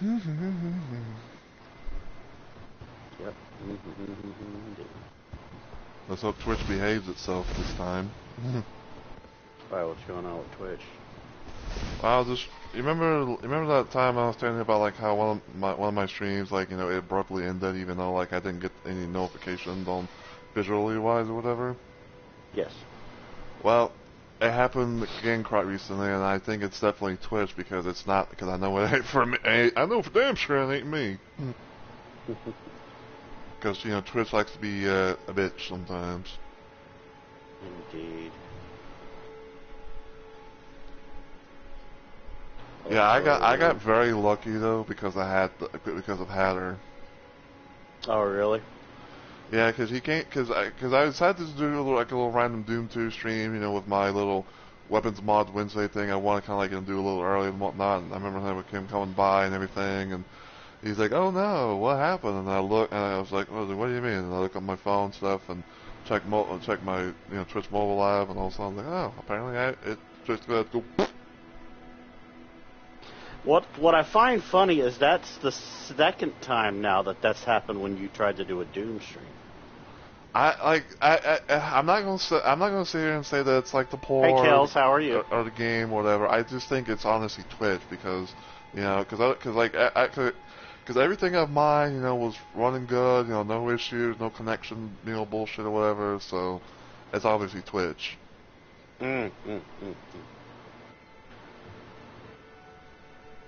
Yep. Let's hope Twitch behaves itself this time. Why, what's going on with Twitch? Wow, just you remember that time I was telling you about like how one of my streams, like, you know, it abruptly ended even though like I didn't get any notifications on visually wise or whatever. Yes. Well, it happened again quite recently, and I think it's definitely Twitch because it's not, because I know it ain't for me. I know for damn sure it ain't me. Because, you know, Twitch likes to be a bitch sometimes. Indeed. Yeah, I got very lucky though because because of Hatter. Oh, really? Yeah, because he can't, because I decided to do a little random Doom 2 stream, you know, with my little Weapons Mods Wednesday thing. I want to kind of like do a little early and whatnot. And I remember him coming by and everything, and he's like, "Oh no, what happened?" And I look, and I was like, "What do you mean?" And I look at my phone stuff and check my Twitch mobile live, and all of a sudden I was like, "Oh, apparently it just go." What I find funny is that's the second time now that's happened when you tried to do a Doom stream. I'm not gonna sit here and say that it's like the poor. Hey, Kels, how are you? Or the game, or whatever. I just think it's honestly Twitch because, you know, because everything of mine, you know, was running good, you know, no issues, no connection, you know, bullshit or whatever. So it's obviously Twitch.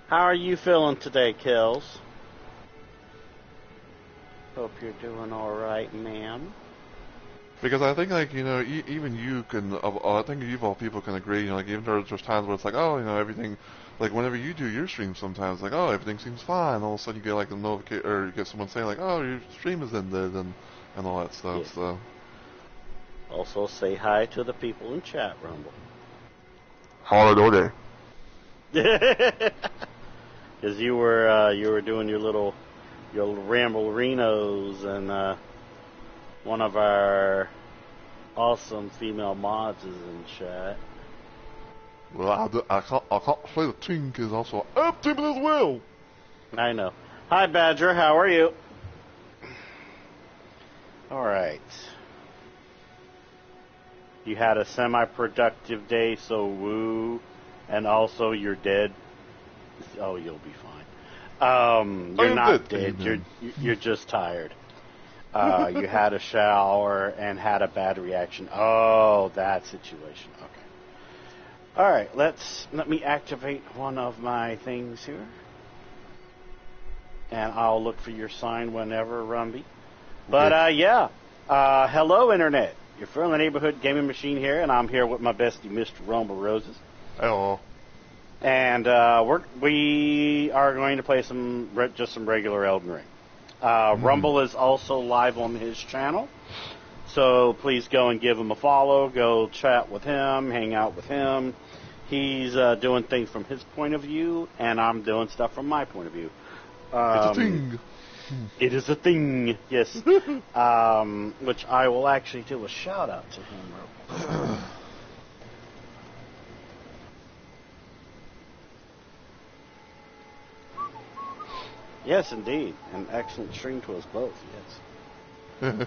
How are you feeling today, Kels? Hope you're doing all right, ma'am. Because I think, like, you know, even you can, I think you of all people can agree, you know, like, even there's times where it's like, oh, you know, everything, like, whenever you do your stream sometimes, like, oh, everything seems fine. All of a sudden you get, like, a notification, or you get someone saying, like, oh, your stream is ended, and all that stuff, Yeah. so. Also, say hi to the people in chat, Rumble. Holiday. Because you were doing your little Rambleinos, and one of our awesome female mods is in chat. Well, I can't say the Tink is also active as well. I know. Hi, Badger. How are you? All right. You had a semi-productive day, so woo. And also, you're dead. Oh, you'll be fine. You're not dead. You're just tired. You had a shower and had a bad reaction. Oh, that situation. Okay. All right. Let me activate one of my things here, and I'll look for your sign whenever, Rumby. But yeah. Hello, Internet. Your friendly neighborhood gaming machine here, and I'm here with my bestie, Mr. Rumble Roses. Hello. And we are going to play some regular Elden Ring. Rumble is also live on his channel, so please go and give him a follow. Go chat with him, hang out with him. He's doing things from his point of view, and I'm doing stuff from my point of view. It's a thing. It is a thing, yes. Which I will actually do a shout out to him real quick. Yes, indeed. An excellent stream to us both, yes.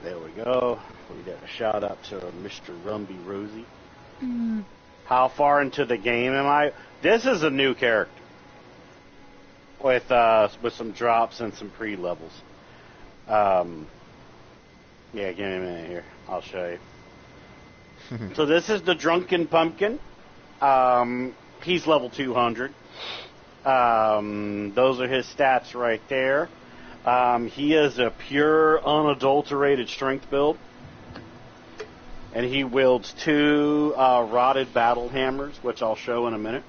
There we go. We did a shout out to Mr. Rumby Rosie. How far into the game am I? This is a new character. With some drops and some pre-levels. Yeah, give me a minute here. I'll show you. So this is the Drunken Pumpkin. He's level 200. Those are his stats right there. He is a pure, unadulterated strength build. And he wields 2 rotted battle hammers, which I'll show in a minute.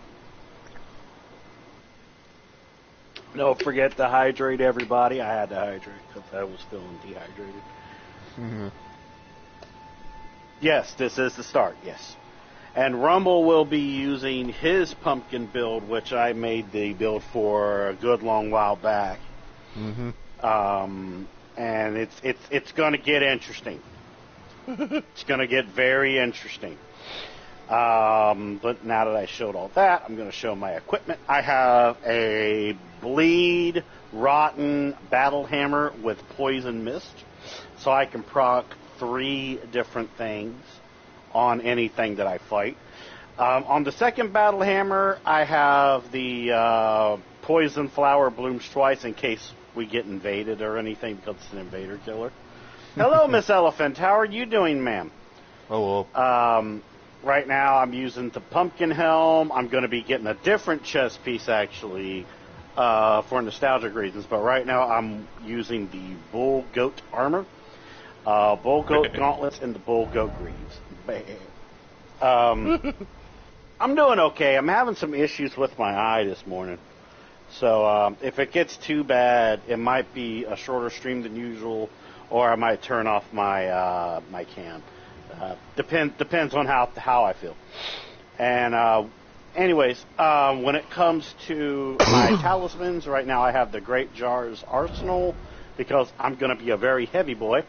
Don't forget to hydrate, everybody. I had to hydrate because I was feeling dehydrated. Mm-hmm. Yes, this is the start, yes. And Rumble will be using his pumpkin build, which I made the build for a good long while back. Mm-hmm. And it's going to get interesting. It's going to get very interesting. But now that I showed all that, I'm going to show my equipment. I have a bleed rotten battle hammer with poison mist, so I can proc 3 different things on anything that I fight. On the second battle hammer, I have the poison flower blooms twice in case we get invaded or anything, because it's an invader killer. Hello, Miss Elephant. How are you doing, ma'am? Oh, well. Right now, I'm using the pumpkin helm. I'm going to be getting a different chest piece, actually, for nostalgic reasons. But right now, I'm using the bull goat armor, bull goat gauntlets, and the bull goat greaves. I'm doing okay. I'm having some issues with my eye this morning. So if it gets too bad, it might be a shorter stream than usual, or I might turn off my my cam. Depends on how I feel. And anyways, when it comes to my talismans, right now I have the Great Jar's Arsenal because I'm going to be a very heavy boy.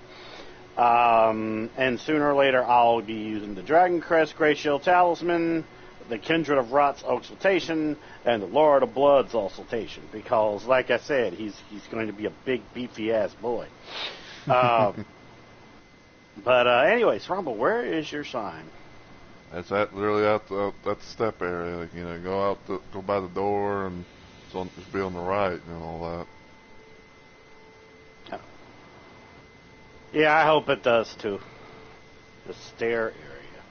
And sooner or later I'll be using the Dragon Crest Great Shield Talisman, the Kindred of Rot's Exaltation, and the Lord of Blood's Exaltation because, like I said, he's going to be a big, beefy-ass boy. But anyways, Rumble, where is your sign? It's literally at the step area. Like, go by the door, and just be on the right and all that. Yeah, I hope it does too. The stair area.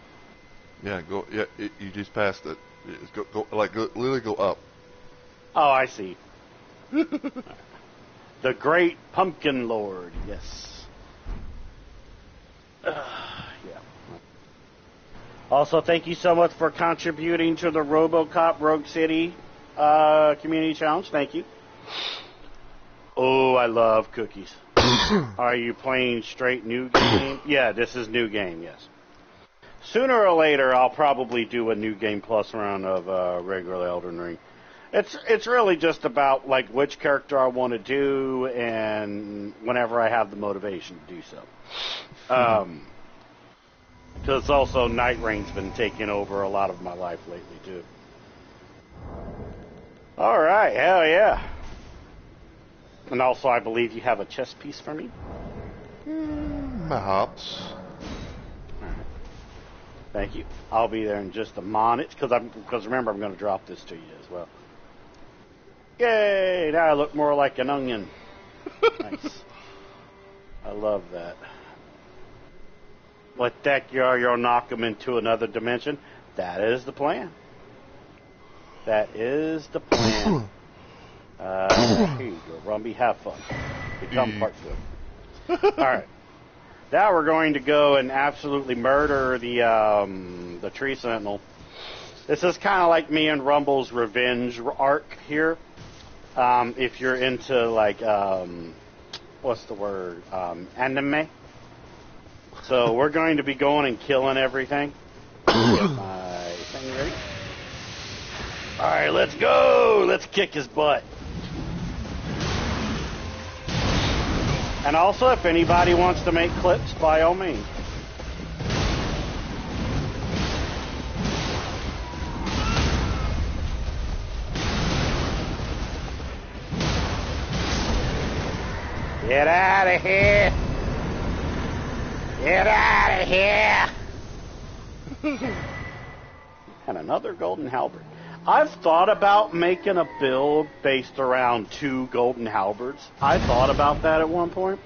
Yeah, go. Yeah, you just passed it. Just go literally go up. Oh, I see. The Great Pumpkin Lord. Yes. Yeah. Also, thank you so much for contributing to the RoboCop Rogue City Community Challenge. Thank you. Oh, I love cookies. Are you playing straight new game? Yeah, this is new game, yes. Sooner or later, I'll probably do a new game plus round of regular Elden Ring. It's really just about like which character I want to do and whenever I have the motivation to do so. Because also Night Rain's been taking over a lot of my life lately too. All right, hell yeah. And also, I believe you have a chess piece for me. Perhaps. All right. Thank you. I'll be there in just a minute because remember I'm going to drop this to you as well. Yay! Now I look more like an onion. Nice. I love that. Let that you'll knock them into another dimension. That is the plan. That is the plan. Here you go, Rumby. Have fun. Become part foot. All right. Now we're going to go and absolutely murder the tree sentinel. This is kind of like me and Rumble's revenge arc here. If you're into like what's the word? Anime. So we're going to be going and killing everything. Get my thing ready. All right, let's go. Let's kick his butt. And also, if anybody wants to make clips, by all means. Get out of here. Get out of here. And another golden halberd. I've thought about making a build based around 2 golden halberds. I thought about that at one point.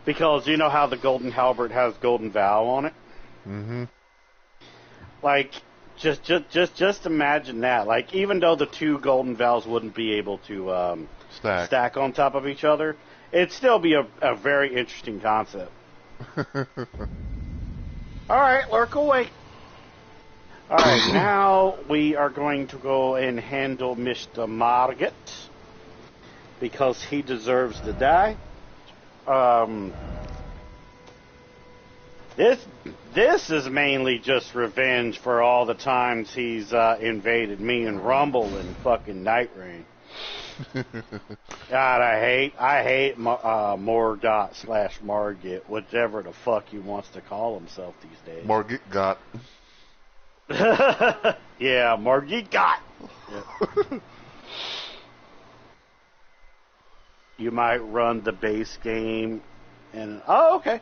Because you know how the golden halberd has golden vow on it? Mm-hmm. Like, just imagine that. Like, even though the 2 golden vows wouldn't be able to stack on top of each other, it'd still be a very interesting concept. Alright, lurk away. Alright, now we are going to go and handle Mr. Margit because he deserves to die. This is mainly just revenge for all the times he's invaded me and Rumble and fucking Night Rain. God, I hate Morgot / Margit, whichever the fuck he wants to call himself these days. Margit got. Yeah, Margit got. Yeah. You might run the base game, and okay.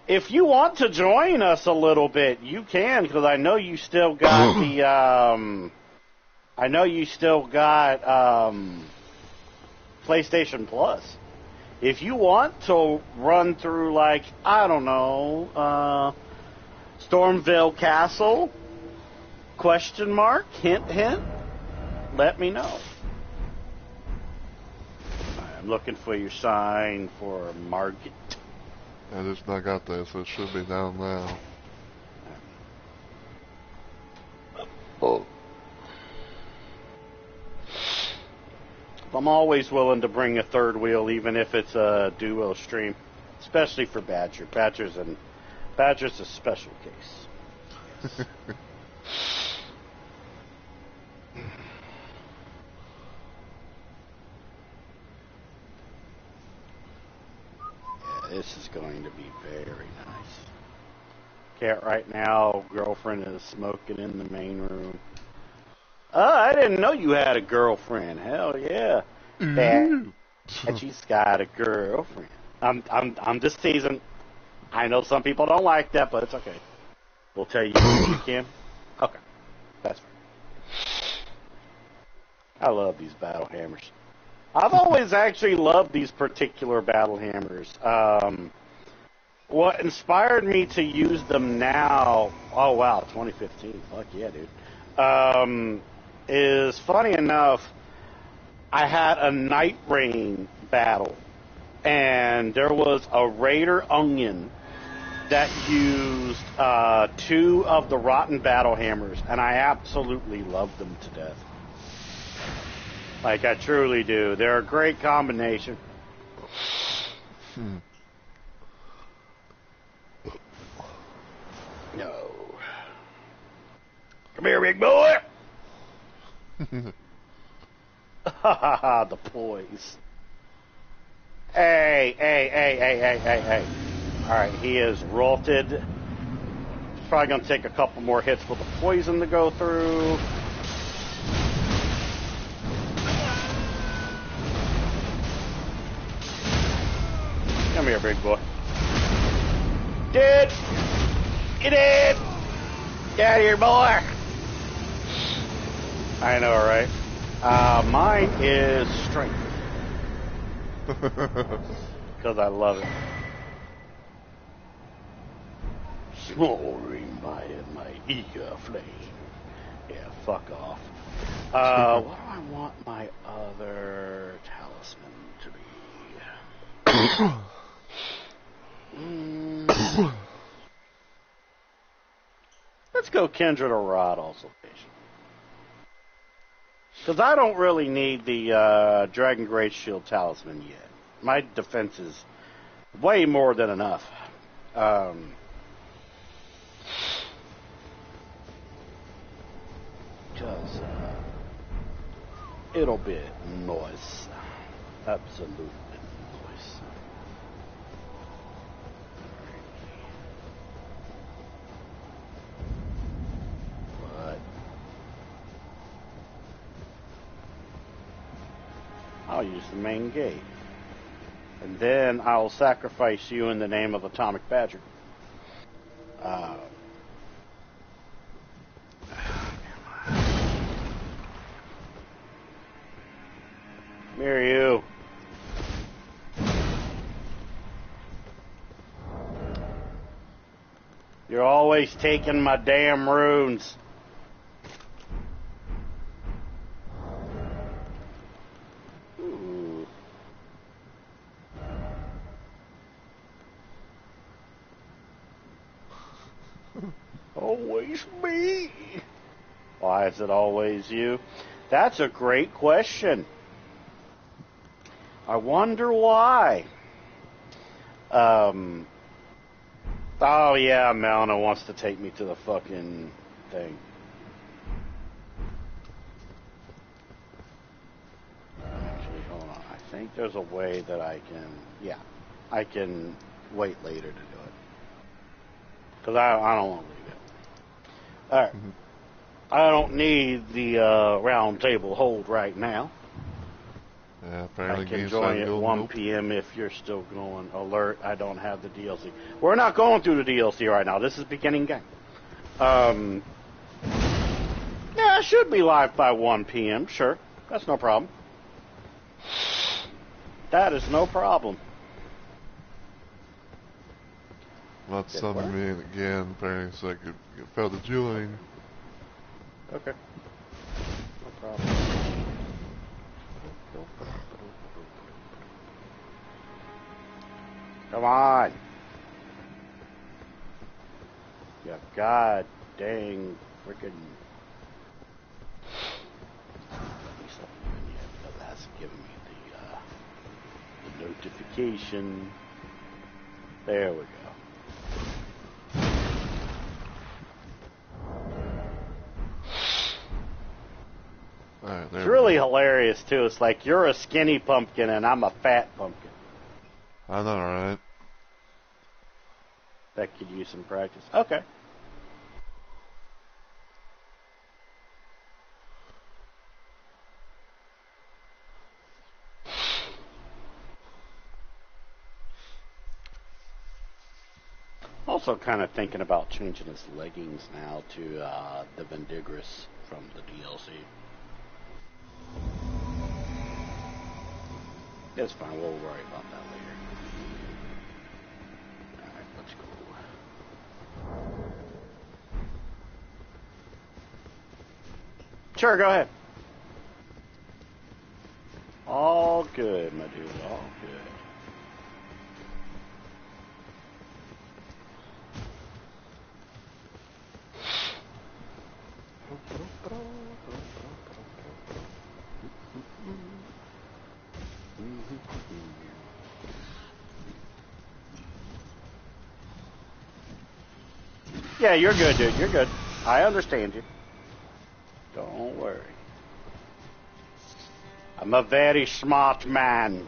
If you want to join us a little bit, you can, because I know you still got the. I know you still got PlayStation Plus. If you want to run through, like, I don't know, Stormville Castle, question mark, hint, hint, let me know. I'm looking for your sign for Margit. I just not got that, so it should be down now. Oh. I'm always willing to bring a third wheel, even if it's a duo stream, especially for Badger. Badger's a special case. Yeah, this is going to be very nice. Cat right now, girlfriend is smoking in the main room. Oh, I didn't know you had a girlfriend. Hell yeah. She's got a girlfriend. I'm just teasing. I know some people don't like that, but it's okay. We'll tell you if you can. Okay. That's fair. I love these battle hammers. I've always actually loved these particular battle hammers. What inspired me to use them now, oh wow, 2015, fuck yeah, dude, is funny enough, I had a Night Rain battle, and there was a Raider Onion that used 2 of the Rotten battle hammers, and I absolutely loved them to death. Like, I truly do. They're a great combination. No. Come here, big boy! The poise. Hey. Alright, he is rulted. He's probably going to take a couple more hits for the poison to go through. Come here, big boy. Dude! Get in! Get out of here, boy! I know, right? Mine is strength. Because I love it. Smoldering by my eager flame. Yeah, fuck off. What do I want my other talisman to be? Let's go Kindred or Rod also. Because I don't really need the Dragon Great Shield Talisman yet. My defense is way more than enough. Because it'll be nice. Absolutely nice. But I'll use the main gate. And then I'll sacrifice you in the name of Atomic Badger. Come here, you. You're always taking my damn runes. Ooh. Always me. Why is it always you? That's a great question. I wonder why. Oh yeah, Melna wants to take me to the fucking thing. Actually, hold on. I think there's a way that I can wait later to do it. Because I don't want to leave it. Alright. I don't need the round table hold right now. Yeah, apparently I can join at 1 p.m. if you're still going. Alert, I don't have the DLC. We're not going through the DLC right now. This is beginning game. Yeah, it should be live by 1 p.m. Sure. That's no problem. That is no problem. Not summon me again, apparently, so I could fail to join. Okay. No problem. Come on. You god dang freaking. That's giving me the notification. There we go. Right, it's really hilarious too. It's like you're a skinny pumpkin and I'm a fat pumpkin. I know, right? That could use some practice. Okay. Also kind of thinking about changing his leggings now to the Vendigris from the DLC. It's fine, we'll worry about that later. Alright, let's go. Sure, go ahead. All good, my dude, all good. Yeah, you're good, dude. You're good. I understand you. Don't worry. I'm a very smart man.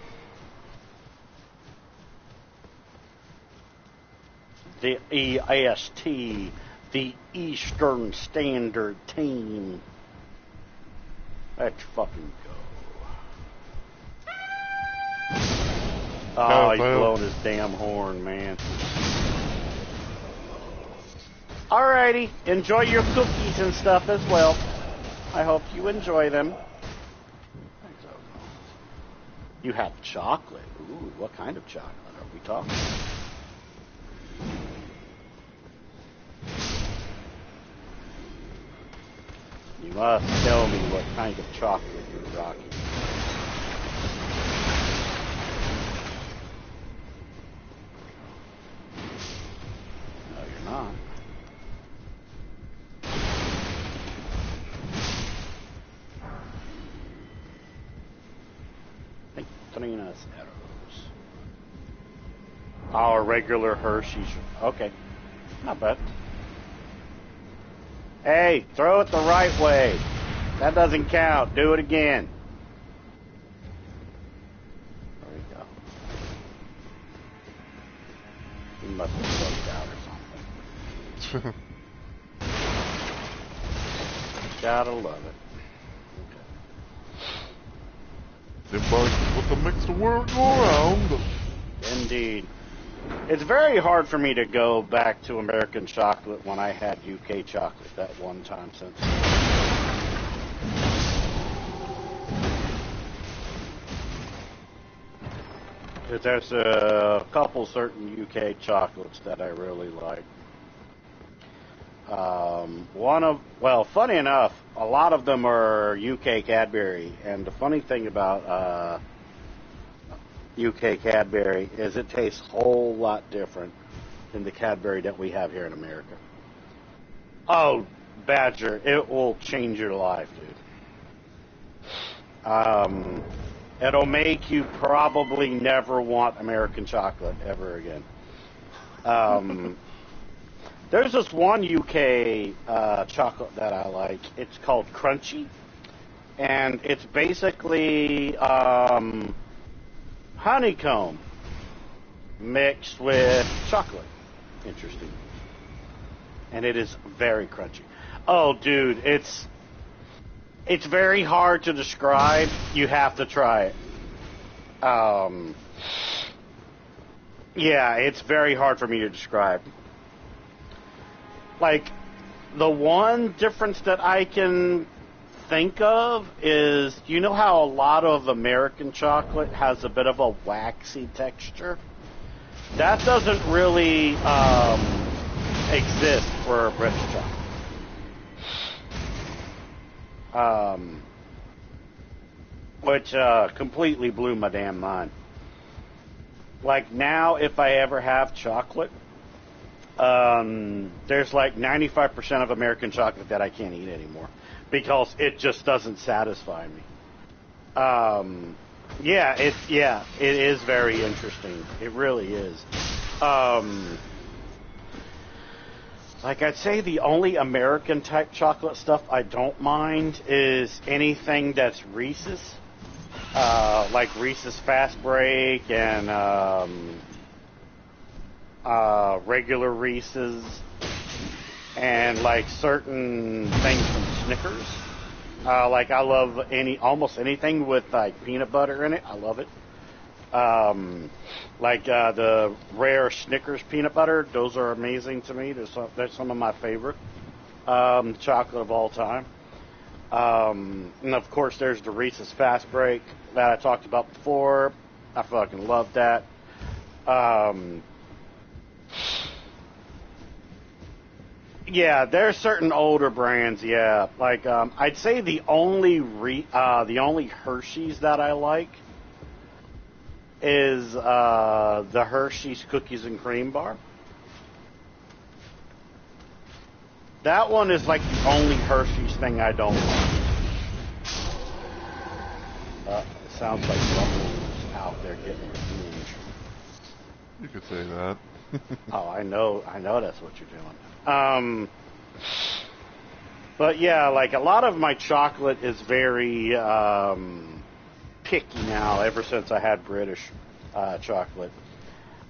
The EST, the Eastern Standard Team. Let's fucking go. Oh, he's blowing his damn horn, man. Alrighty, enjoy your cookies and stuff as well. I hope you enjoy them. You have chocolate. Ooh, what kind of chocolate are we talking? You must tell me what kind of chocolate you're rocking. No, you're not. Trina's arrows. Our regular Hershey's. Okay. Not bad. Hey, throw it the right way. That doesn't count. Do it again. There we go. He must have closed out or something. Gotta love it. What the makes the world go round. Indeed. It's very hard for me to go back to American chocolate when I had UK chocolate that one time since. Because there's a couple certain UK chocolates that I really like. Funny enough, a lot of them are UK Cadbury, and the funny thing about UK Cadbury is it tastes a whole lot different than the Cadbury that we have here in America. Oh, Badger, it will change your life, dude. It'll make you probably never want American chocolate ever again. There's this one UK chocolate that I like. It's called Crunchy, and it's basically honeycomb mixed with chocolate. Interesting. And it is very crunchy. Oh, dude, it's very hard to describe. You have to try it. Yeah, it's very hard for me to describe. Like, the one difference that I can think of is, you know how a lot of American chocolate has a bit of a waxy texture? That doesn't really exist for British chocolate. Which completely blew my damn mind. Like, now, if I ever have chocolate, there's like 95% of American chocolate that I can't eat anymore because it just doesn't satisfy me. It is very interesting. It really is. Like, I'd say the only American type chocolate stuff I don't mind is anything that's Reese's. Like Reese's Fast Break and regular Reese's, and like certain things from Snickers. Like, I love almost anything with like peanut butter in it. I love it. Like the rare Snickers peanut butter, those are amazing to me. They're some of my favorite chocolate of all time. And of course, there's the Reese's Fast Break that I talked about before. I fucking love that. Yeah, there's certain older brands. Yeah, like I'd say the only Hershey's that I like is the Hershey's Cookies and Cream Bar. That one is like the only Hershey's thing I don't like. It sounds like someone's out there getting revenge. You could say that. Oh, I know that's what you're doing. But yeah, like a lot of my chocolate is very picky now. Ever since I had British chocolate.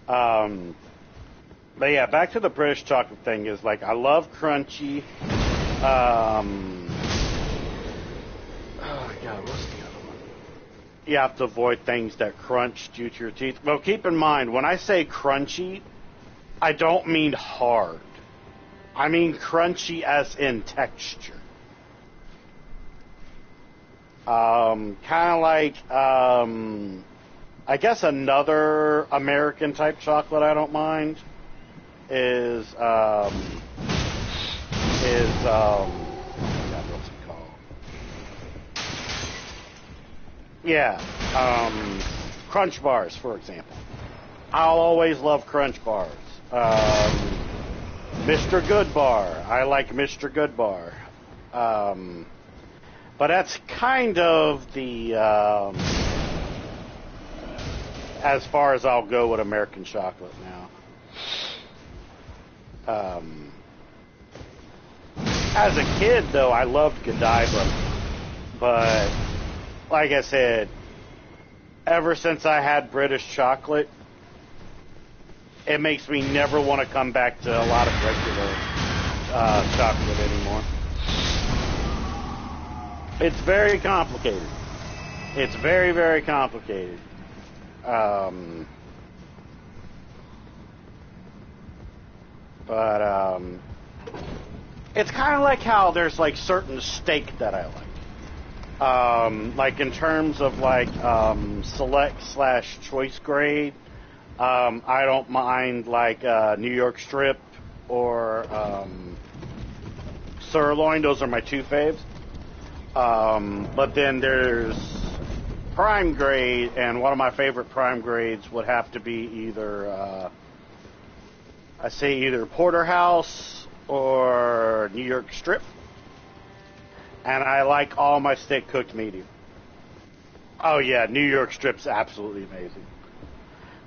But yeah, back to the British chocolate thing is like I love crunchy. Oh God, what's the other one? You have to avoid things that crunch due to your teeth. Well, keep in mind when I say crunchy, I don't mean hard. I mean crunchy as in texture. Kind of like I guess another American type chocolate I don't mind is God, what's it called? Yeah, Crunch Bars, for example. I'll always love Crunch Bars. Mr. Goodbar, I like Mr. Goodbar. But that's kind of the as far as I'll go with American chocolate now. As a kid, though, I loved Godiva, but like I said, ever since I had British chocolate, it makes me never want to come back to a lot of regular chocolate anymore. It's very complicated. It's very, very complicated. But it's kind of like how there's like certain steak that I like. Like in terms of like select/choice grade, I don't mind like New York strip or sirloin. Those are my two faves. But then there's prime grade, and one of my favorite prime grades would have to be either I say either porterhouse or New York strip. And I like all my steak cooked medium. Oh yeah, New York strip's absolutely amazing.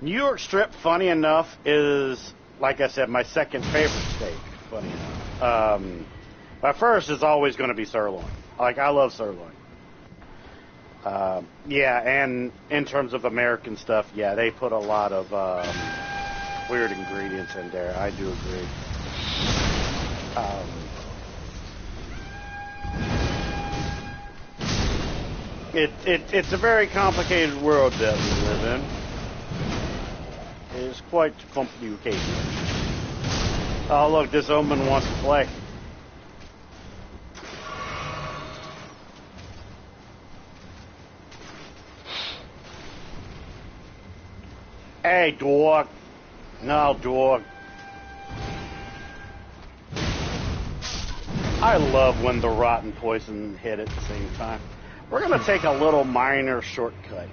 New York strip, funny enough, is, like I said, my second favorite steak, funny enough. My first is always going to be sirloin. Like, I love sirloin. Yeah, and in terms of American stuff, yeah, they put a lot of weird ingredients in there. I do agree. It's a very complicated world that we live in. It is quite complicated. Oh, look, this Omen wants to play. Hey, dog. No, dog. I love when the rotten poison hit at the same time. We're going to take a little minor shortcut.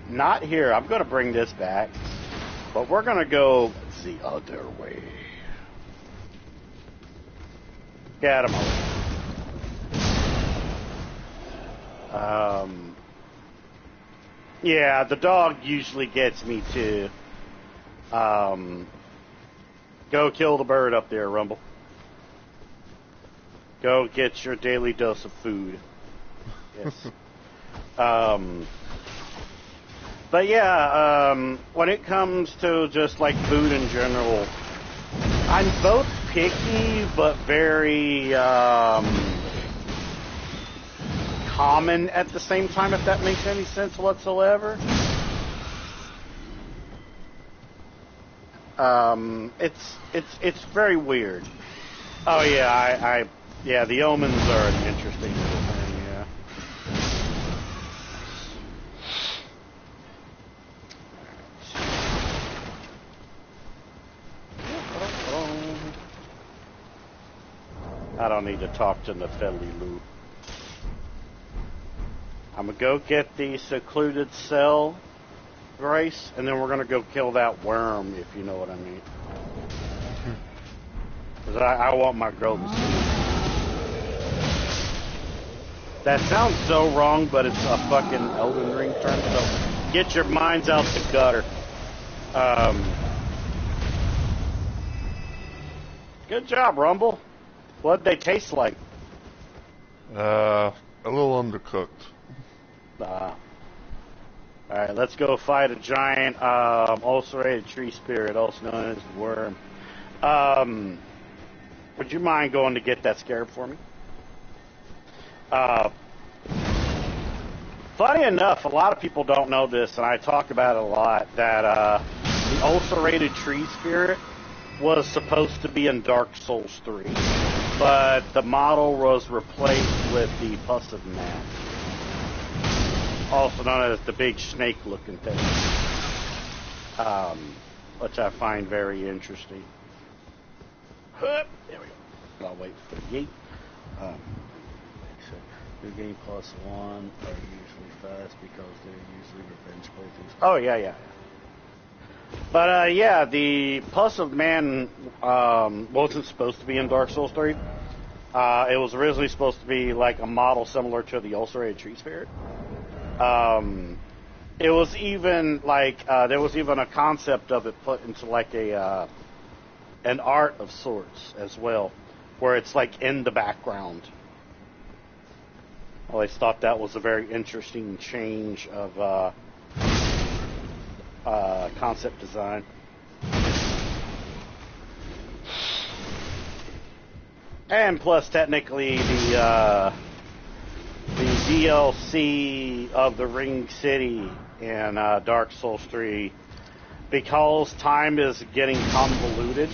Not here. I'm going to bring this back. But we're going to go the other way. Get him over. Yeah, the dog usually gets me too. Go kill the bird up there, Rumble. Go get your daily dose of food. Yes. But yeah, when it comes to just like food in general, I'm both picky but very common at the same time, if that makes any sense whatsoever. It's very weird. Oh yeah, yeah, the omens are an interesting little thing, yeah. I don't need to talk to Nefeli Lou. I'm gonna go get the secluded cell, Grace, and then we're gonna go kill that worm, if you know what I mean. Because I want my girl to see. That sounds so wrong, but it's a fucking Elden Ring term, so get your minds out the gutter. Good job, Rumble. What'd they taste like? A little undercooked. Alright, let's go fight a giant ulcerated tree spirit, also known as the worm. Would you mind going to get that scarab for me? Funny enough, a lot of people don't know this, and I talk about it a lot, that the ulcerated tree spirit was supposed to be in Dark Souls 3, but the model was replaced with the Pus of Man, also known as the big snake-looking thing, which I find very interesting. There we go. I'll wait for the gate. Your game +1 are usually fast because they're usually revenge playthroughs. Oh, yeah. But, yeah, the Pus of Man wasn't supposed to be in Dark Souls 3. It was originally supposed to be like a model similar to the ulcerated tree spirit. It was even like, there was even a concept of it put into like an art of sorts as well, where it's like in the background. I always thought that was a very interesting change of concept design. And plus, technically, the DLC of the Ring City in Dark Souls 3, because time is getting convoluted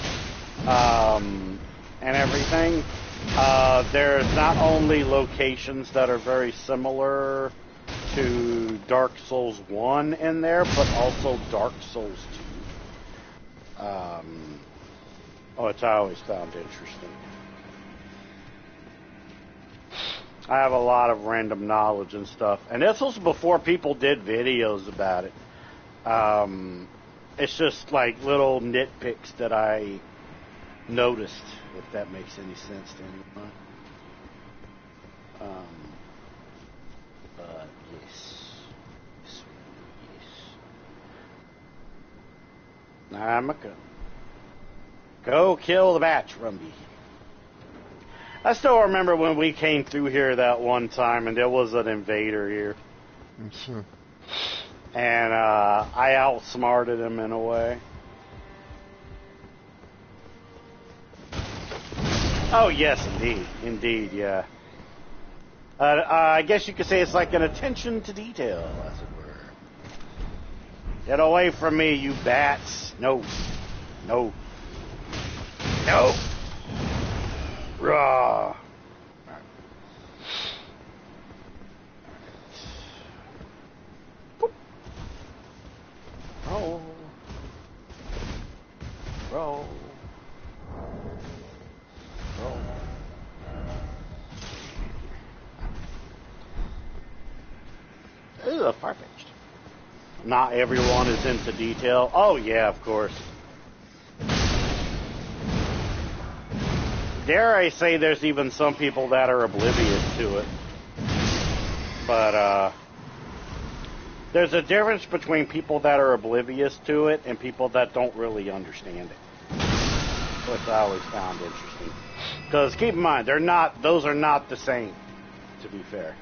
and everything, there's not only locations that are very similar to Dark Souls 1 in there, but also Dark Souls 2. Which I always found interesting. I have a lot of random knowledge and stuff. And this was before people did videos about it. It's just like little nitpicks that I noticed, if that makes any sense to anyone. But yes. I'm gonna go kill the batch, Rumby. I still remember when we came through here that one time and there was an invader here. Sure. And I outsmarted him in a way. Oh, yes, indeed. Indeed, yeah. I guess you could say it's like an attention to detail, as it were. Get away from me, you bats. No. No. No. Raw. Roll. Roll. Roll. Ooh, far-fetched. Not everyone is into detail. Oh, yeah, of course. Dare I say there's even some people that are oblivious to it. But, there's a difference between people that are oblivious to it and people that don't really understand it. Which I always found interesting. Because keep in mind, those are not the same, to be fair.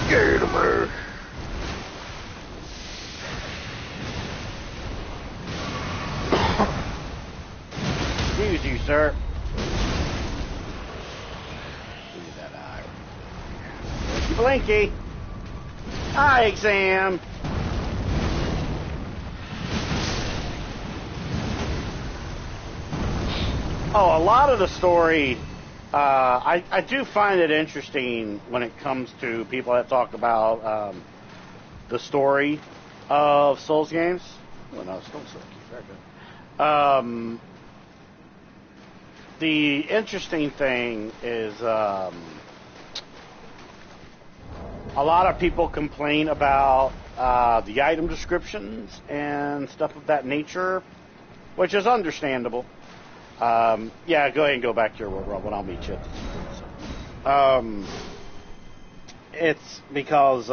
Get him there. Excuse you, sir. Give me that eye. Blinky blinky. Eye exam. Oh, a lot of the story, I do find it interesting when it comes to people that talk about the story of Souls games. Well, no, still Silky. Very good. The interesting thing is a lot of people complain about the item descriptions and stuff of that nature, which is understandable. Yeah, go ahead and go back to your world, Rob, and I'll meet you at the street. It's because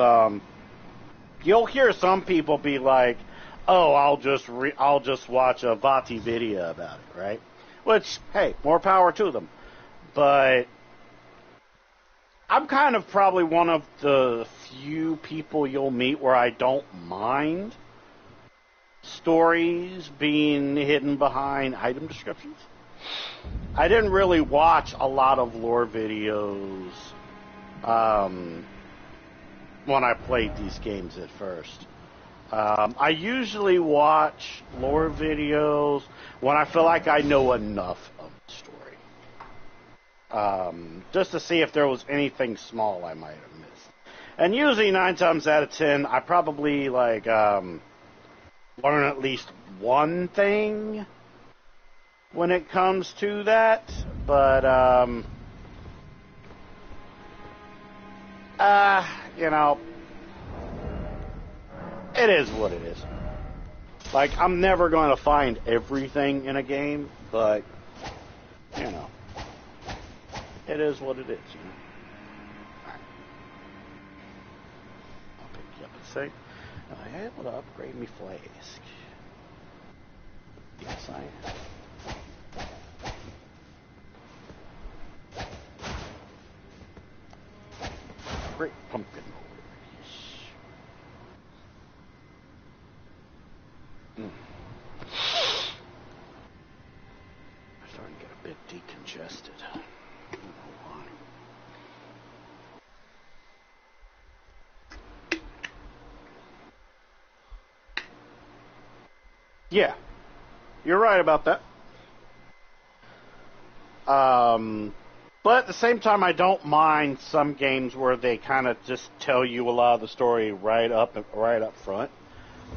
you'll hear some people be like, "Oh, I'll just watch a Vati video about it," right? Which, hey, more power to them. But I'm kind of probably one of the few people you'll meet where I don't mind stories being hidden behind item descriptions. I didn't really watch a lot of lore videos when I played these games at first. I usually watch lore videos when I feel like I know enough of the story. Just to see if there was anything small I might have missed. And usually 9 times out of 10, I probably learn at least one thing when it comes to that. But, it is what it is. I'm never going to find everything in a game, but, it is what it is, Alright. I'll pick you up and say, am I able to upgrade me flask? Yes, I am. Great pumpkin. I'm starting to get a bit decongested. I don't know why. Yeah, you're right about that. But at the same time, I don't mind some games where they kind of just tell you a lot of the story right up front.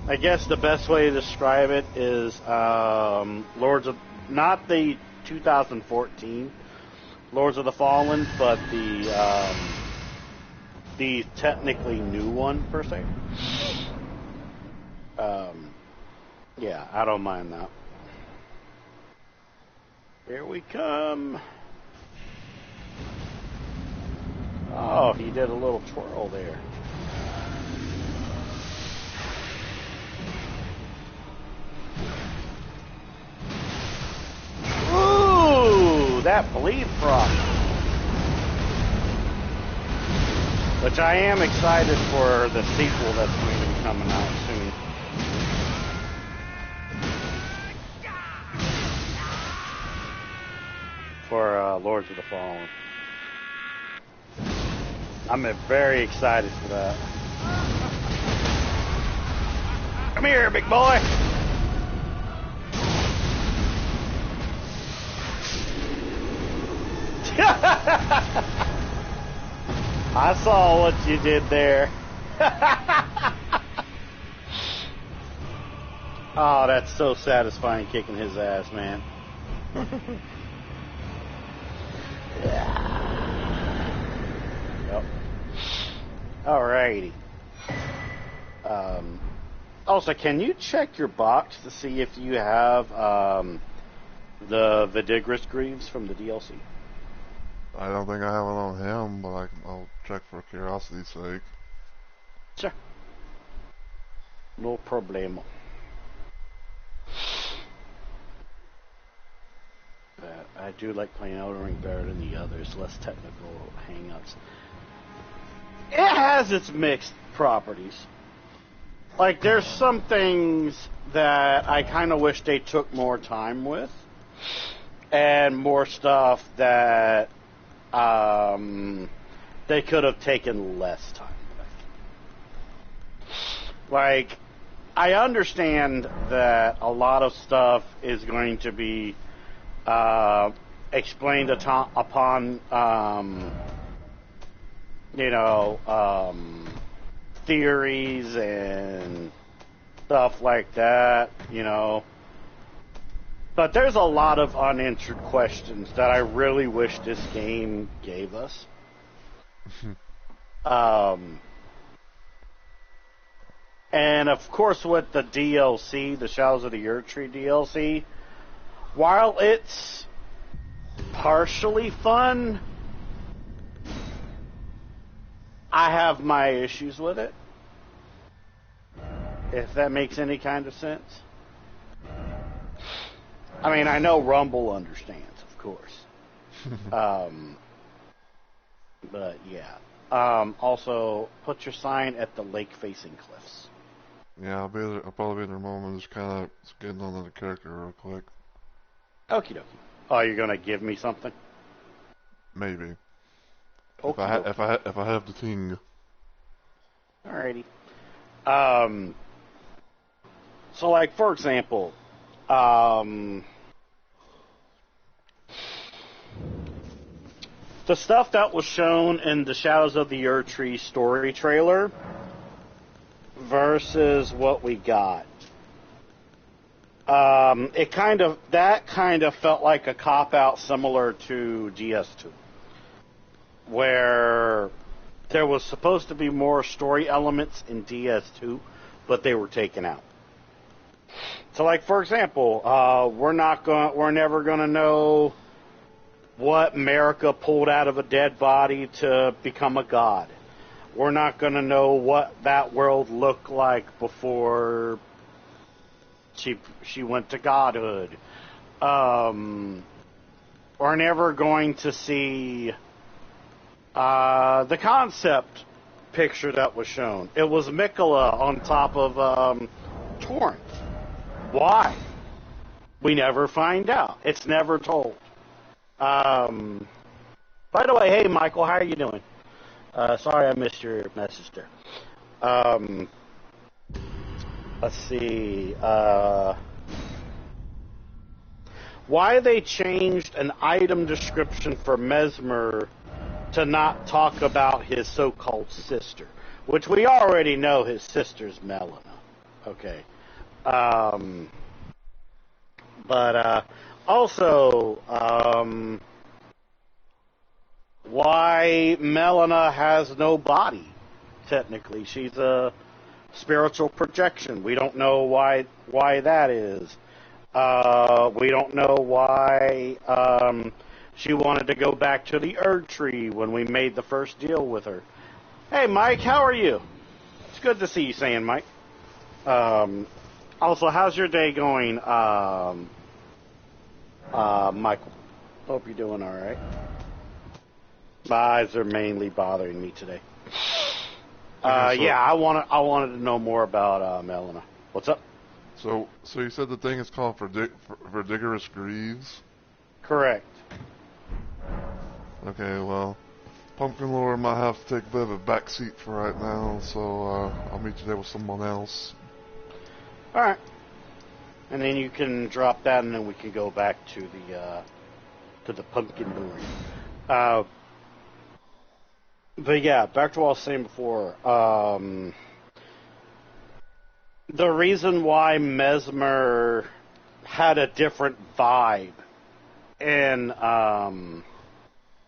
I guess the best way to describe it is Lords of, not the 2014 Lords of the Fallen, but the technically new one per se. Yeah, I don't mind that. Here we come. Oh, he did a little twirl there. Ooh, that bleed proc. Which I am excited for the sequel that's going to be coming out soon. For Lords of the Fallen. I'm very excited for that. Come here, big boy! I saw what you did there. Oh, that's so satisfying kicking his ass, man. Yep. Alrighty. Also, can you check your box to see if you have the Vidigris Greaves from the DLC? I don't think I have it on him, but I'll check for curiosity's sake. Sure. No problemo. But I do like playing Elden Ring better than the others, less technical hang-ups. It has its mixed properties. Like, there's some things that I kind of wish they took more time with, and more stuff that they could have taken less time with. Like, I understand that a lot of stuff is going to be explained upon, theories and stuff like that, But there's a lot of unanswered questions that I really wish this game gave us. And of course with the DLC, the Shadows of the Erdtree DLC, while it's partially fun, I have my issues with it. If that makes any kind of sense. I mean, I know Rumble understands, of course. But yeah. Also, put your sign at the lake-facing cliffs. Yeah, I'll probably be in a moment. Just kind of getting on the character real quick. Okie dokie. Oh, you're gonna give me something? Maybe. If Okie I have the thing. Alrighty. So, like, for example, the stuff that was shown in the Shadows of the Erdtree story trailer versus what we got. That kind of felt like a cop-out similar to DS2, where there was supposed to be more story elements in DS2, but they were taken out. So, like, for example, we're never gonna know what America pulled out of a dead body to become a god. We're not gonna know what that world looked like before she went to godhood. We're never going to see the concept picture that was shown. It was Miquella on top of Torrent. Why? We never find out. It's never told. By the way, hey Michael, how are you doing? Sorry I missed your message there. Let's see. Why they changed an item description for Mesmer to not talk about his so-called sister, which we already know his sister's Melina. Okay. But also, why Melina has no body, technically. She's a spiritual projection. We don't know why that is. We don't know why she wanted to go back to the Erdtree when we made the first deal with her. Hey, Mike, how are you? It's good to see you, saying Mike. Also, how's your day going, Michael? Hope you're doing all right. My eyes are mainly bothering me today. Yeah, I wanted to know more about Melina. What's up? So you said the thing is called Verdigris Greaves? Correct. Okay, well, Pumpkin Lord might have to take a bit of a back seat for right now, so I'll meet you there with someone else. Alright. And then you can drop that, and then we can go back to the Pumpkin Lord. But yeah, back to what I was saying before. The reason why Mesmer had a different vibe in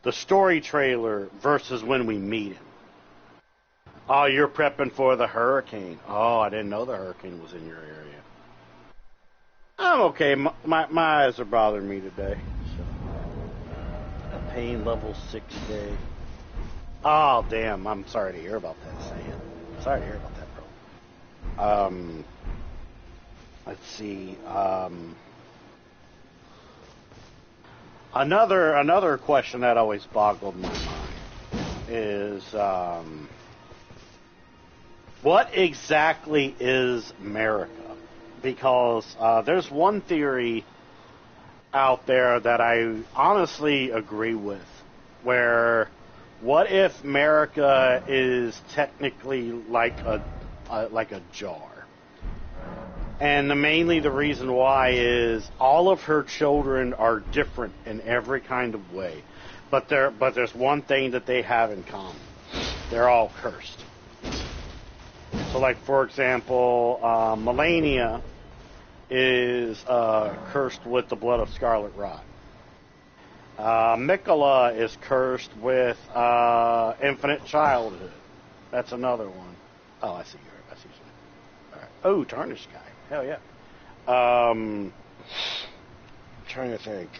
the story trailer versus when we meet him. Oh, you're prepping for the hurricane. Oh, I didn't know the hurricane was in your area. I'm okay. My eyes are bothering me today. So, a pain level 6 day. Oh, damn. I'm sorry to hear about that, Sam. Sorry to hear about that, bro. Let's see. Another question that always boggled my mind is, what exactly is America? Because there's one theory out there that I honestly agree with, where what if America is technically like a jar? And mainly the reason why is all of her children are different in every kind of way, but there's one thing that they have in common: they're all cursed. So, like, for example, Melania is cursed with the blood of Scarlet Rot. Mikola is cursed with infinite childhood. That's another one. Oh, I see you. All right. Oh, Tarnished guy. Hell yeah. Trying to think.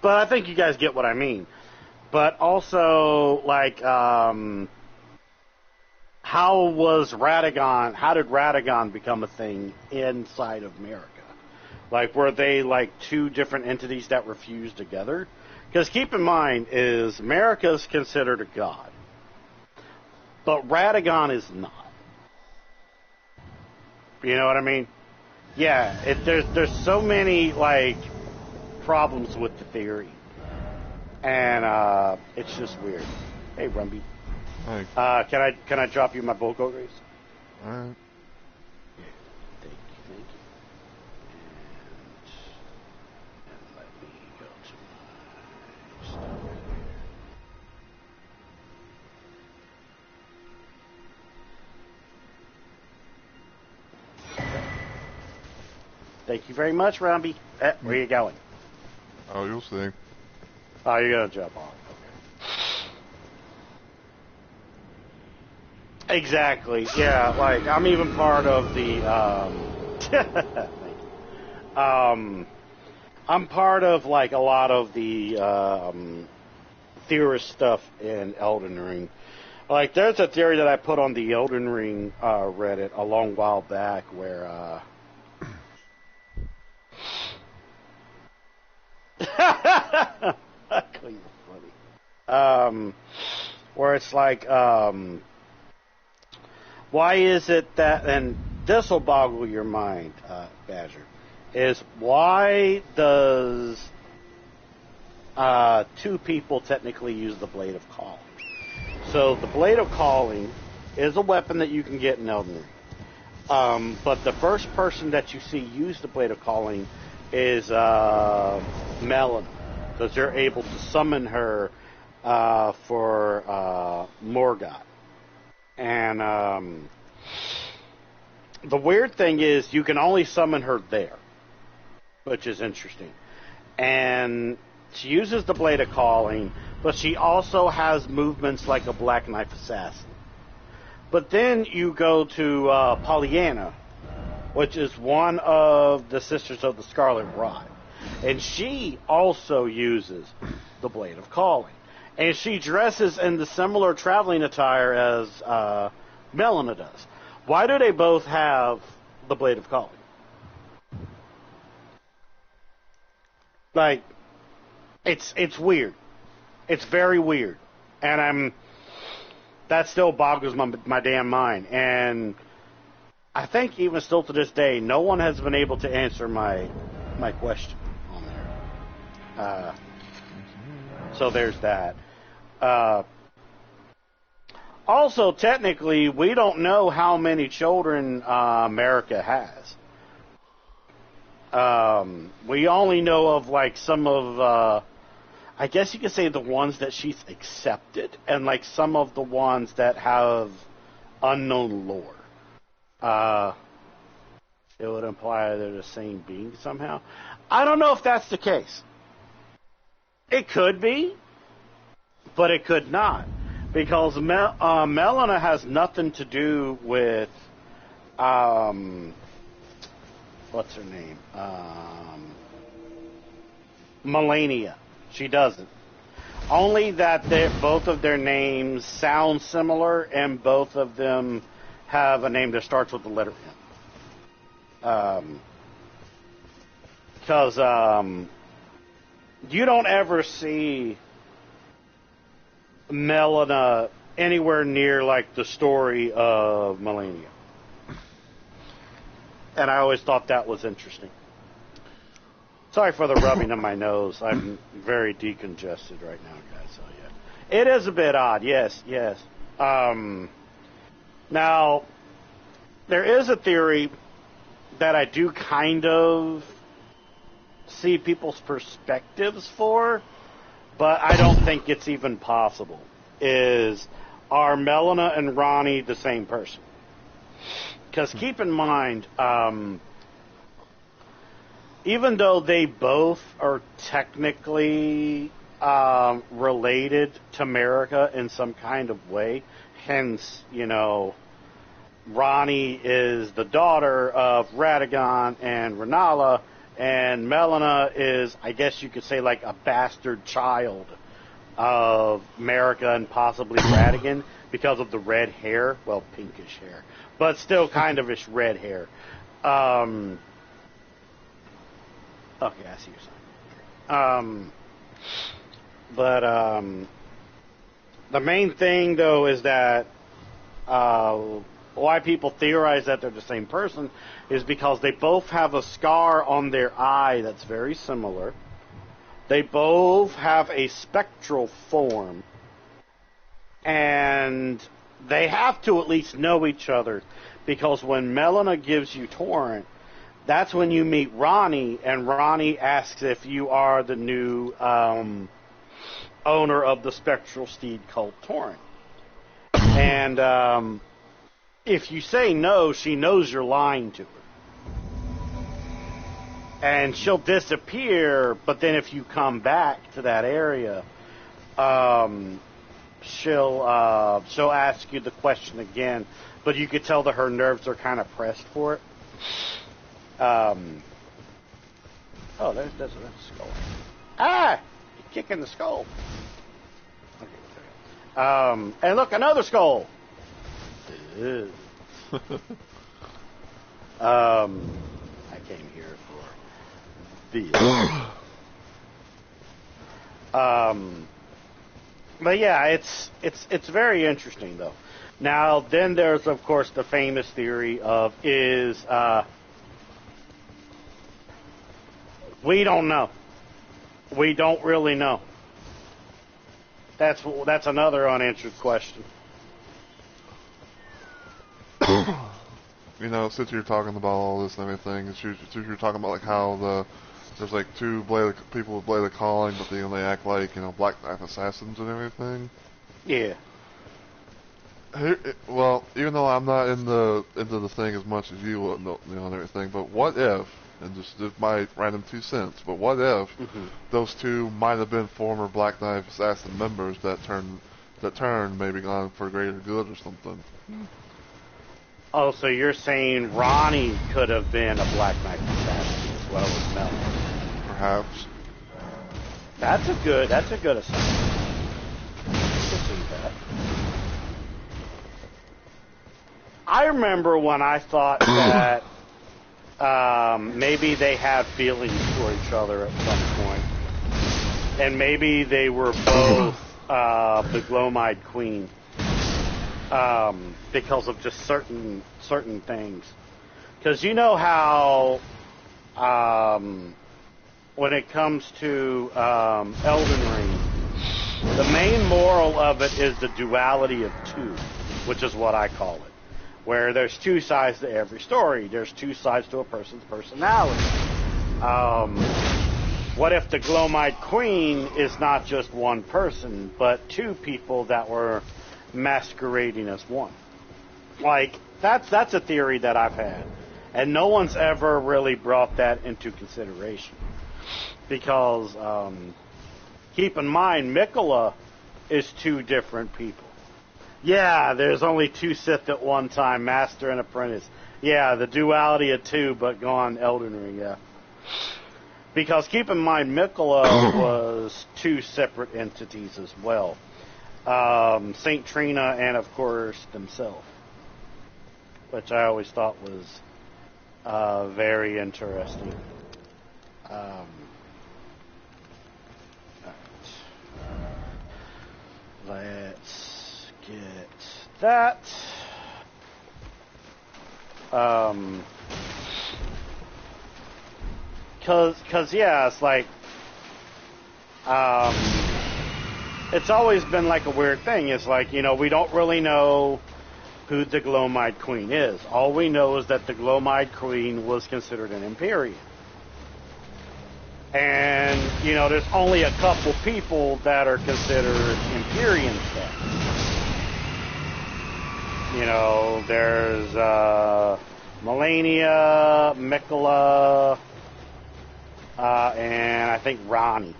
But I think you guys get what I mean. But also, like, how did Radagon become a thing inside of America? Like, were they, like, two different entities that were fused together? Because keep in mind, America is considered a god. But Radagon is not. You know what I mean? Yeah, there's so many, like, problems with the theory. And it's just weird. Hey, Rumby. Hi. Can I drop you my bulk race? Alright. Thank you. And let me go to my stuff here. Thank you very much, Rumby. Where are you going? Oh, you'll see. Oh, you're gonna jump on. Okay. Exactly. Yeah. Like, I'm even part of the. I'm part of, like, a lot of the theorist stuff in Elden Ring. Like, there's a theory that I put on the Elden Ring Reddit a long while back where. Funny. Where it's like, why is it that, and this will boggle your mind, Badger, is why does two people technically use the Blade of Calling? So the Blade of Calling is a weapon that you can get in Elden Ring. But the first person that you see use the Blade of Calling is Melina, because they're able to summon her for Morgoth. And the weird thing is you can only summon her there, which is interesting. And she uses the Blade of Calling, but she also has movements like a Black Knife Assassin. But then you go to Pollyanna, which is one of the Sisters of the Scarlet Rot. And she also uses the Blade of Calling. And she dresses in the similar traveling attire as Melina does. Why do they both have the Blade of Kali. Like, it's weird. It's very weird. And that still boggles my damn mind. And I think even still to this day, no one has been able to answer my question on there. So there's that. Also, technically, we don't know how many children America has. We only know of like some of, I guess you could say the ones that she's accepted, and like some of the ones that have unknown lore. It would imply they're the same being somehow. I don't know if that's the case. It could be, but it could not, because Melina has nothing to do with what's her name? Melania. She doesn't. Only that both of their names sound similar, and both of them have a name that starts with the letter M. Because you don't ever see Melina anywhere near like the story of Melania. And I always thought that was interesting. Sorry for the rubbing of my nose. I'm very decongested right now, guys. So yeah, it is a bit odd. Yes. Now, there is a theory that I do kind of see people's perspectives for, but I don't think it's even possible. Are Melina and Ronnie the same person? Because keep in mind, even though they both are technically related to America in some kind of way, hence, Ronnie is the daughter of Radagon and Renala, and Melina is, I guess you could say, like a bastard child of America and possibly Radagon because of the red hair. Well, pinkish hair, but still kind of ish red hair. Okay, I see your sign. The main thing, though, is that why people theorize that they're the same person is because they both have a scar on their eye that's very similar. They both have a spectral form. And they have to at least know each other, because when Melina gives you Torrent, that's when you meet Ronnie, and Ronnie asks if you are the new owner of the Spectral Steed cult Torrent. And if you say no, she knows you're lying to her. And she'll disappear, but then if you come back to that area, she'll ask you the question again, but you could tell that her nerves are kind of pressed for it. Oh, there's a skull. Ah! You're kicking the skull. Okay, and look, another skull. I came here for this. But yeah, it's very interesting though. Now, then there's of course the famous theory of we don't know. We don't really know. That's another unanswered question. Since you're talking about all this and everything, since you're talking about like how there's like two people with Blade of Calling, but they act like Black Knight assassins and everything. Yeah. Well, even though I'm not into the thing as much as you, and everything, but what if? And just my random 2 cents. But what if those two might have been former Black Knight Assassin members that turned maybe gone for greater good or something? Oh, so you're saying Ronnie could have been a Black Knight Assassin as well as Mel? Perhaps. That's a good assumption. I can see that. I remember when I thought that maybe they had feelings for each other at some point. And maybe they were both the Glomide Queen because of just certain things. Because you know how when it comes to Elden Ring, the main moral of it is the duality of two, which is what I call it. Where there's two sides to every story. There's two sides to a person's personality. What if the Glomide Queen is not just one person, but two people that were masquerading as one? Like, that's a theory that I've had. And no one's ever really brought that into consideration. Because, keep in mind, Miquella is two different people. Yeah, there's only two Sith at one time, Master and Apprentice. Yeah, the duality of two, but gone Elden Ring, yeah. Because keep in mind, Miquella was two separate entities as well. Saint Trina and, of course, themselves. Which I always thought was very interesting. Let's get that. Cause yeah, it's like, it's always been like a weird thing. It's like, you know, we don't really know who the Glomide Queen is. All we know is that the Glomide Queen was considered an Empyrean. And, you know, there's only a couple people that are considered Empyrean status. You know, there's Malenia, Miquella, and I think Ranni.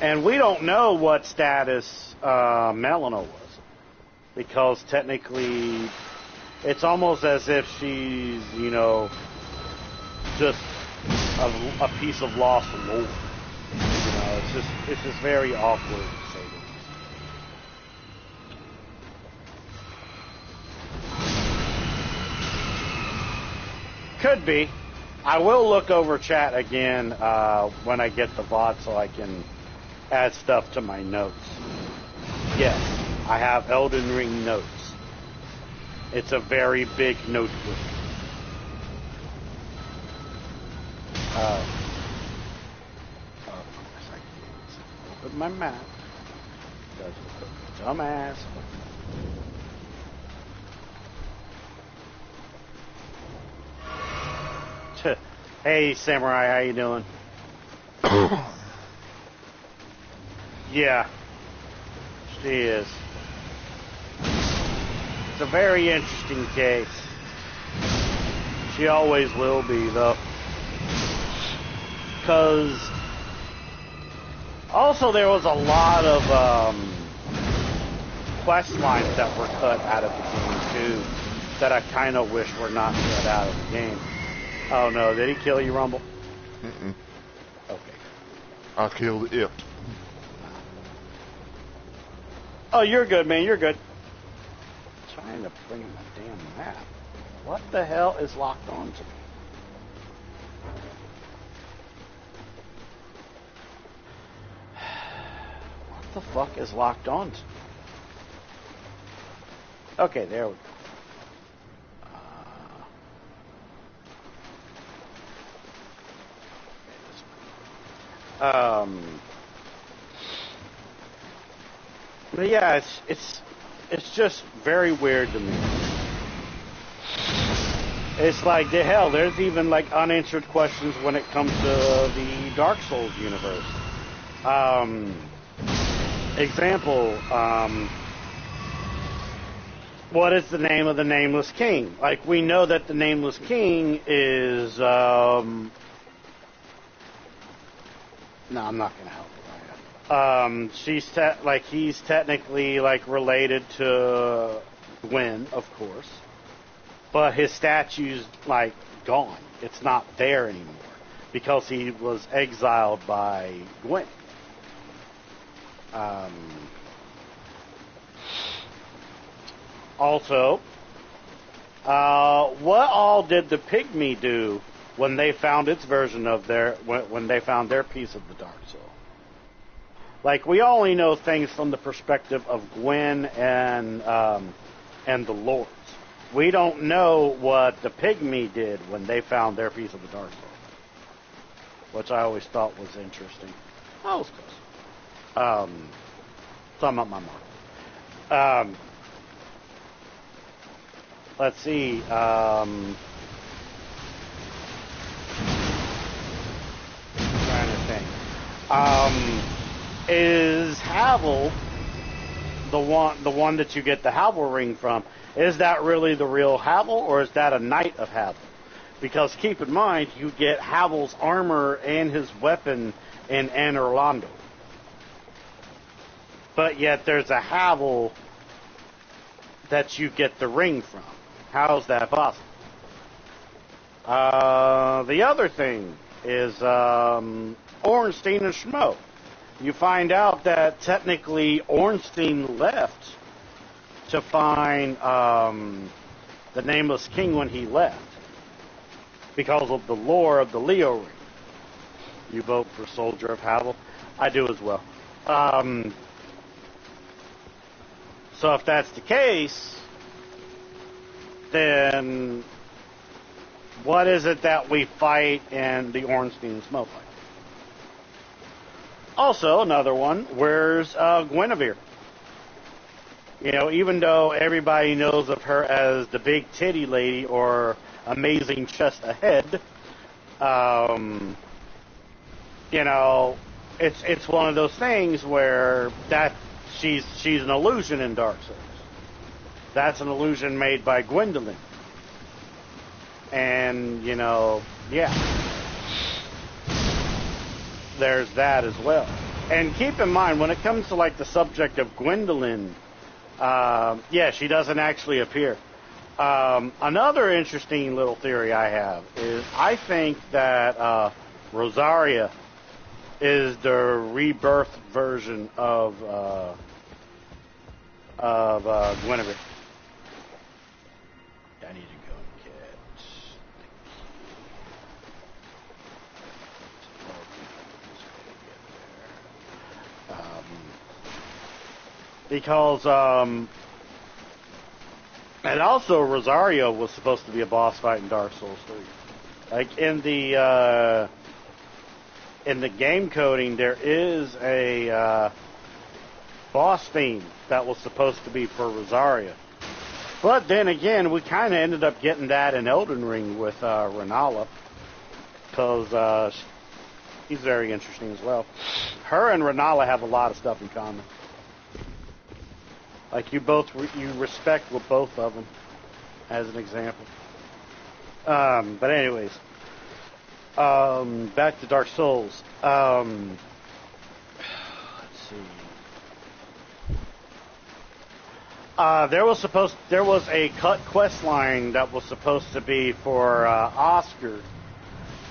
And we don't know what status Melina was. Because technically, it's almost as if she's, you know, just a piece of lost lore. You know, it's just very awkward to say the least. Could be. I will look over chat again when I get the VOD so I can add stuff to my notes. Yes, I have Elden Ring notes. It's a very big notebook. Of course I can open my map. Dumbass. Hey, Samurai, how you doing? Yeah, she is. It's a very interesting case. She always will be, though. Because also there was a lot of quest lines that were cut out of the game, too, that I kind of wish were not cut out of the game. Oh, no. Did he kill you, Rumble? Mm-mm. Okay. I killed it. Oh, you're good, man. You're good. I'm trying to bring my damn map. What the hell is locked on to me? What the fuck is locked on to me? Okay, there we go. But yeah, it's just very weird to me. It's like, the hell, there's even like unanswered questions when it comes to the Dark Souls universe. Example, what is the name of the Nameless King? Like, we know that the Nameless King is, no, I'm not gonna help you. He's technically, like, related to Gwyn, of course. But his statue's, like, gone. It's not there anymore. Because he was exiled by Gwyn. Also, What all did the pygmy do when they found its version of when they found their piece of the Dark Soul? Like, we only know things from the perspective of Gwen and the Lords. We don't know what the pygmy did when they found their piece of the Dark Soul, which I always thought was interesting. I was close. Sum up my mark. Let's see. Trying to think. Is Havel the one that you get the Havel ring from? Is that really the real Havel, or is that a knight of Havel? Because keep in mind, you get Havel's armor and his weapon in Anor Londo. But yet there's a Havel that you get the ring from. How's that possible? The other thing is Ornstein and Schmo. You find out that technically Ornstein left to find the Nameless King when he left because of the lore of the Leo ring. You vote for Soldier of Havel? I do as well. So if that's the case, then what is it that we fight in the Ornstein and Schmo fight? Also, another one, where's Guinevere? You know, even though everybody knows of her as the big titty lady or amazing chest ahead, you know, it's one of those things where that she's an illusion in Dark Souls. That's an illusion made by Gwendolyn. And, you know, yeah. There's that as well. And keep in mind, when it comes to, like, the subject of Gwendolyn, yeah, she doesn't actually appear. Another interesting little theory I have is I think that Rosaria is the rebirth version of Guinevere. I need to go and get because and also Rosario was supposed to be a boss fight in Dark Souls 3. Like in the game coding, there is a boss theme that was supposed to be for Rosaria. But then again, we kind of ended up getting that in Elden Ring with Renala, because he's very interesting as well. Her and Renala have a lot of stuff in common. Like you respect with both of them, as an example. But anyways, back to Dark Souls. Let's see. There was a cut quest line that was supposed to be for Oscar,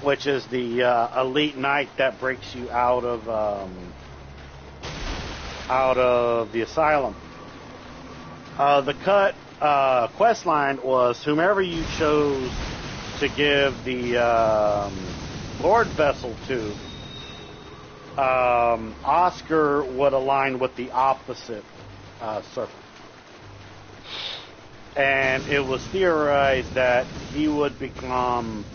which is the elite knight that breaks you out of the asylum. The cut quest line was whomever you chose to give the Lord Vessel to, Oscar would align with the opposite circle. And it was theorized that he would become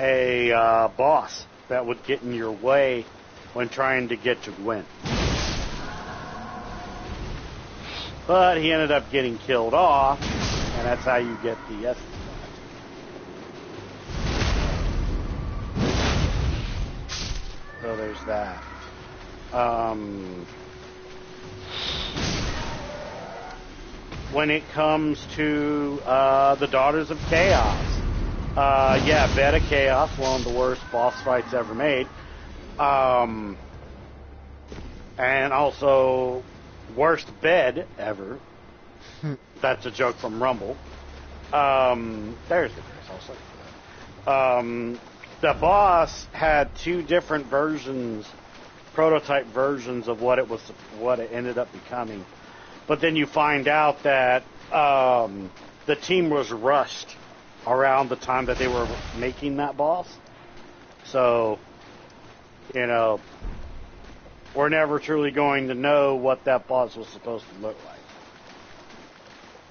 a boss that would get in your way when trying to get to Gwen. But he ended up getting killed off, and that's how you get the essence. So there's that. When it comes to the Daughters of Chaos, yeah, Beta Chaos, one of the worst boss fights ever made, and also worst bed ever. That's a joke from Rumble. There's the curse. I'll say that. The boss had two different versions, prototype versions of what it ended up becoming. But then you find out that the team was rushed around the time that they were making that boss. So, you know, we're never truly going to know what that boss was supposed to look like.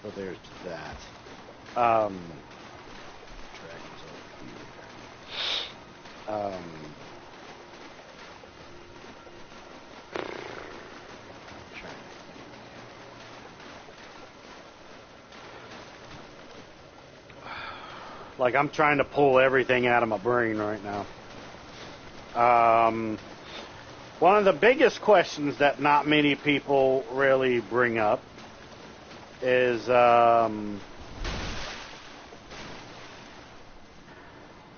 So there's that. Like, I'm trying to pull everything out of my brain right now. One of the biggest questions that not many people really bring up is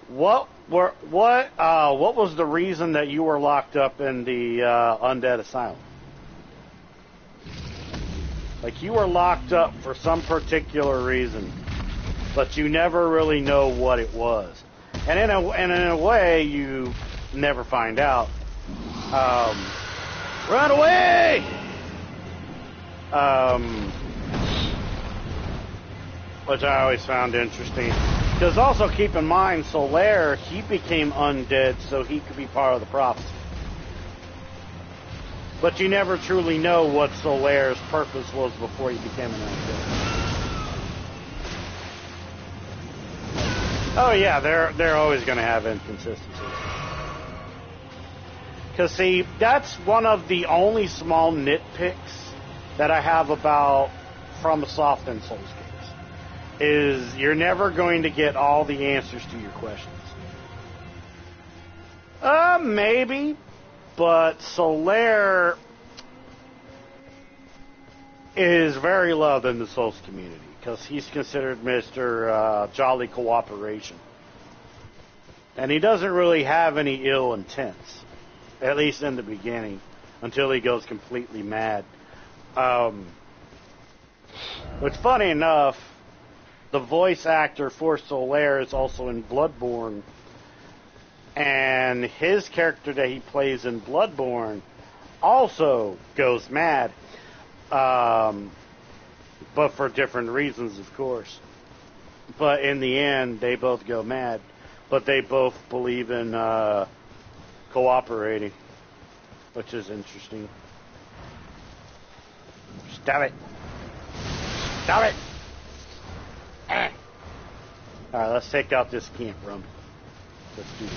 what was the reason that you were locked up in the undead asylum? Like, you were locked up for some particular reason, but you never really know what it was. And in a way, you never find out. Run away! Which I always found interesting. Because also keep in mind, Solaire, he became undead so he could be part of the prophecy. But you never truly know what Solaire's purpose was before he became an undead. Oh yeah, they're always going to have inconsistencies. Because see, that's one of the only small nitpicks that I have about FromSoft and Souls games. Is you're never going to get all the answers to your questions. Maybe, but Solaire is very loved in the Souls community because he's considered Mr. Jolly Cooperation. And he doesn't really have any ill intents, at least in the beginning, until he goes completely mad. But funny enough, the voice actor for Solaire is also in Bloodborne, and his character that he plays in Bloodborne also goes mad, but for different reasons, of course. But in the end, they both go mad, but they both believe in cooperating, which is interesting. Stop it! Stop it! Alright, let's take out this camp room. Let's do this.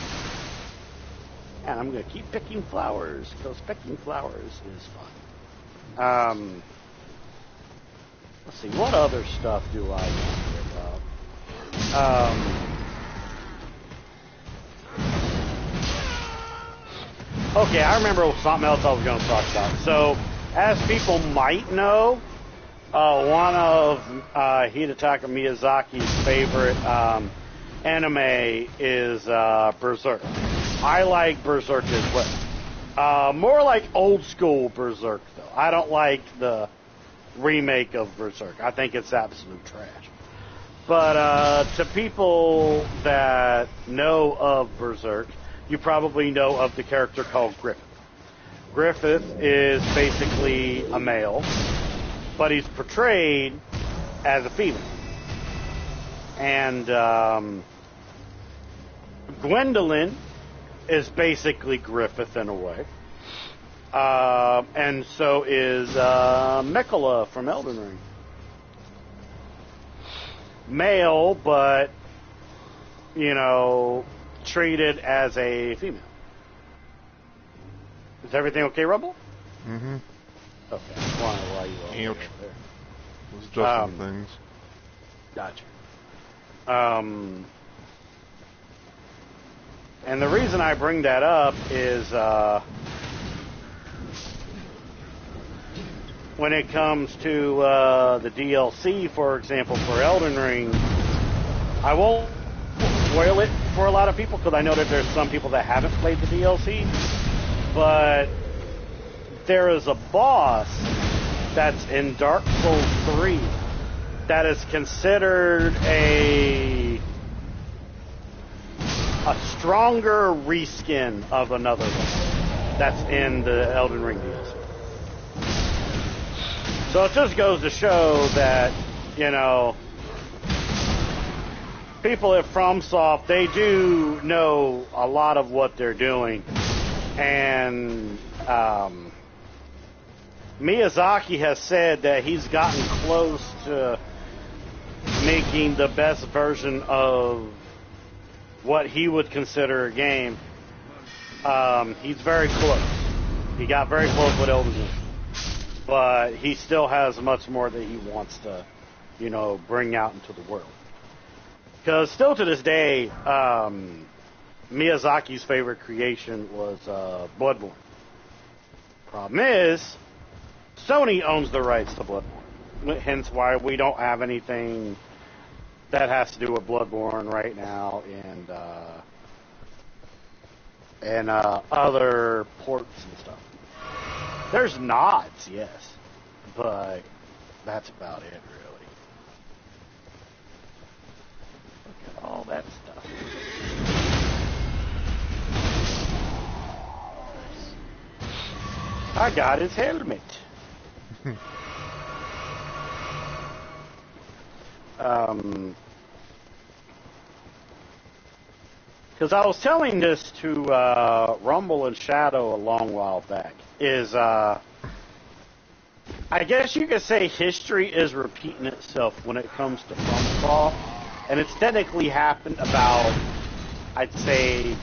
And I'm going to keep picking flowers, because picking flowers is fun. Let's see, what other stuff do I want about? Okay, I remember something else I was going to talk about. So, as people might know, one of Hidetaka Miyazaki's favorite anime is Berserk. I like Berserk as well. More like old school Berserk, though. I don't like the remake of Berserk. I think it's absolute trash. But to people that know of Berserk, you probably know of the character called Griffith. Griffith is basically a male, but he's portrayed as a female. And Gwendolyn is basically Griffith in a way. And so is Miquella from Elden Ring. Male, but, you know, treated as a female. Is everything okay, Rubble? Mm-hmm. Okay. Why you all there? Was adjusting things. Gotcha. And the reason I bring that up is when it comes to the DLC, for example, for Elden Ring, I won't spoil it for a lot of people because I know that there's some people that haven't played the DLC, but there is a boss that's in Dark Souls 3 that is considered a stronger reskin of another one that's in the Elden Ring DLC. So it just goes to show that, you know, people at FromSoft, they do know a lot of what they're doing. And Miyazaki has said that he's gotten close to making the best version of what he would consider a game. He's very close. He got very close with Elden Ring. But he still has much more that he wants to, bring out into the world. Because still to this day, Miyazaki's favorite creation was Bloodborne. Problem is, Sony owns the rights to Bloodborne. Hence why we don't have anything that has to do with Bloodborne right now and other ports and stuff. There's nods, yes, but that's about it, really. Look at all that stuff. I got his helmet. Because I was telling this to Rumble and Shadow a long while back, is I guess you could say history is repeating itself when it comes to FromSoft, and it's technically happened about, I'd say,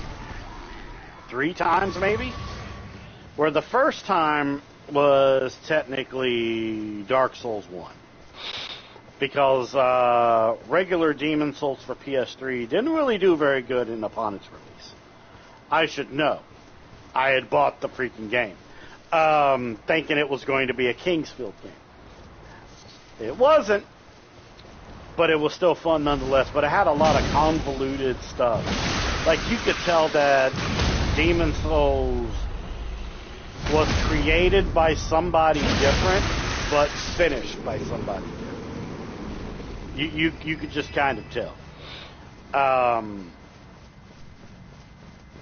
3 times maybe, where the first time was technically Dark Souls 1. Because regular Demon Souls for PS3 didn't really do very good upon its release. I should know. I had bought the freaking game, thinking it was going to be a Kingsfield game. It wasn't, but it was still fun nonetheless. But it had a lot of convoluted stuff. Like, you could tell that Demon Souls was created by somebody different, but finished by somebody different. You could just kind of tell.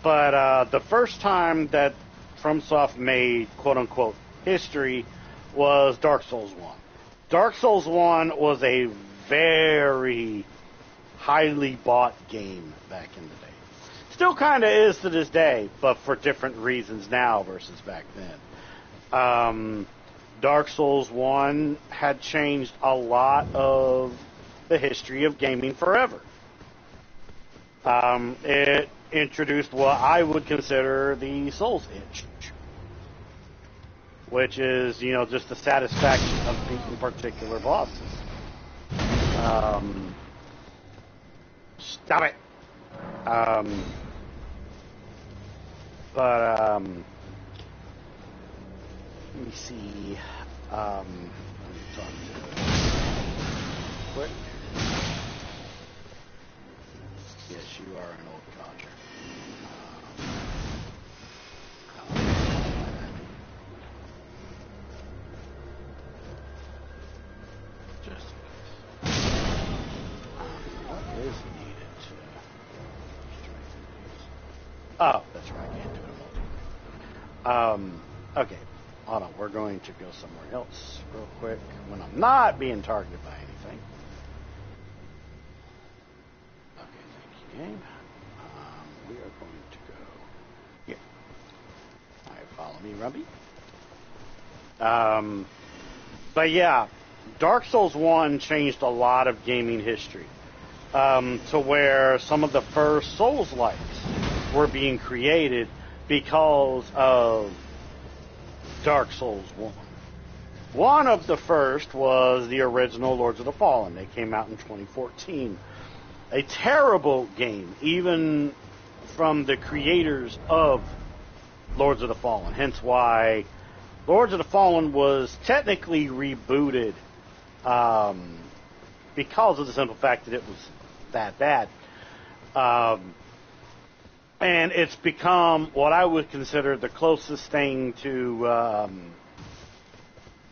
But the first time that FromSoft made quote-unquote history was Dark Souls 1. Dark Souls 1 was a very highly bought game back in the day. Still kind of is to this day, but for different reasons now versus back then. Dark Souls 1 had changed a lot of the history of gaming forever. It introduced what I would consider the Souls itch, which is, just the satisfaction of beating particular bosses. Stop it. Let me see. Let me talk to quick. Yes, you are an old codger. Just in case. What is needed to strengthen these? Oh, that's right. I can't do it multiplayer. Okay. Hold on. We're going to go somewhere else real quick when I'm not being targeted by anything. Game. We are going to go here. Alright, follow me, Rumby. But yeah, Dark Souls 1 changed a lot of gaming history. To where some of the first Souls-likes were being created because of Dark Souls 1. One of the first was the original Lords of the Fallen. They came out in 2014. A terrible game, even from the creators of Lords of the Fallen. Hence why Lords of the Fallen was technically rebooted because of the simple fact that it was that bad. And it's become what I would consider the closest thing to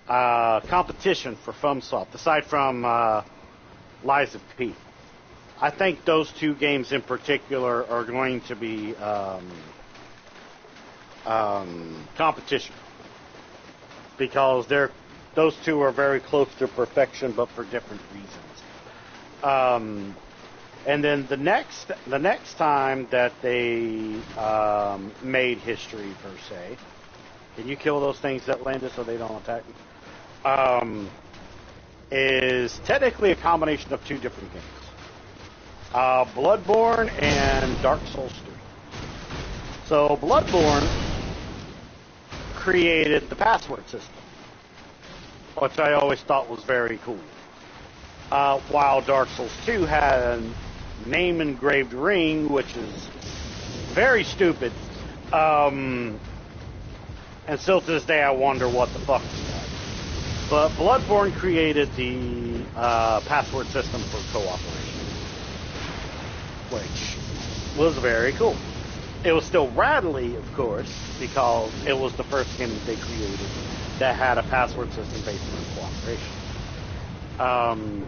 competition for FromSoft, aside from Lies of P. I think those 2 games in particular are going to be competition, because those 2 are very close to perfection, but for different reasons. And then the next time that they made history per se, can you kill those things that landed so they don't attack me? Is technically a combination of two different games. Bloodborne and Dark Souls 3. So Bloodborne created the password system, which I always thought was very cool. While Dark Souls 2 had a name engraved ring, which is very stupid. And still to this day I wonder what the fuck is that. But Bloodborne created the password system for cooperation, which was very cool. It was still rattly, of course, because it was the first game that they created that had a password system based on cooperation.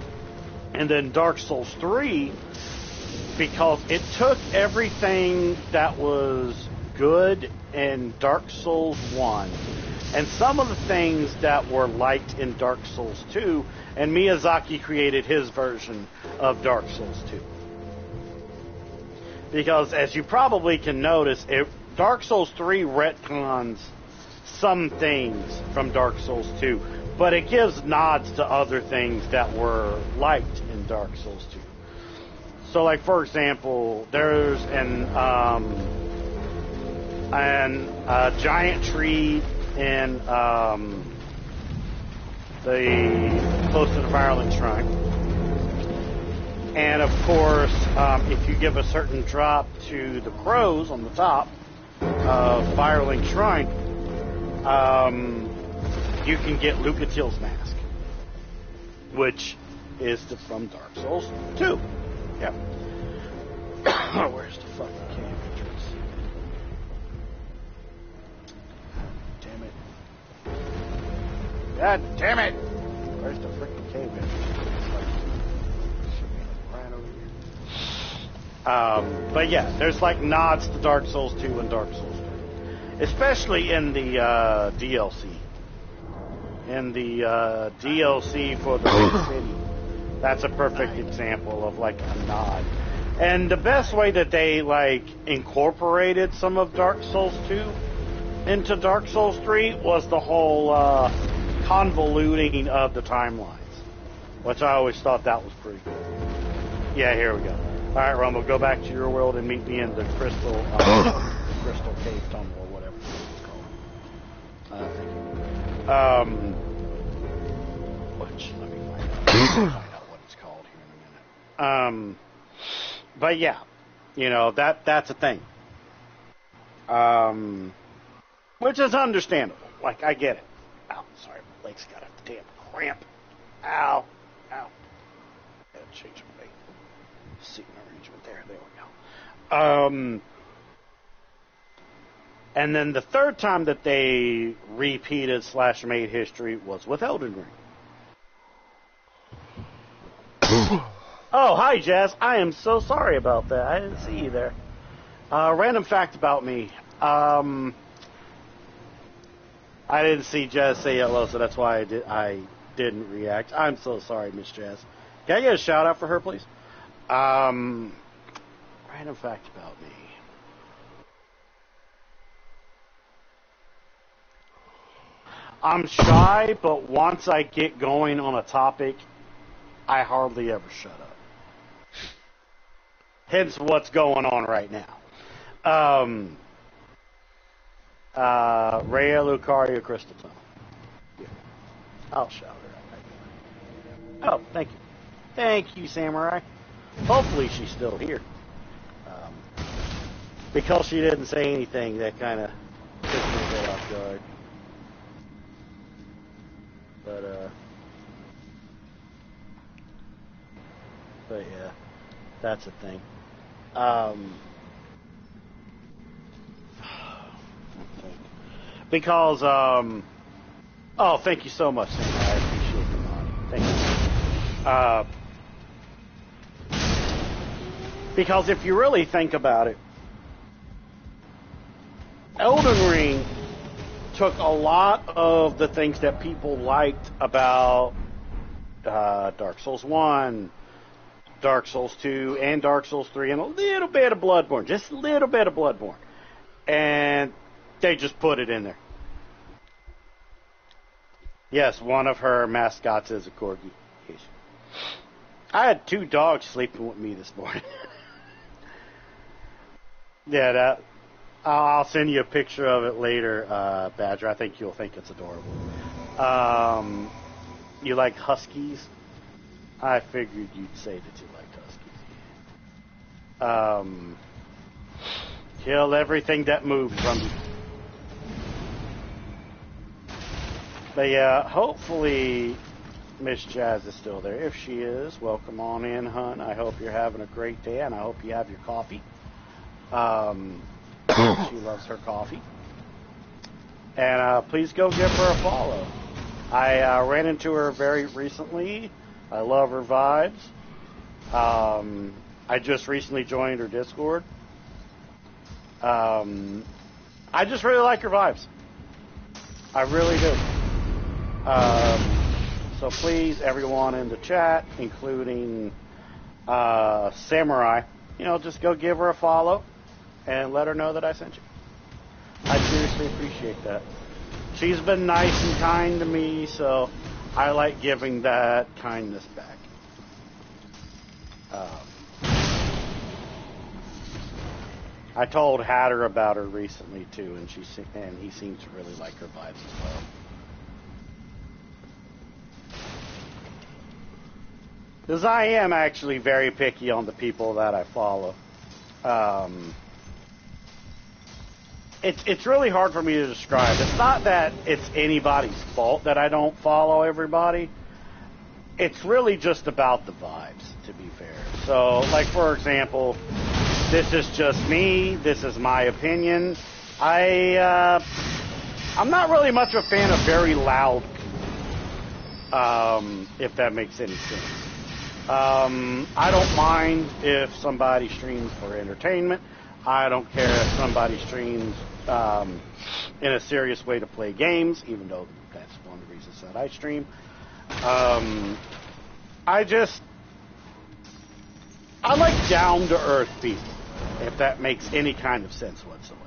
And then Dark Souls 3, because it took everything that was good in Dark Souls 1 and some of the things that were liked in Dark Souls 2, and Miyazaki created his version of Dark Souls 2. Because, as you probably can notice, Dark Souls 3 retcons some things from Dark Souls 2, but it gives nods to other things that were liked in Dark Souls 2. So, like, for example, there's a giant tree in close to the Firelink Shrine. And of course, if you give a certain drop to the crows on the top of Firelink Shrine, you can get Lucatiel's mask, which is from Dark Souls 2. Yep. Where's the fucking cave entrance? God damn it! Where's the freaking cave entrance? But yeah, there's like nods to Dark Souls 2 and Dark Souls 3, especially in the DLC. In the DLC for the Big City, that's a perfect example of like a nod. And the best way that they like incorporated some of Dark Souls 2 into Dark Souls 3 was the whole convoluting of the timelines, which I always thought that was pretty cool. Yeah, here we go. All right, Rumble, go back to your world and meet me in the crystal cave tunnel or whatever it's called. Thank you. Which let me find out what it's called here in a minute. But yeah, you know that's a thing. Which is understandable. Like I get it. Ow, sorry, my leg's got a damn cramp. Ow, ow. Gotta change my seating arrangement there. There we go. And then the third time that they repeated / made history was with Elden Ring. Oh, hi, Jazz. I am so sorry about that. I didn't see you there. Random fact about me. I didn't see Jazz say hello, so that's why I didn't react. I'm so sorry, Miss Jazz. Can I get a shout out for her, please? Random fact about me. I'm shy, but once I get going on a topic, I hardly ever shut up. Hence what's going on right now. Rhea Lucaria Crystal Tunnel. Yeah. I'll shout her out. Oh, thank you. Thank you, Samurai. Hopefully she's still here. Because she didn't say anything, that kind of took me a bit off guard. But yeah, that's a thing. Because, oh, thank you so much, Sam. I appreciate the nod. Thank you. Because if you really think about it, Elden Ring took a lot of the things that people liked about Dark Souls 1, Dark Souls 2 and Dark Souls 3 and a little bit of Bloodborne, just a little bit of Bloodborne. And they just put it in there. Yes, one of her mascots is a corgi. I had 2 dogs sleeping with me this morning. Yeah, I'll send you a picture of it later, Badger. I think you'll think it's adorable. You like huskies? I figured you'd say that you liked huskies. Kill everything that moves, Rumby. But yeah, hopefully Miss Jazz is still there. If she is, welcome on in, hun. I hope you're having a great day, and I hope you have your coffee. She loves her coffee. And please go give her a follow. I ran into her very recently. I love her vibes. I just recently joined her Discord. I just really like her vibes. I really do. So please, everyone in the chat, including Samurai, just go give her a follow and let her know that I sent you. I seriously appreciate that. She's been nice and kind to me, so I like giving that kindness back. I told Hatter about her recently too, and he seems to really like her vibes as well. Because I am actually very picky on the people that I follow. It's really hard for me to describe. It's not that it's anybody's fault that I don't follow everybody. It's really just about the vibes, to be fair. So, like, for example, this is just me. This is my opinion. I'm not really much of a fan of very loud people, if that makes any sense. I don't mind if somebody streams for entertainment. I don't care if somebody streams in a serious way to play games, even though that's one of the reasons that I stream. I like down-to-earth people, if that makes any kind of sense whatsoever.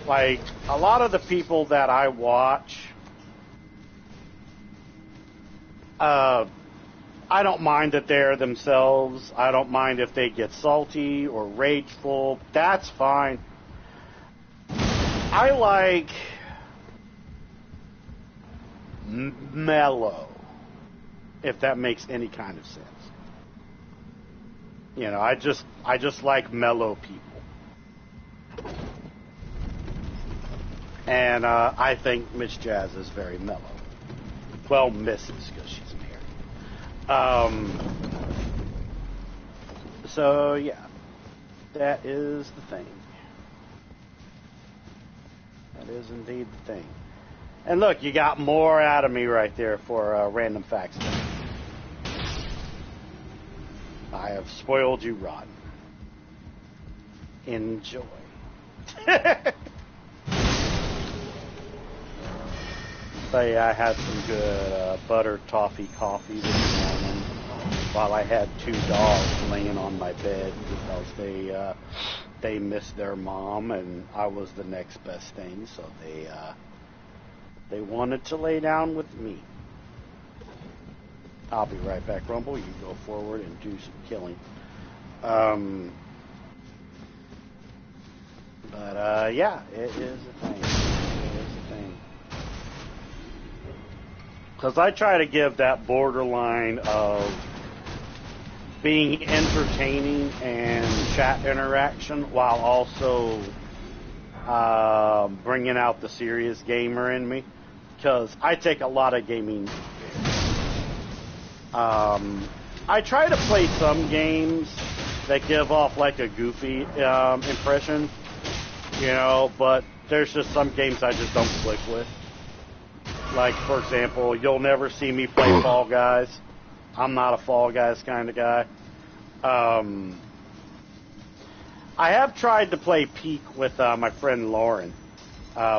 Like, a lot of the people that I watch, I don't mind that they're themselves. I don't mind if they get salty or rageful. That's fine. I like mellow, if that makes any kind of sense. I just like mellow people. And I think Miss Jazz is very mellow. Well, Mrs., because she's married. So, yeah. That is the thing. That is indeed the thing. And look, you got more out of me right there for random facts. I have spoiled you rotten. Enjoy. But yeah, I had some good butter toffee coffee this morning while I had 2 dogs laying on my bed because they missed their mom and I was the next best thing, so they wanted to lay down with me. I'll be right back, Rumble. You go forward and do some killing. Yeah, it is a thing. It is a thing. Because I try to give that borderline of being entertaining and chat interaction while also bringing out the serious gamer in me. Because I take a lot of gaming. I try to play some games that give off like a goofy impression, but there's just some games I just don't click with. Like, for example, you'll never see me play Fall Guys. I'm not a Fall Guys kind of guy. I have tried to play Peak with my friend Lauren,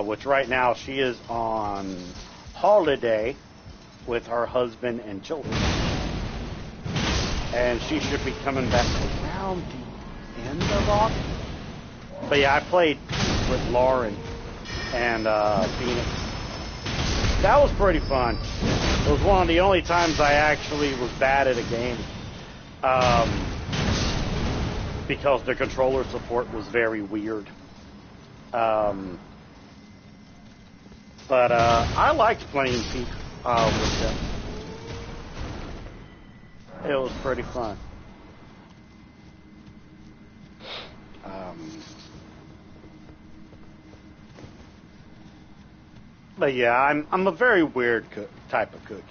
which right now she is on holiday with her husband and children. and she should be coming back around the end of August. But yeah, I played with Lauren and Phoenix. That was pretty fun. It was one of the only times I actually was bad at a game. Because the controller support was very weird. But I liked playing Peak with them. It was pretty fun. But yeah, I'm a very weird type of cookie,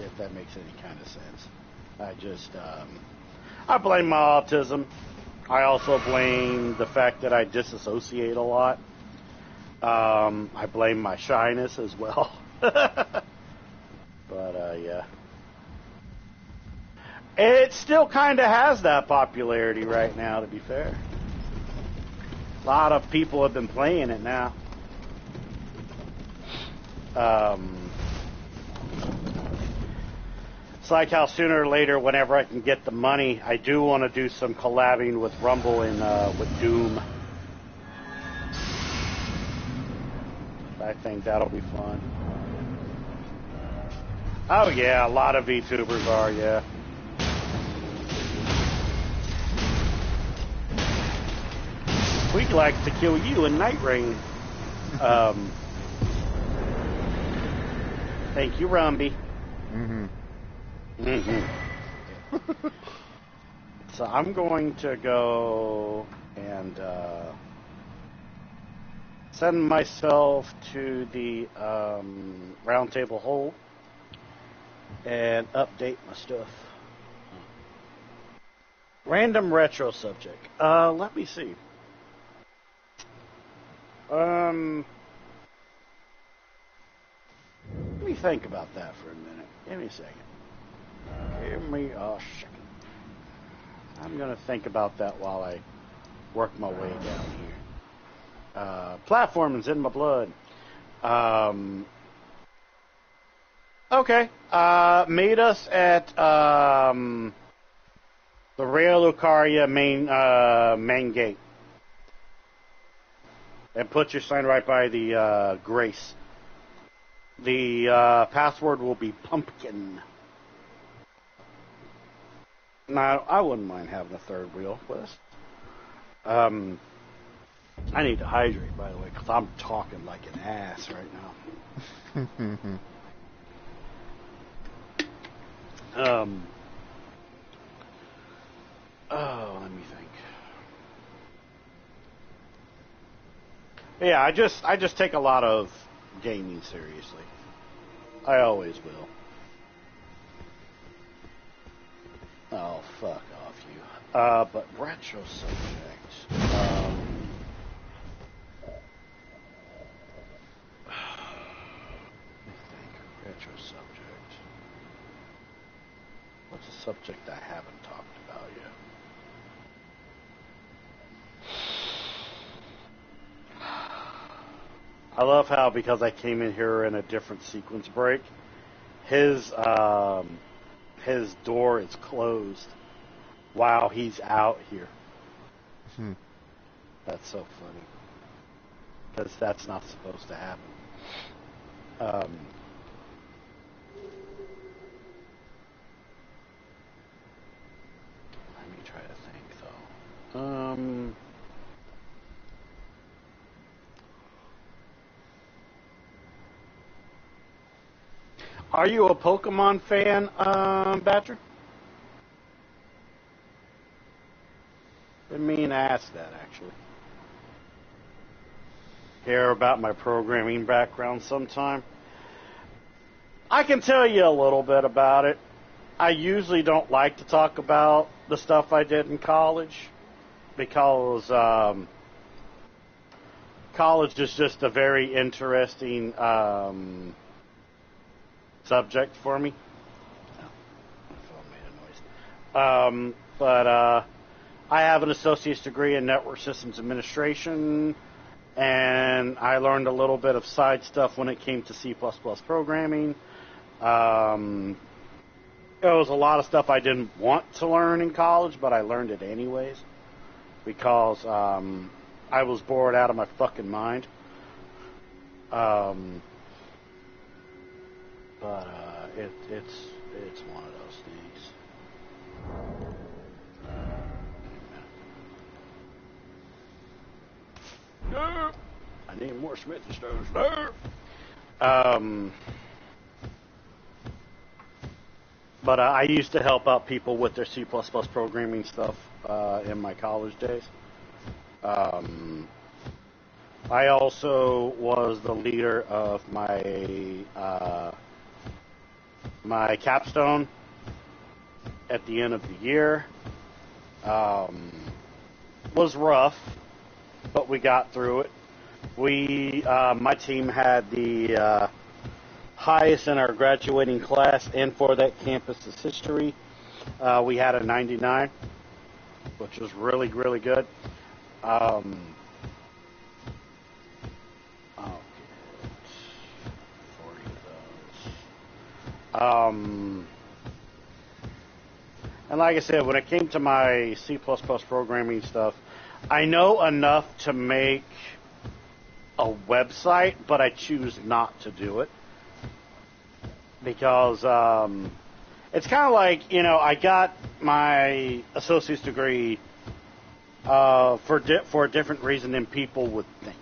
if that makes any kind of sense. I just, I blame my autism. I also blame the fact that I disassociate a lot. I blame my shyness as well. But, yeah. It still kind of has that popularity right now, to be fair. A lot of people have been playing it now. It's like how sooner or later, whenever I can get the money, I do want to do some collabing with Rumble and with Doom. I think that'll be fun. Oh yeah, a lot of VTubers are, yeah. We'd like to kill you in Night Rain. Thank you, Rumby. So I'm going to go and send myself to the roundtable hole and update my stuff. Random retro subject. Let me see. Let me think about that for a minute. Give me a second. Give me a second. I'm going to think about that while I work my way down here. Platforming's in my blood. Okay. Meet us at the Rail Lucaria main gate. And put your sign right by the Grace. The password will be pumpkin. Now, I wouldn't mind having a third wheel with us. I need to hydrate, by the way, because I'm talking like an ass right now. Oh, let me think. Yeah, I just take a lot of gaming seriously. I always will. Oh, fuck off you. But retro subject. Let me think. Retro subject. What's a subject I haven't talked about yet? I love how, because I came in here in a different sequence break, his door is closed while he's out here. That's so funny. Because that's not supposed to happen. Let me try to think, though. Are you a Pokemon fan, Badger? Didn't mean to ask that, actually. Hear about my programming background sometime? I can tell you a little bit about it. I usually don't like to talk about the stuff I did in college because college is just a very interesting subject for me. Oh, my phone made a noise. But I have an associate's degree in network systems administration, and I learned a little bit of side stuff when it came to C++ programming. It was a lot of stuff I didn't want to learn in college, but I learned it anyways because I was bored out of my fucking mind. But it's one of those things. No, I need more Smith and Stones. No. But I used to help out people with their C++ programming stuff in my college days. I also was the leader of my capstone at the end of the year. Was rough, but we got through it. My team had the highest in our graduating class, and for that campus's history, we had a 99, which was really, really good. I'll get 40 of those. And like I said, when it came to my C++ programming stuff, I know enough to make a website, but I choose not to do it. Because it's kind of like, I got my associate's degree for a different reason than people would think.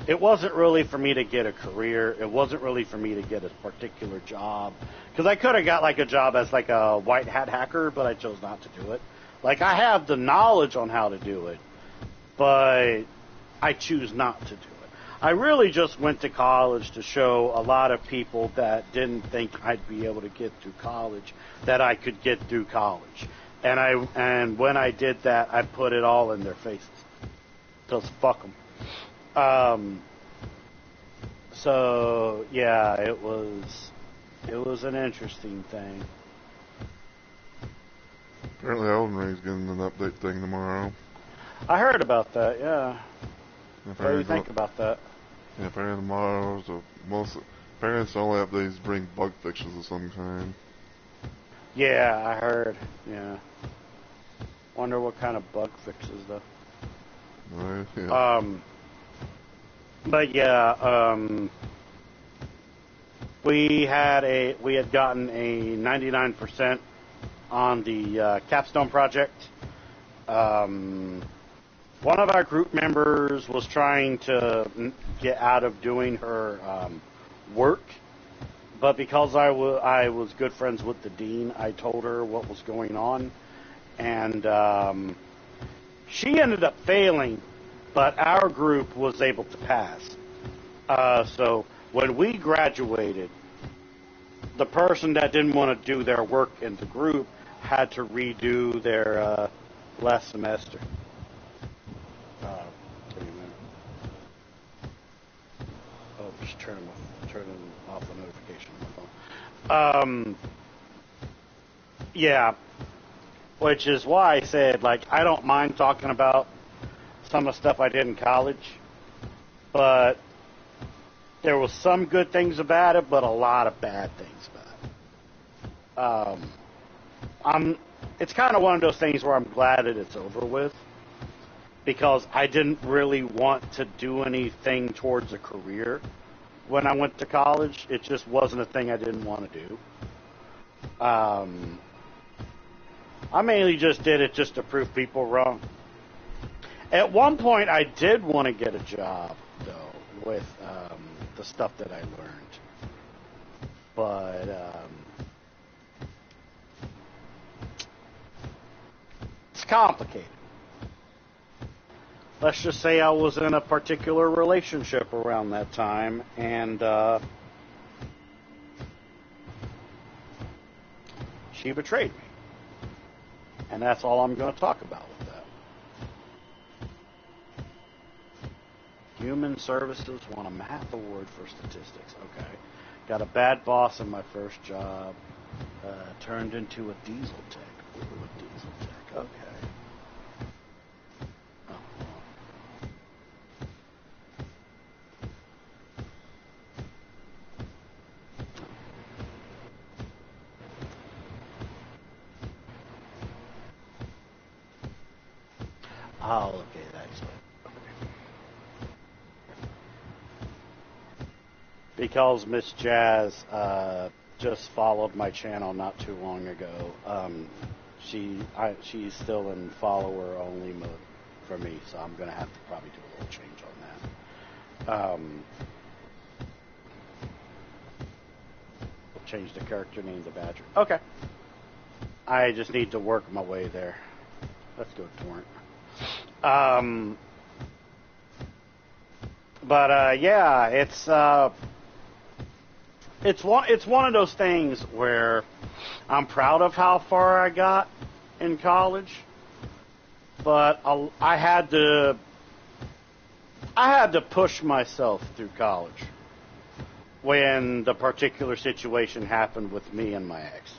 It wasn't really for me to get a career. It wasn't really for me to get a particular job. Because I could have got like a job as like a white hat hacker, but I chose not to do it. Like, I have the knowledge on how to do it, but I choose not to do it. I really just went to college to show a lot of people that didn't think I'd be able to get through college that I could get through college. And when I did that, I put it all in their faces. Just fuck them. So yeah, it was an interesting thing. Apparently Elden Ring's getting an update thing tomorrow. I heard about that, yeah. What do you think about that? Yeah, apparently tomorrow, apparently it's the only updates bring bug fixes of some kind. Yeah, I heard, yeah. Wonder what kind of bug fixes, though. Right, yeah. But yeah, we had gotten a 99% on the capstone project. One of our group members was trying to get out of doing her work, but because I was good friends with the dean, I told her what was going on, and she ended up failing, but our group was able to pass. So when we graduated, the person that didn't want to do their work in the group had to redo their last semester. Give me a minute. Oh, just turning off the notification on my phone. Yeah, which is why I said, like, I don't mind talking about some of the stuff I did in college, but there was some good things about it, but a lot of bad things about it. It's kind of one of those things where I'm glad that it's over with, because I didn't really want to do anything towards a career when I went to college. It just wasn't a thing I didn't want to do. I mainly just did it just to prove people wrong. At one point, I did want to get a job, though, with the stuff that I learned. But it's complicated. Let's just say I was in a particular relationship around that time, and she betrayed me. And that's all I'm going to talk about with that. Human Services won a math award for statistics. Okay. Got a bad boss in my first job. Turned into a diesel tech. Ooh, a diesel tech. Okay. Oh, okay, that's it. Because Miss Jazz just followed my channel not too long ago. She's still in follower only mode for me, so I'm gonna have to probably do a little change on that. We'll change the character name to Badger. Okay. I just need to work my way there. Let's go Torrent. Yeah, it's one of those things where I'm proud of how far I got in college, but I had to push myself through college when the particular situation happened with me and my ex.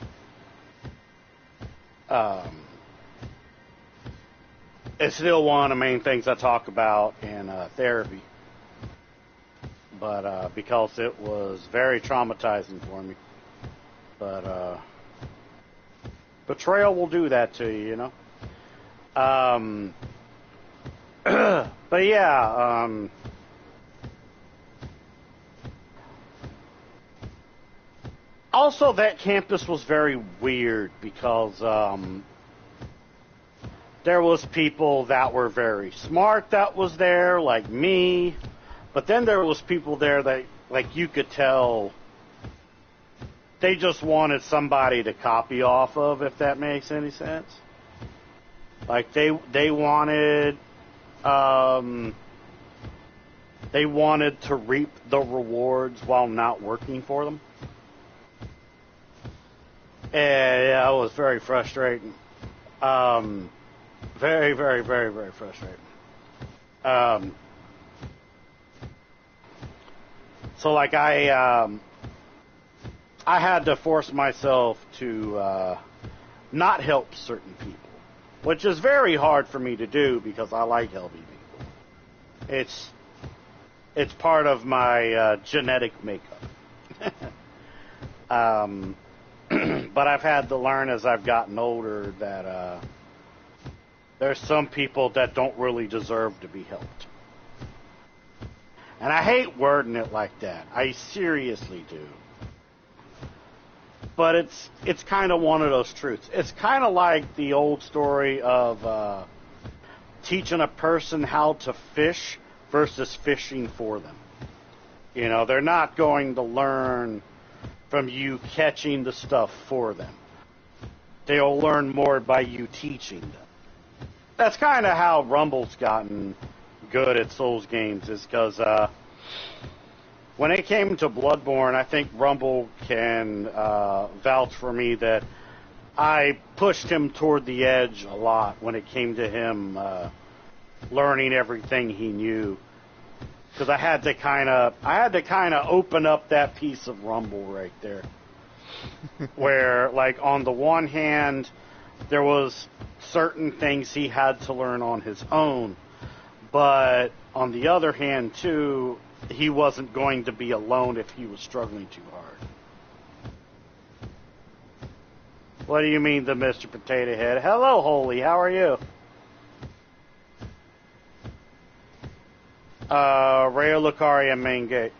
It's still one of the main things I talk about in therapy, but because it was very traumatizing for me. But betrayal will do that to you, you know. But yeah, also that campus was very weird because there was people that were very smart that was there, like me, but then there was people there that, like, you could tell they just wanted somebody to copy off of, if that makes any sense. Like they wanted to reap the rewards while not working for them. And yeah, it was very frustrating. Very, very, very, very frustrating. So like I had to force myself to not help certain people, which is very hard for me to do because I like helping people. It's part of my genetic makeup. But I've had to learn as I've gotten older that there's some people that don't really deserve to be helped. And I hate wording it like that. I seriously do. But it's kind of one of those truths. It's kind of like the old story of teaching a person how to fish versus fishing for them. You know, they're not going to learn from you catching the stuff for them. They'll learn more by you teaching them. That's kind of how Rumble's gotten good at Souls games, is because when it came to Bloodborne, I think Rumble can vouch for me that I pushed him toward the edge a lot when it came to him learning everything he knew. Because I had to kind of open up that piece of Rumble right there, where, like, on the one hand, there was certain things he had to learn on his own, but on the other hand, too, he wasn't going to be alone if he was struggling too hard. What do you mean, the Mr. Potato Head? Hello, Holy. How are you? Rayo Lucaria main gate.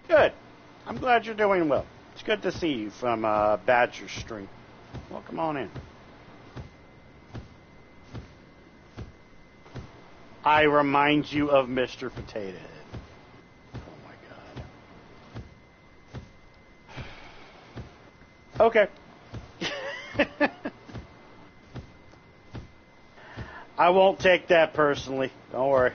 Good. I'm glad you're doing well. It's good to see you from Badger Stream. Well, come on in. I remind you of Mr. Potato Head. Oh my God. Okay. I won't take that personally. Don't worry.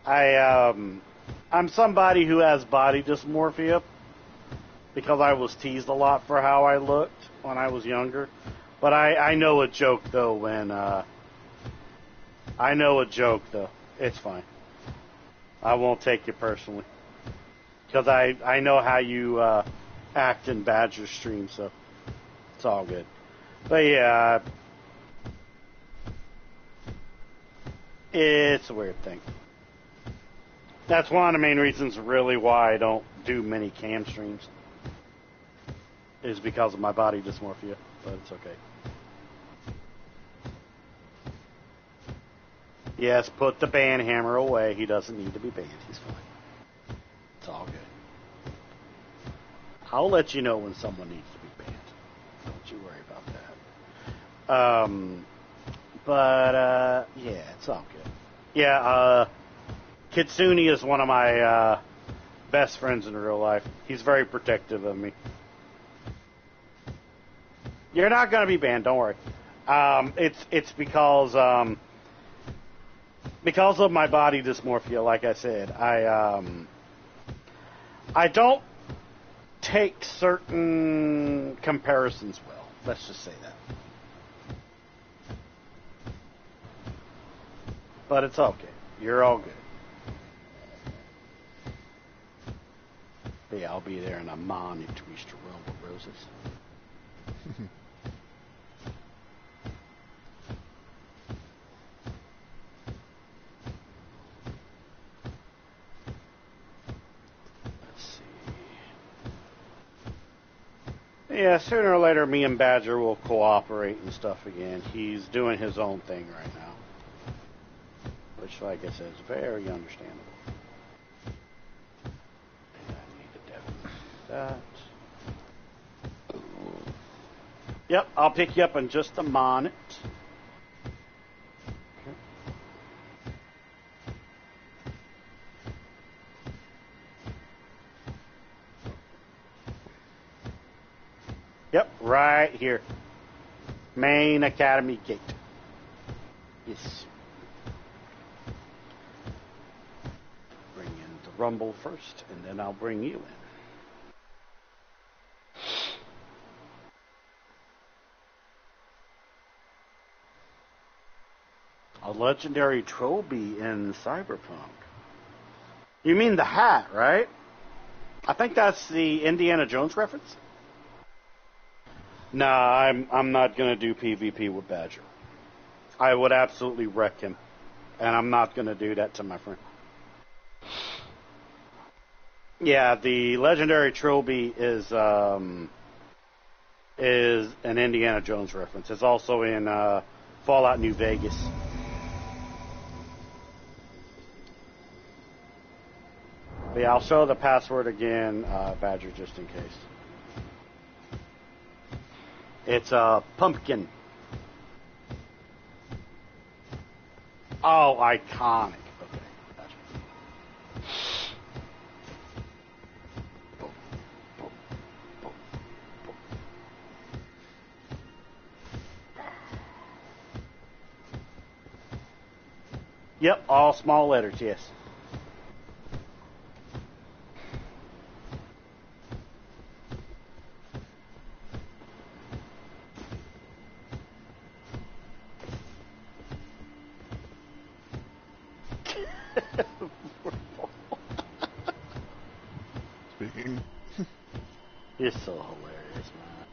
I'm somebody who has body dysmorphia because I was teased a lot for how I looked when I was younger. But I know a joke though I know a joke though. It's fine. I won't take it personally because I know how you act in Badger Stream, so it's all good. But yeah. It's a weird thing. That's one of the main reasons, really, why I don't do many cam streams. Is because of my body dysmorphia, but it's okay. Yes, put the ban hammer away. He doesn't need to be banned. He's fine. It's all good. I'll let you know when someone needs to be banned. Don't you worry about that. Yeah, it's all good. Yeah, Kitsune is one of my best friends in real life. He's very protective of me. You're not going to be banned, don't worry. It's because of my body dysmorphia, like I said. I don't take certain comparisons well. Let's just say that. But it's okay. You're all good. But yeah, I'll be there in a moment to Mr. Rumble Roses. Yeah, sooner or later, me and Badger will cooperate and stuff again. He's doing his own thing right now, which, like I said, is very understandable. And I need to definitely do that. Yep, I'll pick you up in just a minute. Yep, right here. Main Academy Gate. Yes. Bring in the Rumble first, and then I'll bring you in. A legendary Trilby in Cyberpunk. You mean the hat, right? I think that's the Indiana Jones reference. Nah, I'm not gonna do PvP with Badger. I would absolutely wreck him, and I'm not gonna do that to my friend. Yeah, the legendary Trilby is an Indiana Jones reference. It's also in Fallout New Vegas. But yeah, I'll show the password again, Badger, just in case. It's a pumpkin. Oh, iconic. Okay, gotcha. Boom, boom, boom, boom. Yep, all small letters, yes. Speaking. You're so hilarious, man.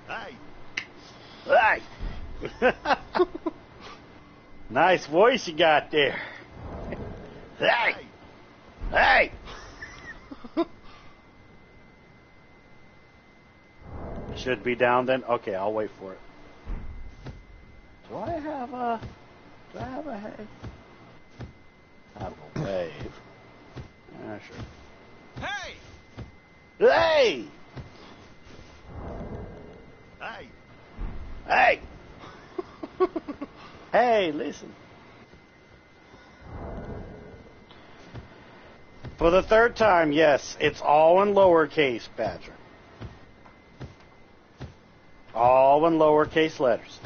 Hey! Hey! Nice voice you got there. Hey! Hey! Should be down then? Okay, I'll wait for it. Do I have a hay? I have a wave. Yeah, sure. Hey! Hey! Hey! Hey! Hey, listen. For the third time, yes, it's all in lowercase, Badger. All in lowercase letters.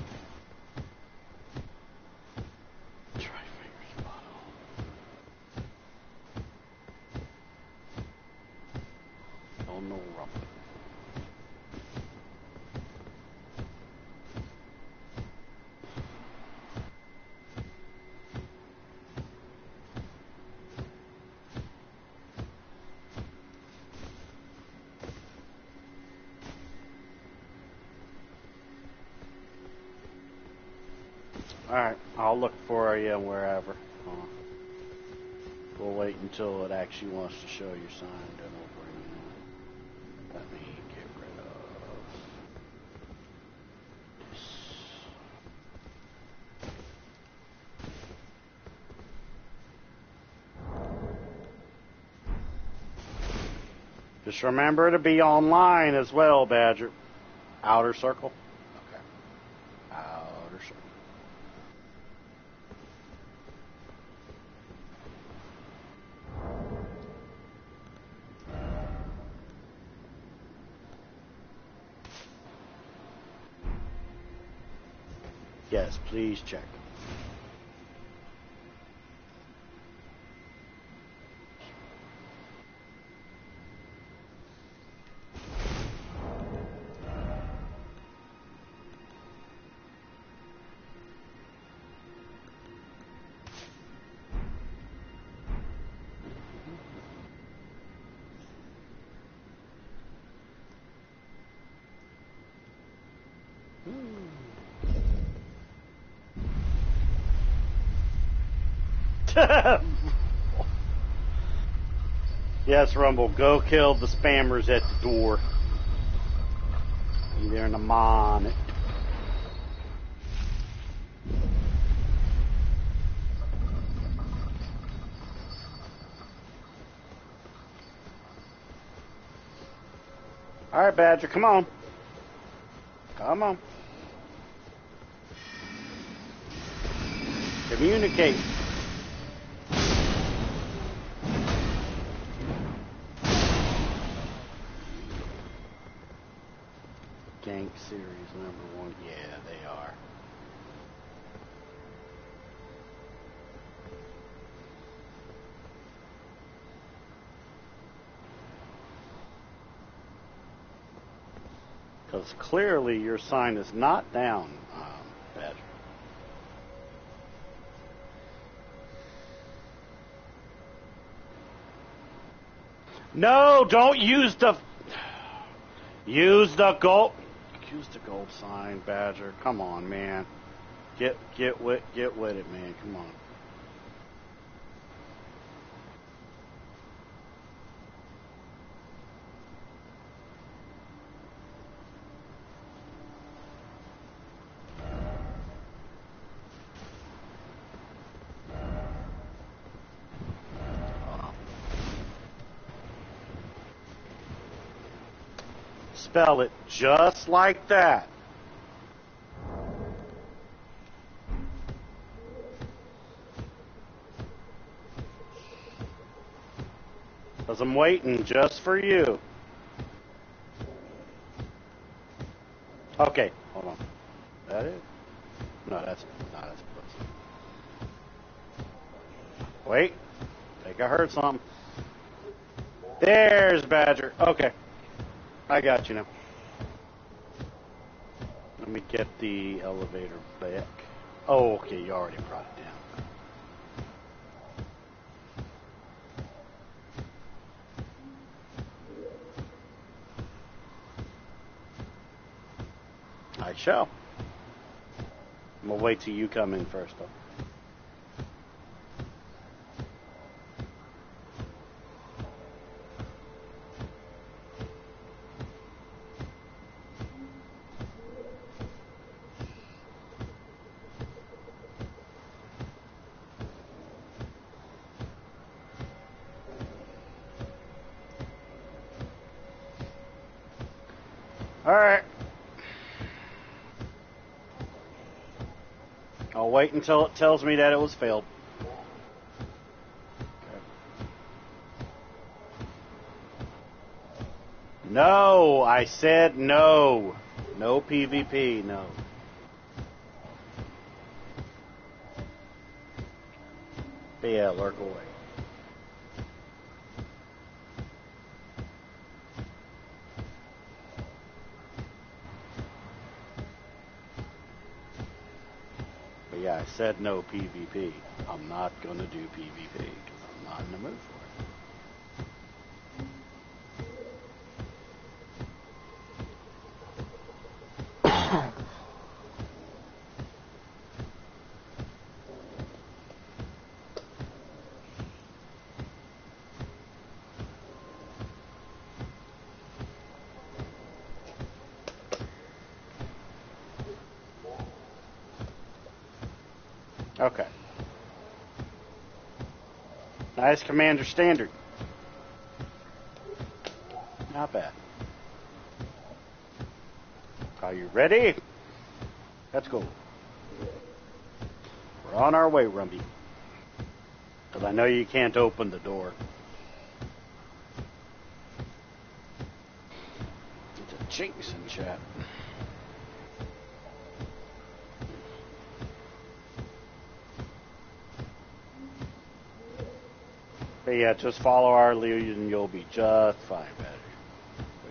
Oh no, Rumble. Alright, I'll look for you wherever. We'll wait until it actually wants to show your sign, then we'll bring you in. Let me get rid of this. Just remember to be online as well, Badger. Outer circle? Okay. Outer circle. Yes, please check. Yes, Rumble, go kill the spammers at the door. You there in the mon. Alright, Badger, come on. Come on. Communicate. Gank Series #1. Yeah, they are. Because clearly your sign is not down, Badger. No, don't use the... Use the gold... Use the gold sign, Badger. Come on, man. Get with it, man. Come on. Spell it just like that. Because I'm waiting just for you. Okay, hold on. That it? No, that's close. Wait. I think I heard something. There's Badger. Okay. I got you now. Let me get the elevator back. Oh, okay, you already brought it down. I shall. I'm gonna wait till you come in first, though. Alright. I'll wait until it tells me that it was failed. Okay. No, I said no. No PvP, no. But yeah, lurk away. Yeah, I said no PvP. I'm not going to do PvP because I'm not in the mood for it. Okay. Nice Commander standard. Not bad. Are you ready? Let's go. We're on our way, Rumby. Because I know you can't open the door. It's a chinks in chat. But yeah, just follow our lead and you'll be just fine, buddy.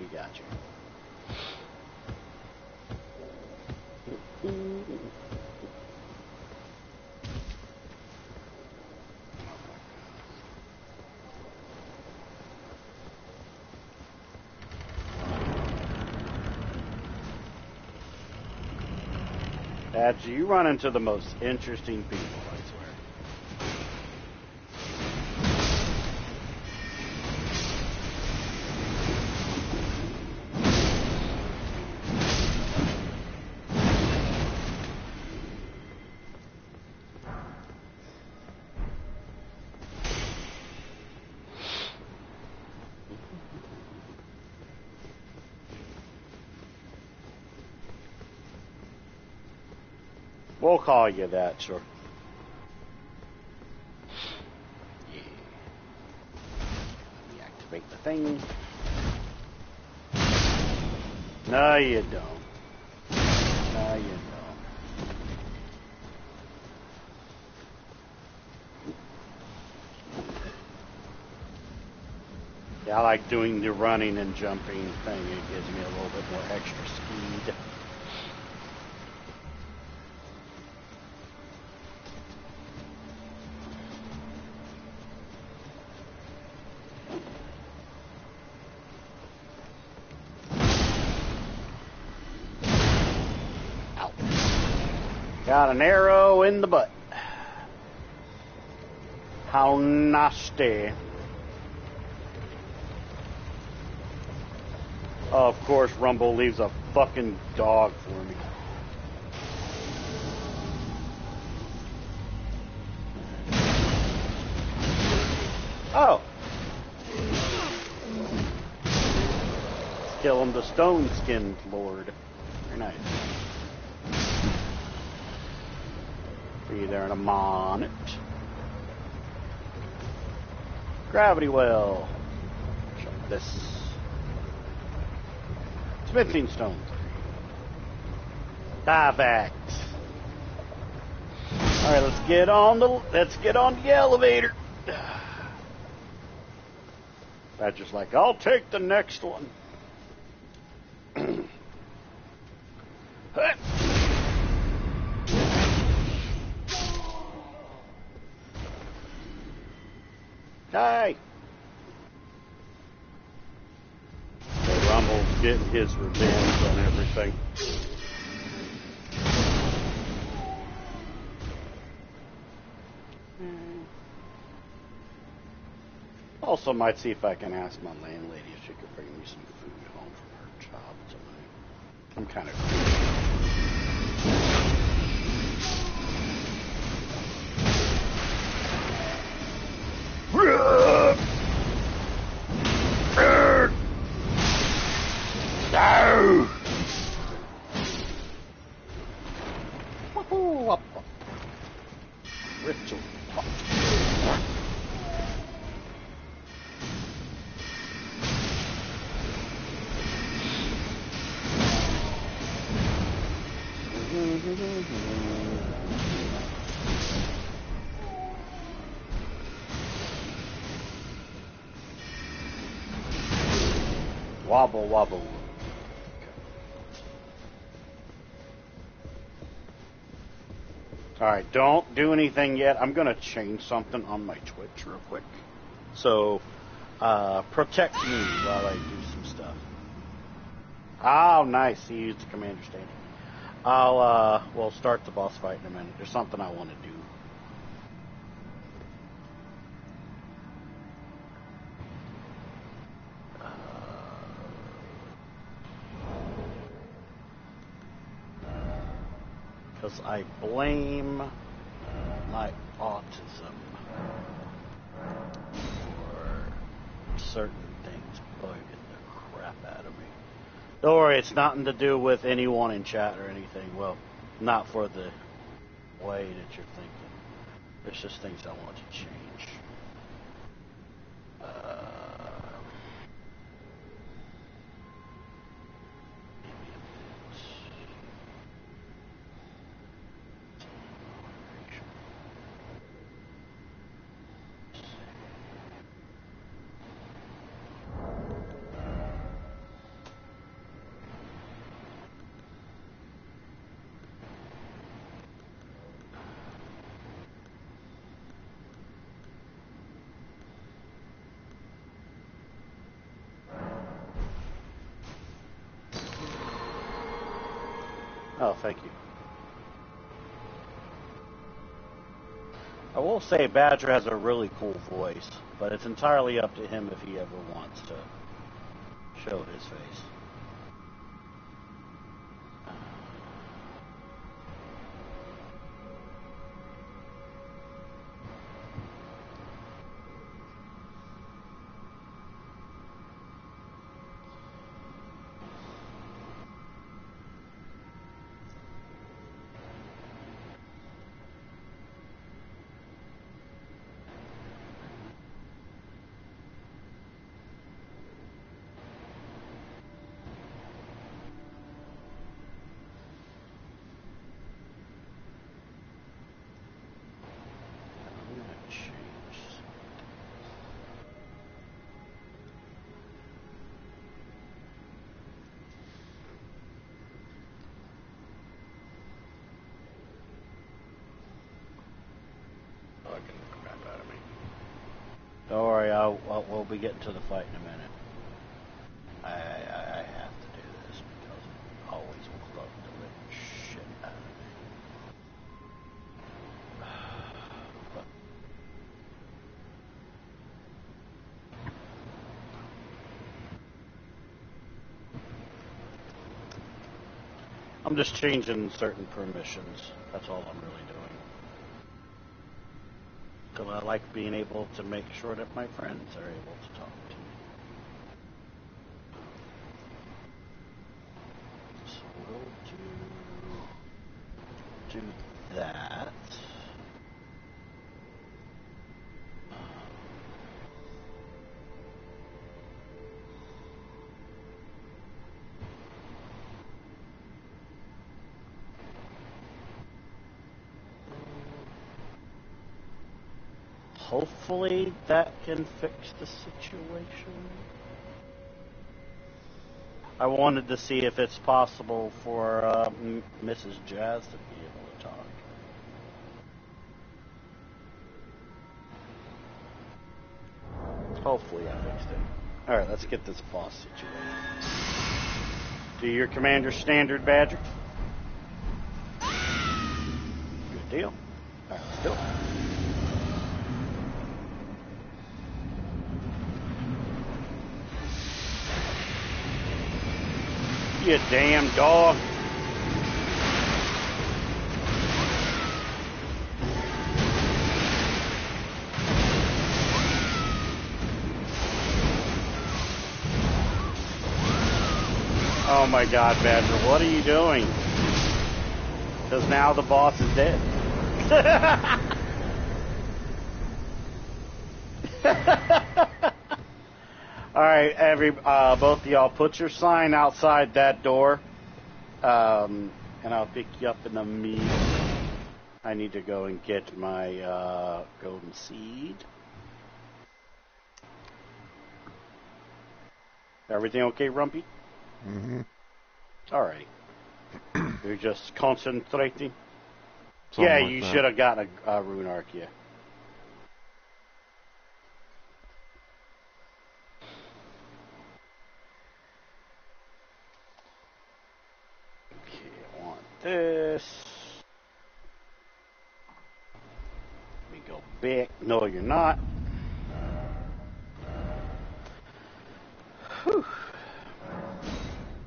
We got you. Dad, you run into the most interesting people, I swear. We'll call you that, sure. Yeah. Deactivate the thing. No, you don't. No, you don't. Yeah, I like doing the running and jumping thing. It gives me a little bit more extra speed. Got an arrow in the butt. How nasty. Oh, of course, Rumble leaves a fucking dog for me. Oh. Let's kill him, the stone-skinned lord. Very nice. Be there in a moment. Gravity well. Shove this. Smithing stones. Dive axe. All right, let's get on the elevator. Badger's like, I'll take the next one. Hi. So Rumble's getting his revenge on everything. Also might see if I can ask my landlady if she could bring me some food home from her job tonight. I'm kind of Ritual. Wobble, wobble. Alright, don't do anything yet. I'm going to change something on my Twitch real quick. So, protect me while I do some stuff. Oh, nice. He used the commander standing. We'll start the boss fight in a minute. There's something I want to do. Because I blame like autism or certain things bugging the crap out of me. Don't worry, it's nothing to do with anyone in chat or anything. Well, not for the way that you're thinking. It's just things I want to change. Oh, thank you. I will say Badger has a really cool voice, but it's entirely up to him if he ever wants to show his face. Don't worry, we'll be getting to the fight in a minute. I have to do this because it always will love the living shit out of me. But I'm just changing certain permissions. That's all I'm really doing. Because I like being able to make sure that my friends are able to talk to me. So we'll do that. Hopefully that can fix the situation. I wanted to see if it's possible for Mrs. Jazz to be able to talk. Hopefully I fixed it. Alright, let's get this boss situation. Do your commander standard, Badger. Good deal. Alright, let's do it. You damn dog. Oh my God, Badger, what are you doing? Because now the boss is dead. Alright, both of y'all, put your sign outside that door. And I'll pick you up in a minute. I need to go and get my golden seed. Everything okay, Rumpy? Mm-hmm. Alright. You're just concentrating? Something yeah, like you that. should have gotten a rune arc, yeah. Okay, I want this. Let me go back. No, you're not. Whew.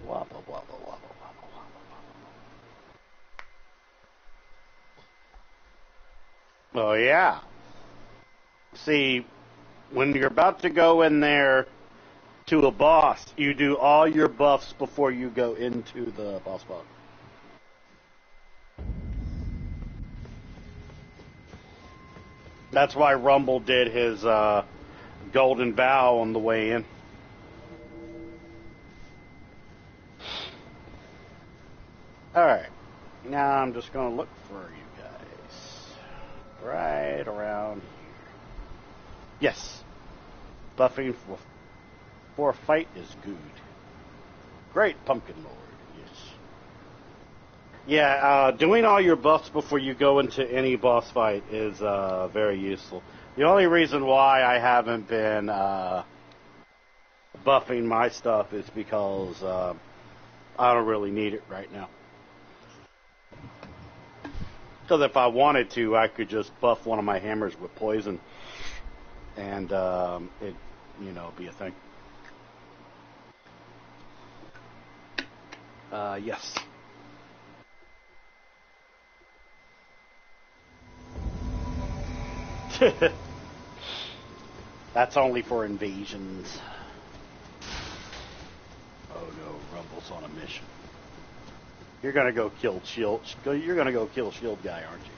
Wobble, wobble, wobble, wobble, wobble, Oh, yeah. See, when you're about to go in there to a boss, you do all your buffs before you go into the boss fight. That's why Rumble did his golden vow on the way in. Alright, now I'm just going to look for you guys. Right around here. Yes. Buffing for a fight is good. Great, Pumpkin Lord, yes. Yeah, doing all your buffs before you go into any boss fight is very useful. The only reason why I haven't been buffing my stuff is because I don't really need it right now. Because if I wanted to, I could just buff one of my hammers with poison, and it, be a thing. Yes. That's only for invasions. Oh no, Rumble's on a mission. You're gonna go kill Shield. You're gonna go kill Shield guy, aren't you?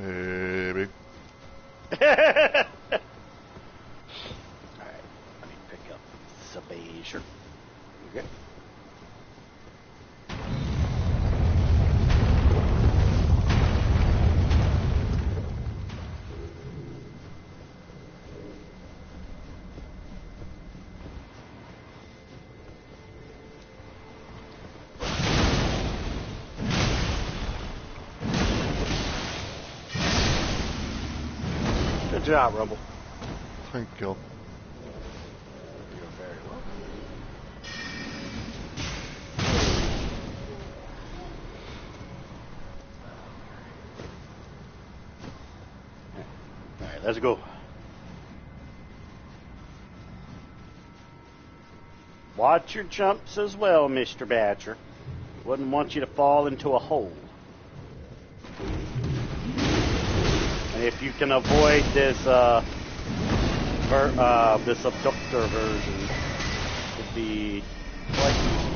Maybe. Alright, let me pick up Sebastian. Okay. Good job, Rumble. Thank you. You're very welcome. Alright, let's go. Watch your jumps as well, Mr. Badger. Wouldn't want you to fall into a hole. And if you can avoid this this abductor version, it'd be quite easy.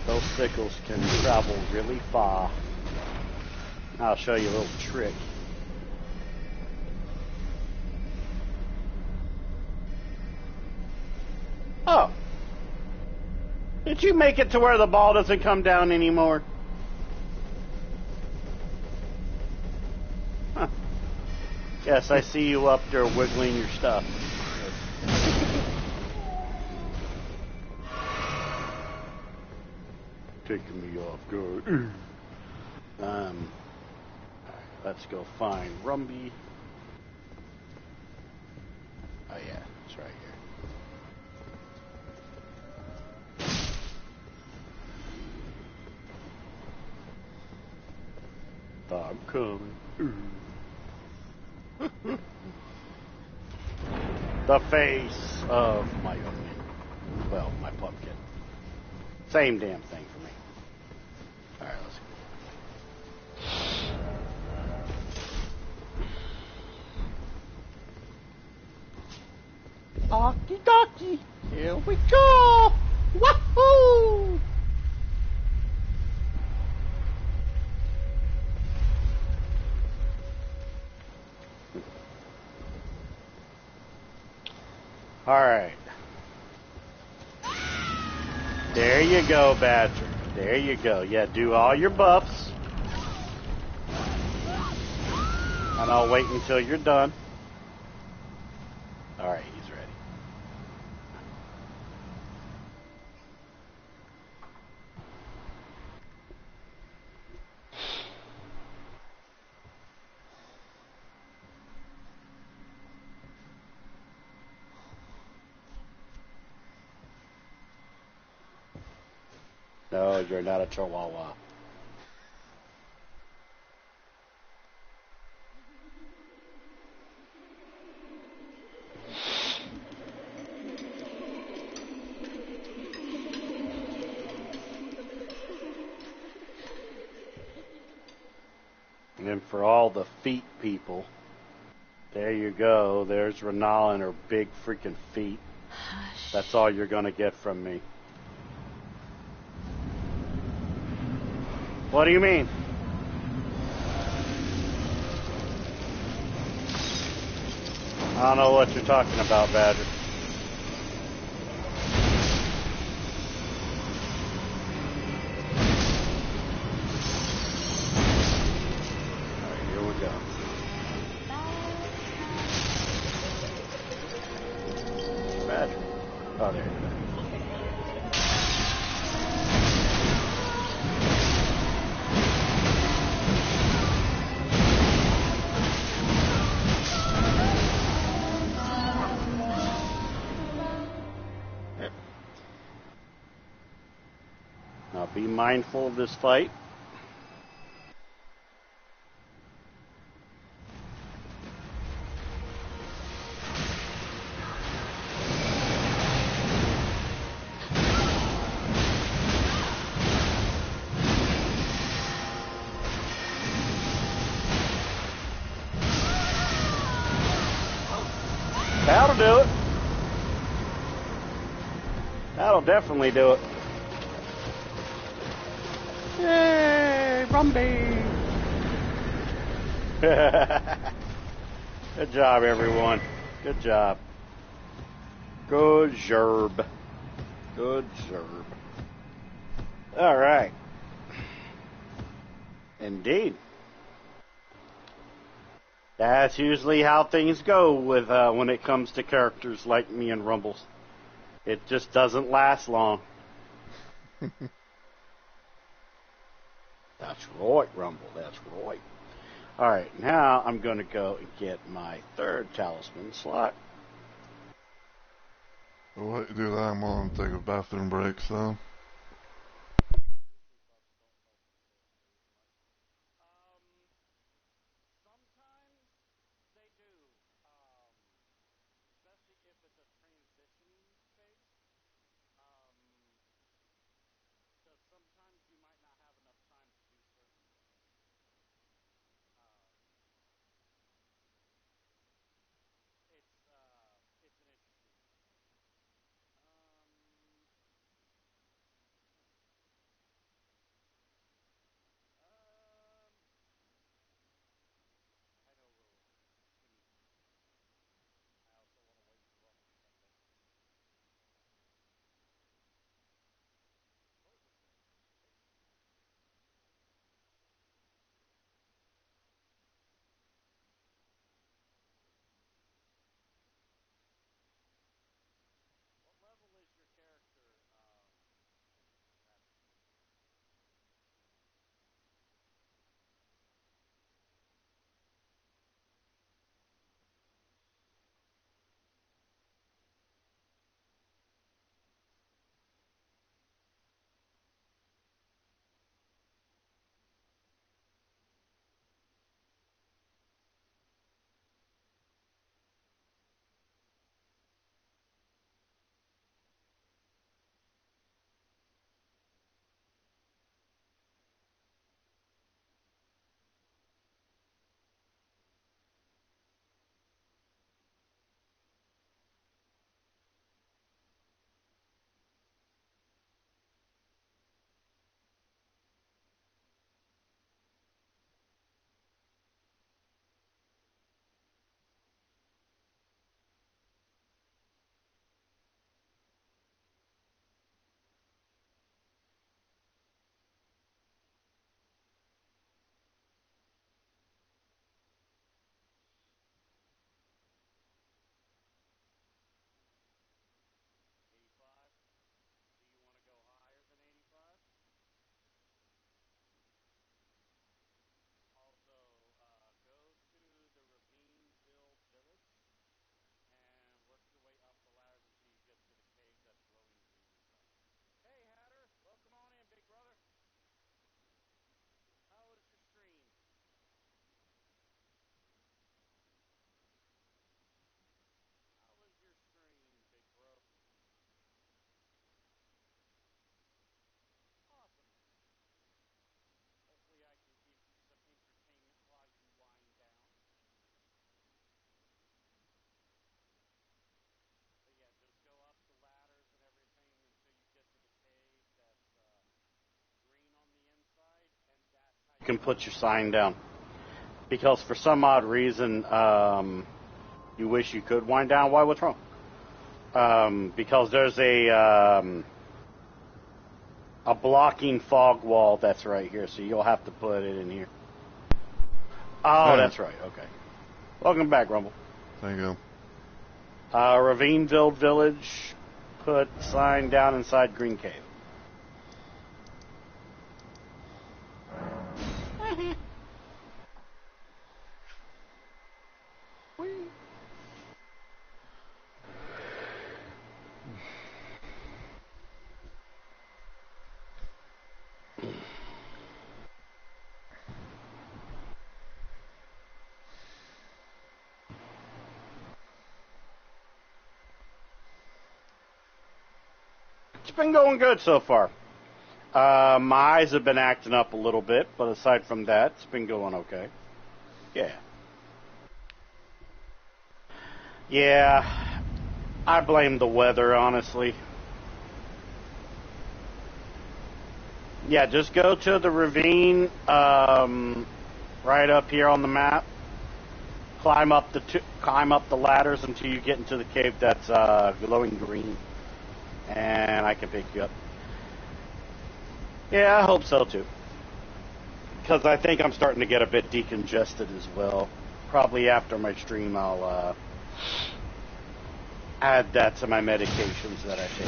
Those sickles can travel really far. I'll show you a little trick. Oh. Did you make it to where the ball doesn't come down anymore? Huh. Yes, I see you up there wiggling your stuff. Taking me off guard. Alright, let's go find Rumby. Oh yeah, it's right here. I'm coming. The face of my onion. Well, my pumpkin. Same damn thing for me. Alright, let's go. Okie dokie. Here we go. Wahoo! Alright. There you go, Badger. There you go. Yeah, do all your buffs. And I'll wait until you're done. Alright, he's ready. No, you're not a chihuahua. And then And for all the feet people, there you go. There's Renala and her big freaking feet. Hush. That's all you're going to get from me. What do you mean? I don't know what you're talking about, Badger. Alright, here we go. Badger. Oh, there you go. Now be mindful of this fight. That'll do it. That'll definitely do it. Yay, Rumby! Good job, everyone. Good job. Good job. Good job. All right. Indeed. That's usually how things go with when it comes to characters like me and Rumbles. It just doesn't last long. That's right, Rumble. That's right. All right, now I'm going to go and get my third talisman slot. While you do that, I'm going to take a bathroom break, so. you can put your sign down. Because for some odd reason, you wish you could wind down. Why? What's wrong? Because there's a blocking fog wall that's right here, so you'll have to put it in here. Oh, that's right. Okay. Welcome back, Rumble. Thank you. Ravineville Village, put sign down inside Green Cave. It's been going good so far. My eyes have been acting up a little bit, but aside from that, it's been going okay. Yeah. Yeah, I blame the weather, honestly. Yeah, just go to the ravine right up here on the map. Climb up the ladders until you get into the cave that's glowing green. And I can pick you up. Yeah, I hope so too. Because I think I'm starting to get a bit decongested as well. Probably after my stream, I'll add that to my medications that I take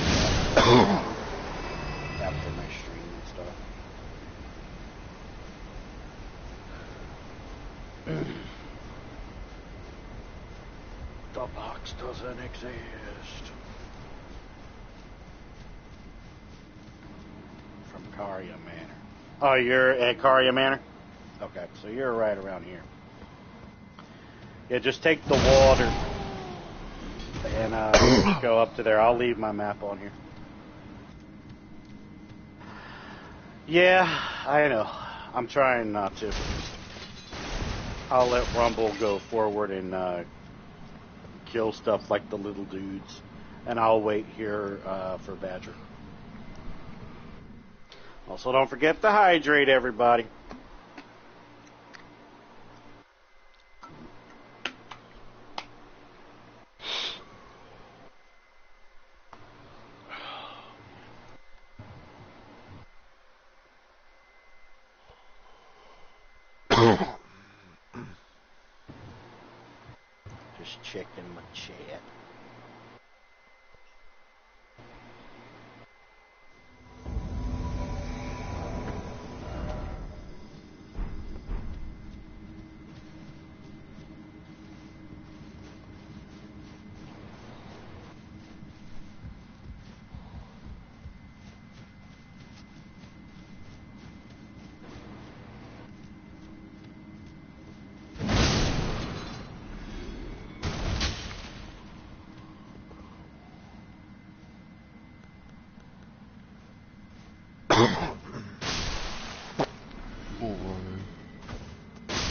after my stream and stuff. The box doesn't exist. From Caria Manor. Oh, you're at Caria Manor? Okay, so you're right around here. Yeah, just take the water and go up to there. I'll leave my map on here. Yeah, I know. I'm trying not to. I'll let Rumble go forward and kill stuff like the little dudes. And I'll wait here for Badger. Also, don't forget to hydrate, everybody. Just checking my chat.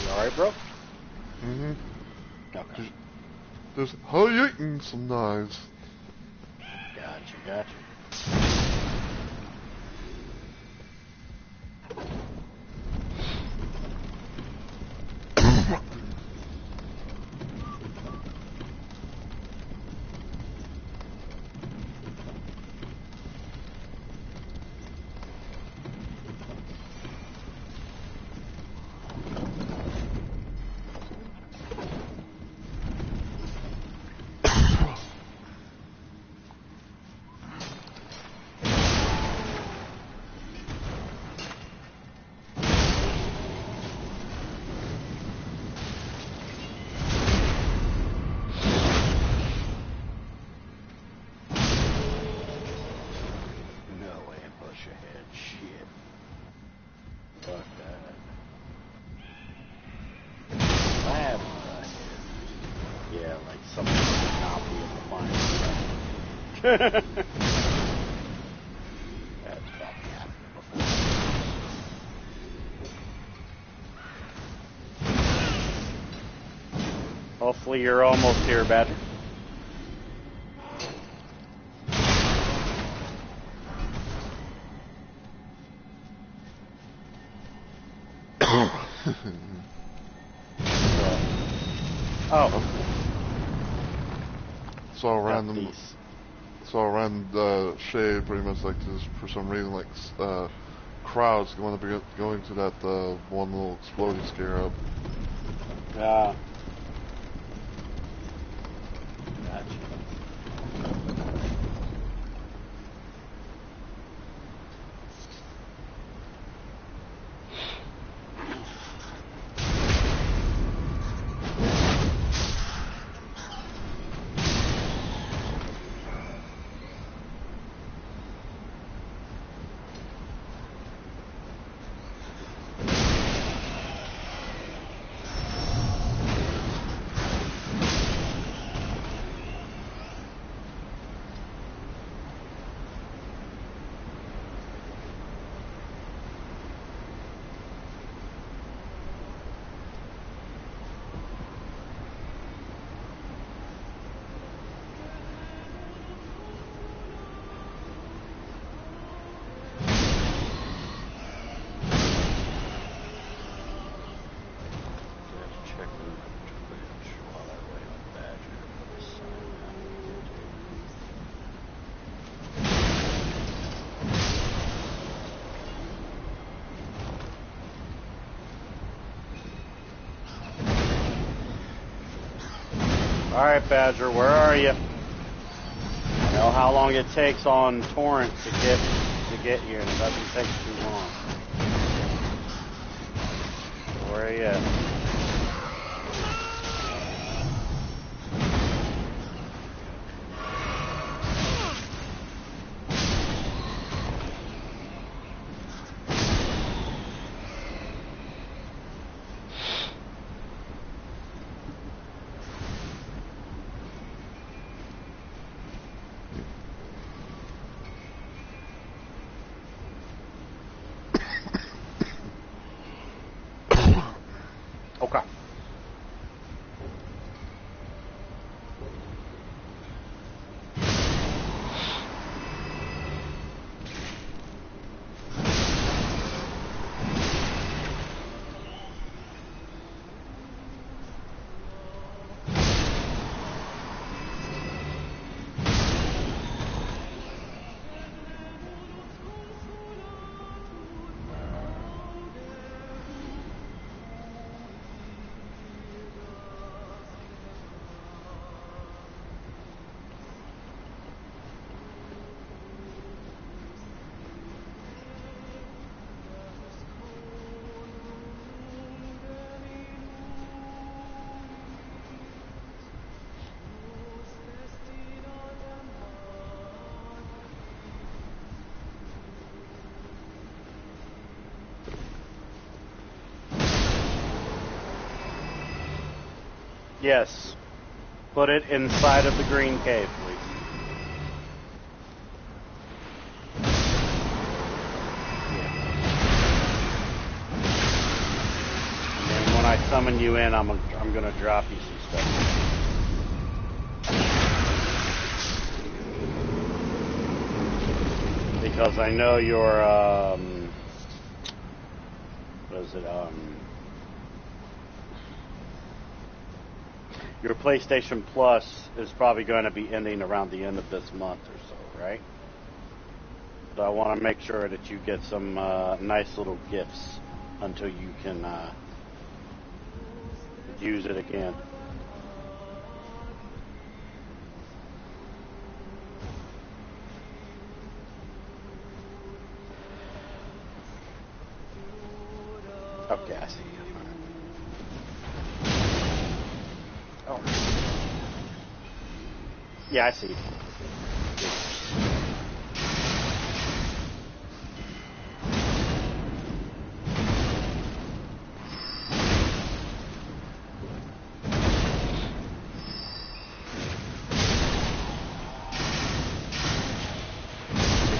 Alright, bro? Mm-hmm. Okay. Just how you eating some knives? Gotcha. That's probably happened before. Hopefully you're almost here, Badger. Oh. Saw a random shade, pretty much like this for some reason, like crowds going to that one little exploding scarab. Gotcha. Alright, Badger, where are you? I know how long it takes on Torrent to get here, and it doesn't take too long. Where are you at? Okay. Yes. Put it inside of the green cave, please. Yeah. And then when I summon you in, I'm gonna drop you some stuff. Because I know your what is it, your PlayStation Plus is probably going to be ending around the end of this month or so, right? So I want to make sure that you get some nice little gifts until you can use it again. Okay, I see. Oh. Yeah, I see.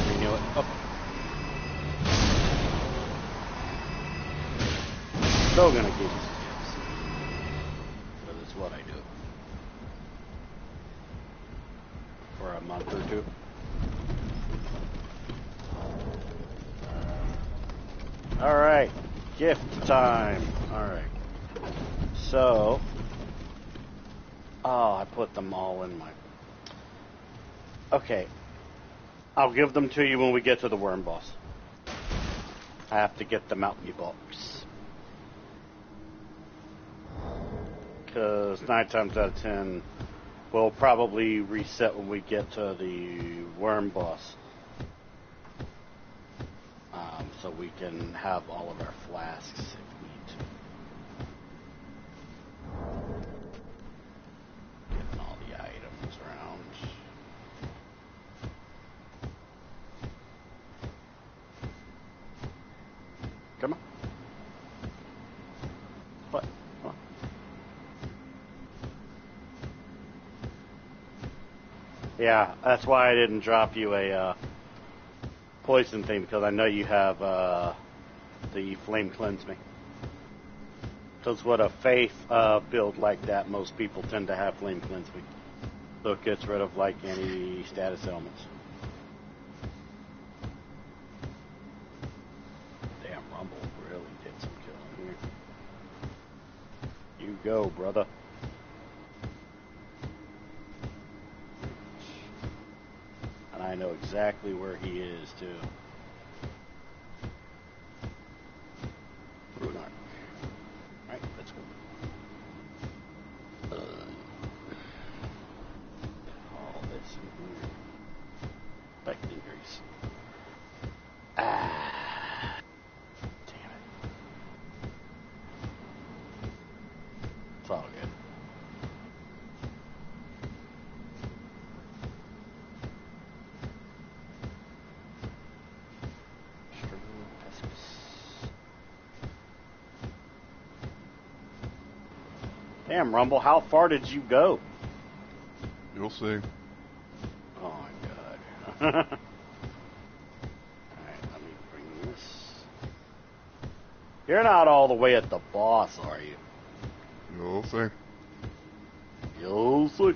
Renew it. Oh. Still gonna give you some gifts. But it's what I do. For a month or two. Alright. Gift time. Alright. So, Oh, I put them all in my... Okay. I'll give them to you when we get to the worm boss. I have to get them out in the box. Because 9 times out of 10, we'll probably reset when we get to the worm boss. So we can have all of our flasks if we need to. Getting all the items around. Come on. What? What? Yeah, that's why I didn't drop you a poison thing, because I know you have the flame cleanse me. Because with a faith build like that, most people tend to have flame cleanse me. So it gets rid of like any status elements. Damn, Rumble really did some killing here. You go, brother. And I know exactly where he is, too. Runark. Alright, let's go. All this in here. Beckoning grease. Ah. Damn it. It's all good. Damn, Rumble, how far did you go? You'll see. Oh my god. Alright, let me bring this. You're not all the way at the boss, are you? You'll see. You'll see.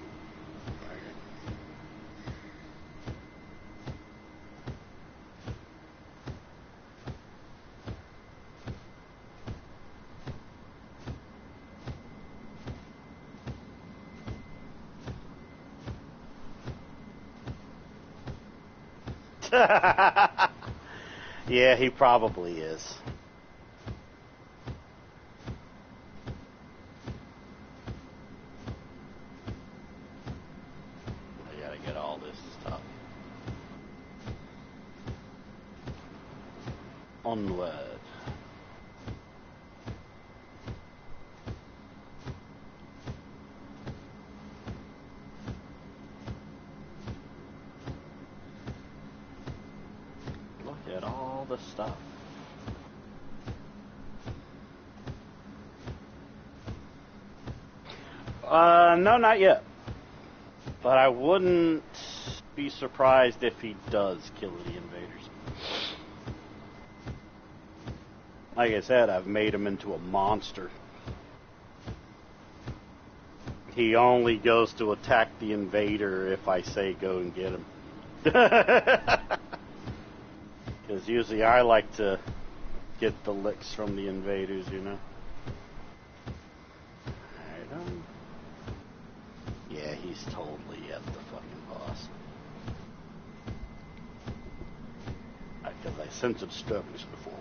Yeah, he probably is. I gotta get all this stuff. Onward. Look at all the stuff. No, not yet. But I wouldn't be surprised if he does kill the invaders. Like I said, I've made him into a monster. He only goes to attack the invader if I say go and get him. Because usually I like to get the licks from the invaders, you know. Yeah, he's totally at the fucking boss. Because I sense a disturbance before.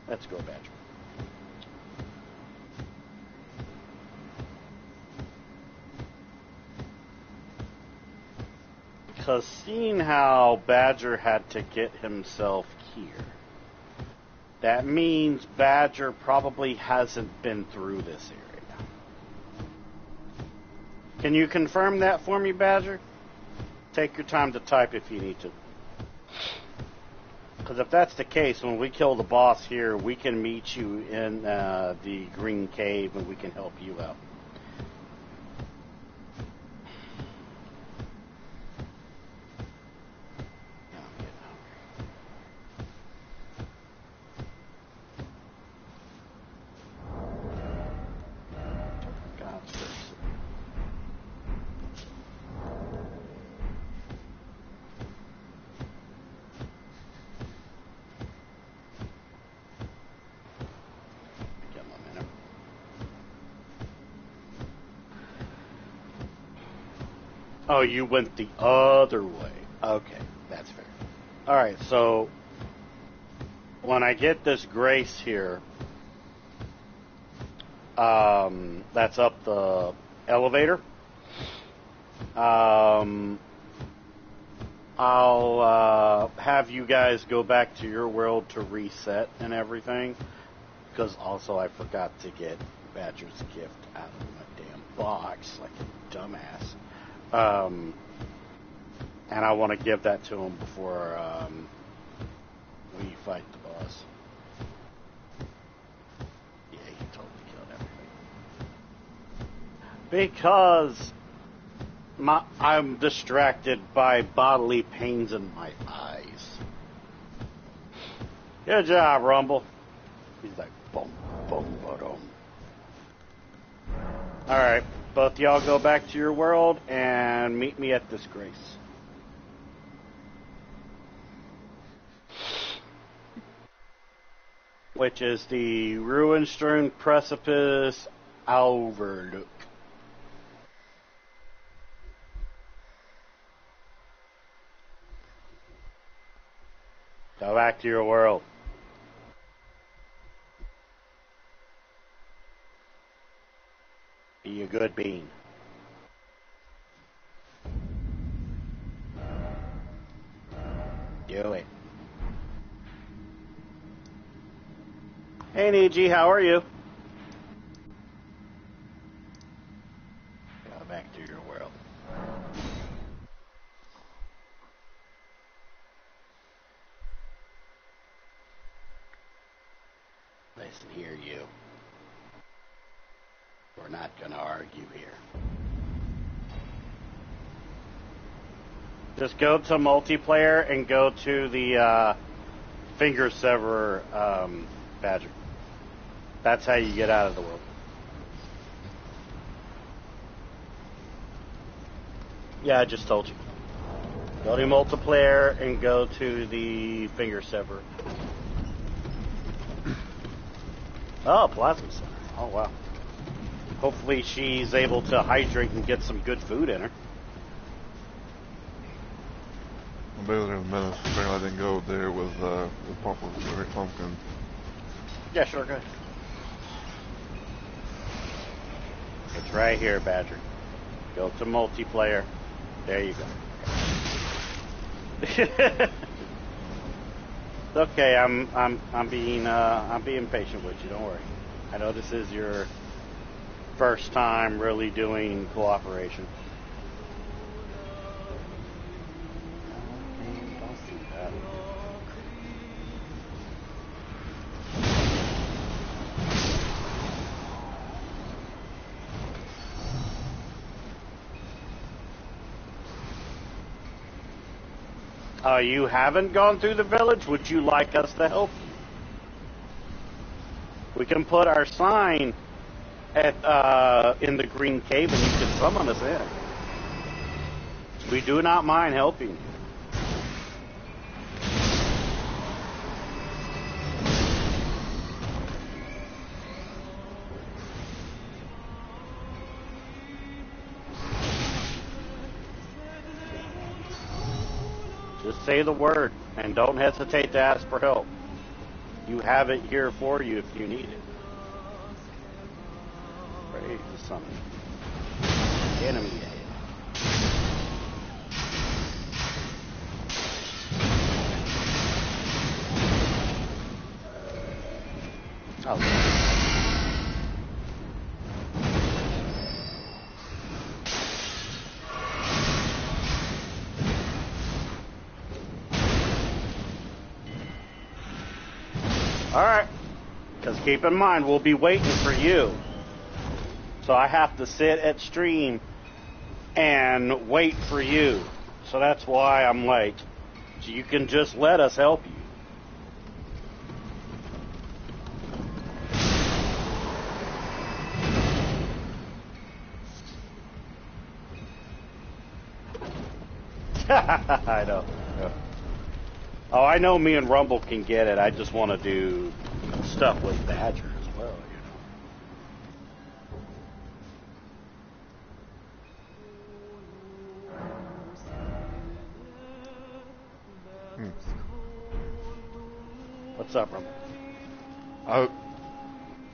Let's go, Badger. Because seeing how Badger had to get himself here, that means Badger probably hasn't been through this area. Can you confirm that for me, Badger? Take your time to type if you need to. Because if that's the case, when we kill the boss here, we can meet you in the Green Cave and we can help you out. Oh, you went the other way. Okay, that's fair. Alright, so when I get this Grace here, that's up the elevator. I'll have you guys go back to your world to reset and everything. Because also I forgot to get Badger's gift out of my damn box like a dumbass. And I want to give that to him before we fight the boss. Yeah, he totally killed everything. Because I'm distracted by bodily pains in my eyes. Good job, Rumble. He's like, boom, boom, boom. Alright, both y'all go back to your world and meet me at this Grace. Which is the Ruinstern Precipice Overlook. Go back to your world. Be a good bean. Do it. Hey, Niji, how are you? Go back to your world. Listen here, you. We're not going to argue here. Just go to multiplayer and go to the finger severer Badger. That's how you get out of the world. Yeah, I just told you. Go to multiplayer and go to the finger severer. Oh, Plasma Center. Oh, wow. Hopefully she's able to hydrate and get some good food in her. I'll be there in a minute. I didn't go there with Pumpkin. Yeah, sure, go ahead. It's right here, Badger. Go to multiplayer. There you go. It's okay. I'm being patient with you. Don't worry. I know this is your first time really doing cooperation. You haven't gone through the village? Would you like us to help you? We can put our sign at in the Green Cave and you can summon us in. We do not mind helping you. Just say the word, and don't hesitate to ask for help. You have it here for you if you need it. Praise the summon. Enemy ahead. Oh. Alright, because keep in mind, we'll be waiting for you. So I have to sit at stream and wait for you. So that's why I'm late. So you can just let us help you. I know. Yeah. Oh, I know me and Rumble can get it. I just want to do stuff with Badger as well, you know. What's up, Rumble?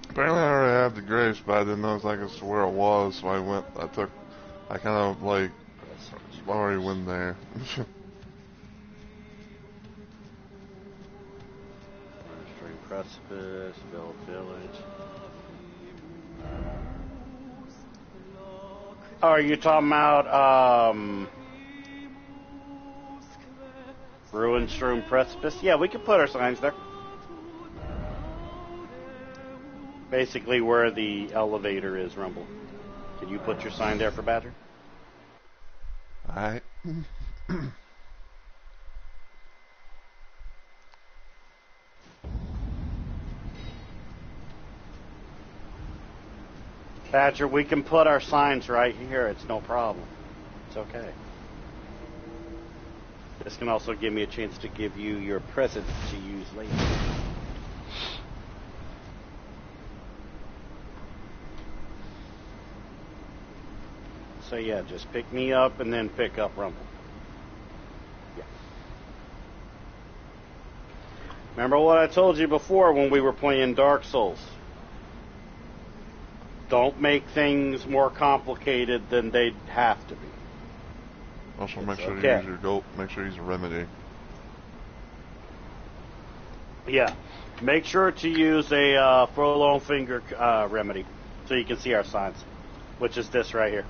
Apparently I already had the grace, but I didn't know exactly where it was, so I kind of like already went there. Stream Precipice, Build Village. Oh, are you talking about Ruinstream Precipice? Yeah, we can put our signs there. Basically where the elevator is, Rumble. Can you put your sign there for Badger? Alright. Badger, we can put our signs right here. It's no problem. It's okay. This can also give me a chance to give you your present to use later. So yeah, just pick me up and then pick up Rumble. Yeah. Remember what I told you before when we were playing Dark Souls? Don't make things more complicated than they'd have to be. Also, make sure you use your gold. Make sure you use a remedy. Yeah, make sure to use a furlong finger remedy so you can see our signs, which is this right here.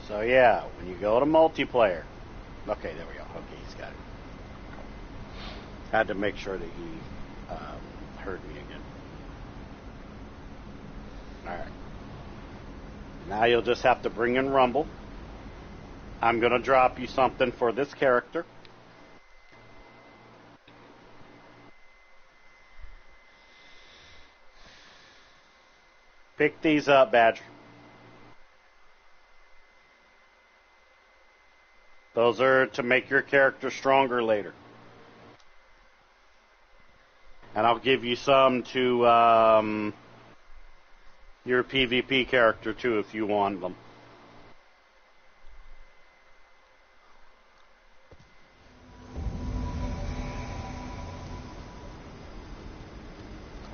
So yeah, when you go to multiplayer, okay, there we go. Okay, he's got it. Had to make sure that he heard me again. All right. Now you'll just have to bring in Rumble. I'm going to drop you something for this character. Pick these up, Badger. Those are to make your character stronger later. And I'll give you some to your PvP character too if you want them.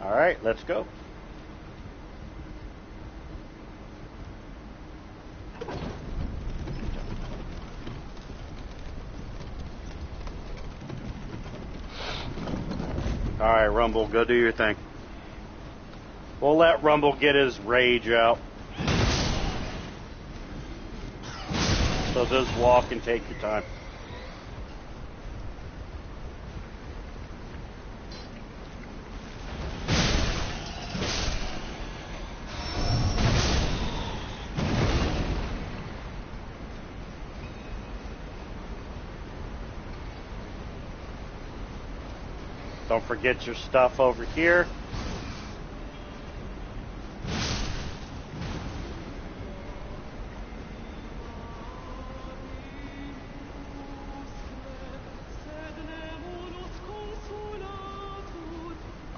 All right, let's go. All right, Rumble, go do your thing. We'll let Rumble get his rage out. So just walk and take your time. Don't forget your stuff over here.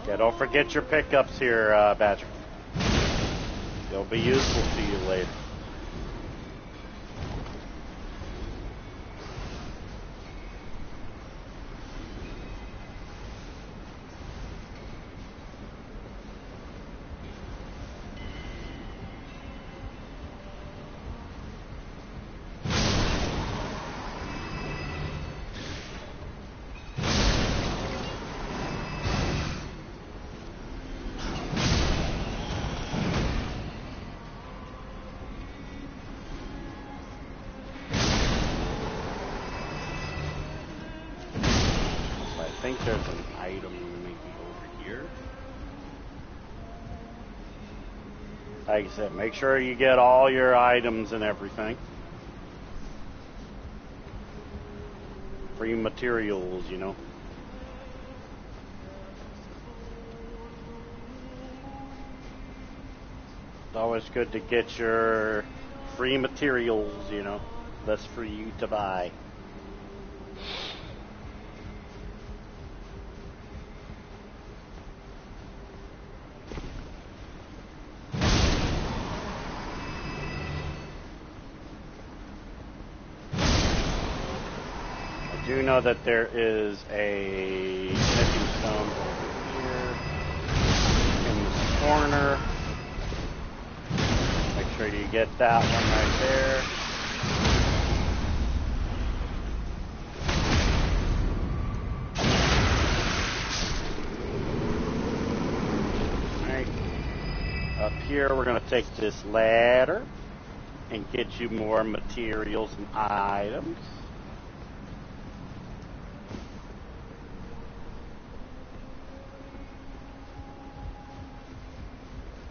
Yeah, don't forget your pickups here, Badger. They'll be useful to you later. think there's an item maybe over here. Like I said, make sure you get all your items and everything. Free materials, you know. It's always good to get your free materials, you know. That's for you to buy. I do know that there is a smithing stone over here in this corner. Make sure you get that one right there. Up here, we're going to take this ladder and get you more materials and items.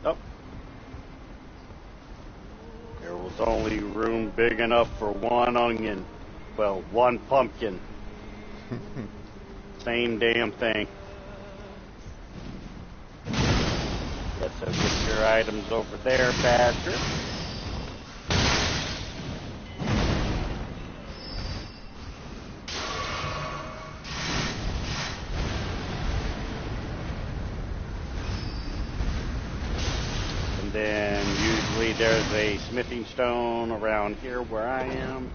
Oh. There was only room big enough for one onion. Well, one pumpkin. Same damn thing. So get your items over there, Badger. And then usually there's a smithing stone around here where I am.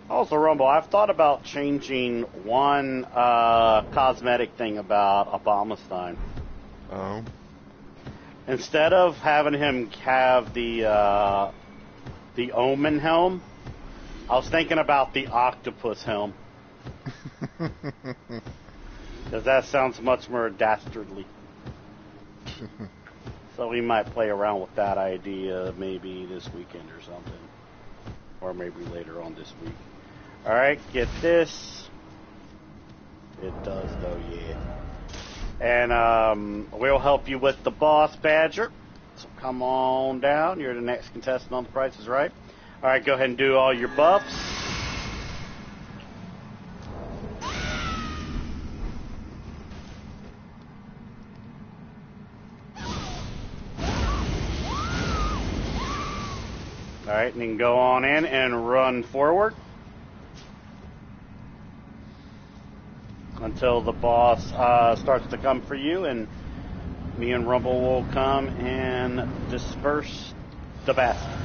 Also, Rumble, I've thought about changing one cosmetic thing about Abomasstein. Oh. Instead of having him have the Omen helm, I was thinking about the Octopus helm. Because that sounds much more dastardly. So we might play around with that idea maybe this weekend or something. Or maybe later on this week. Alright, get this. It does though, yeah. And we'll help you with the boss, Badger. So come on down. You're the next contestant on The Price is Right. Alright, go ahead and do all your buffs. Alright, and then go on in and run forward until the boss starts to come for you, and me and Rumble will come and disperse the bastard.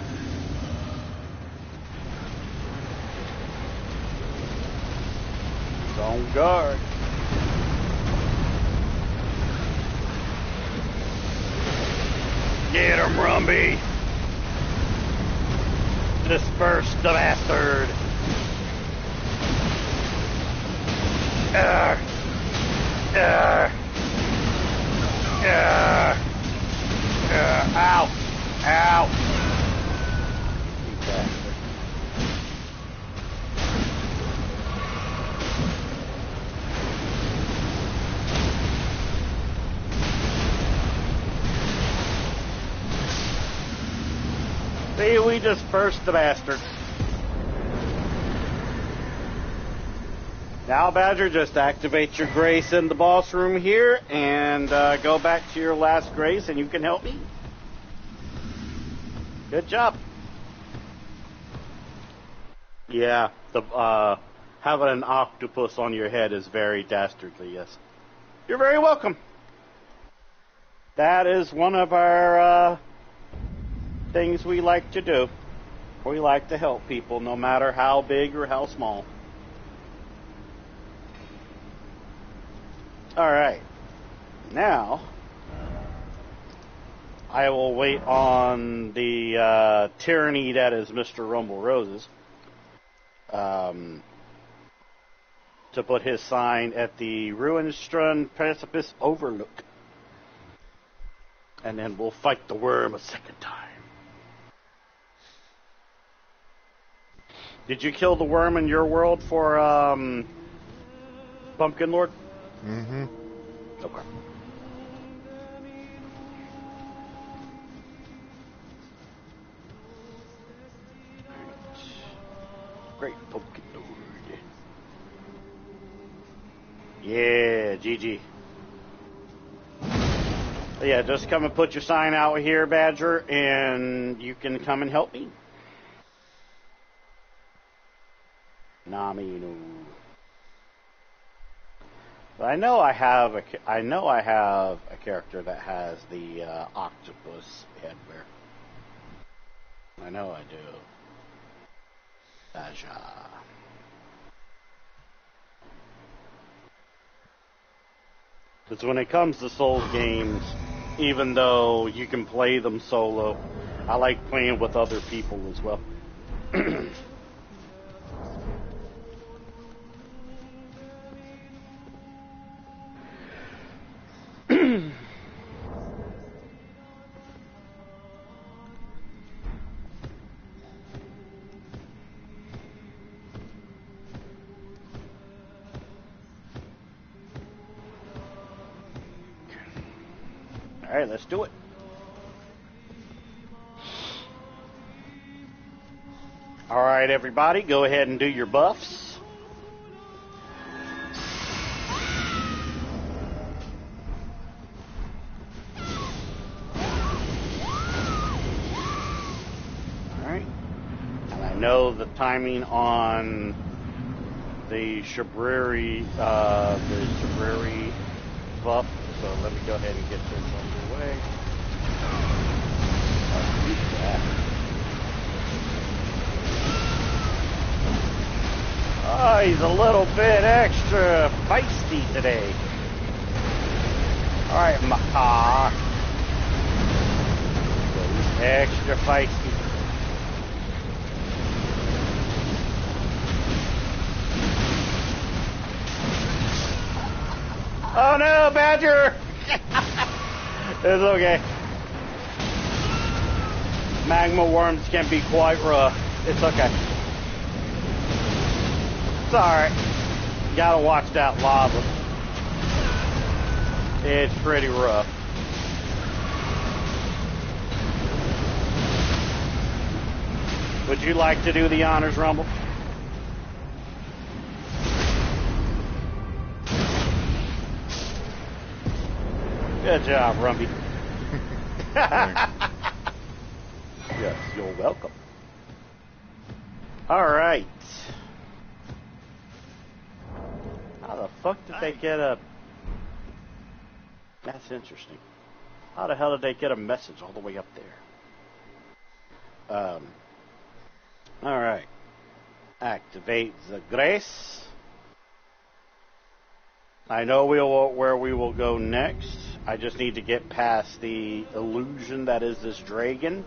He's on guard. Get him, Rumby! Disperse the bastard! Ow! Ow! You bastard. See, we dispersed the bastard. Now, Badger, just activate your grace in the boss room here and go back to your last grace, and you can help me. Good job. Yeah, the having an octopus on your head is very dastardly, yes. You're very welcome. That is one of our things we like to do. We like to help people, no matter how big or how small. Alright, now I will wait on the tyranny that is Mr. Rumble Roses to to put his sign at the Ruinstrund Precipice Overlook. And then we'll fight the worm a second time. Did you kill the worm in your world for Pumpkin Lord? Mm-hmm. Okay. Great Pumpkin Lord. Yeah, GG. Yeah, just come and put your sign out here, Badger, and you can come and help me. Namino. But I know I have a character that has the octopus headwear. I know I do. Aja. Because when it comes to Souls games, even though you can play them solo, I like playing with other people as well. Alright, let's do it. Alright, everybody, go ahead and do your buffs. Alright. And I know the timing on the Shabriri buff, so let me go ahead and get this underway. Oh, he's a little bit extra feisty today. Alright, he's extra feisty. Oh no, Badger! It's okay. Magma worms can be quite rough. It's okay. It's alright. You gotta watch that lava. It's pretty rough. Would you like to do the honors rumble? Good job, Rumby. Yes, you're welcome. Alright. How the fuck did they get a... That's interesting. How the hell did they get a message all the way up there? Alright. Activate the grace. I know where we will go next. I just need to get past the illusion that is this dragon.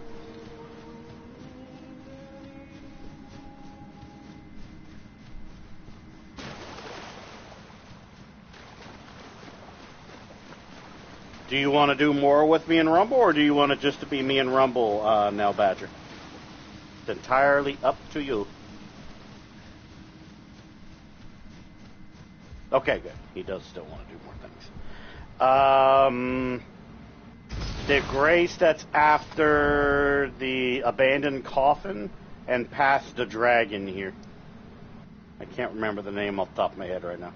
Do you want to do more with me and Rumble, or do you want it just to be me and Rumble now, Badger? It's entirely up to you. Okay, good. He does still want to do more things. The grace that's after the abandoned coffin and past the dragon here. I can't remember the name off the top of my head right now.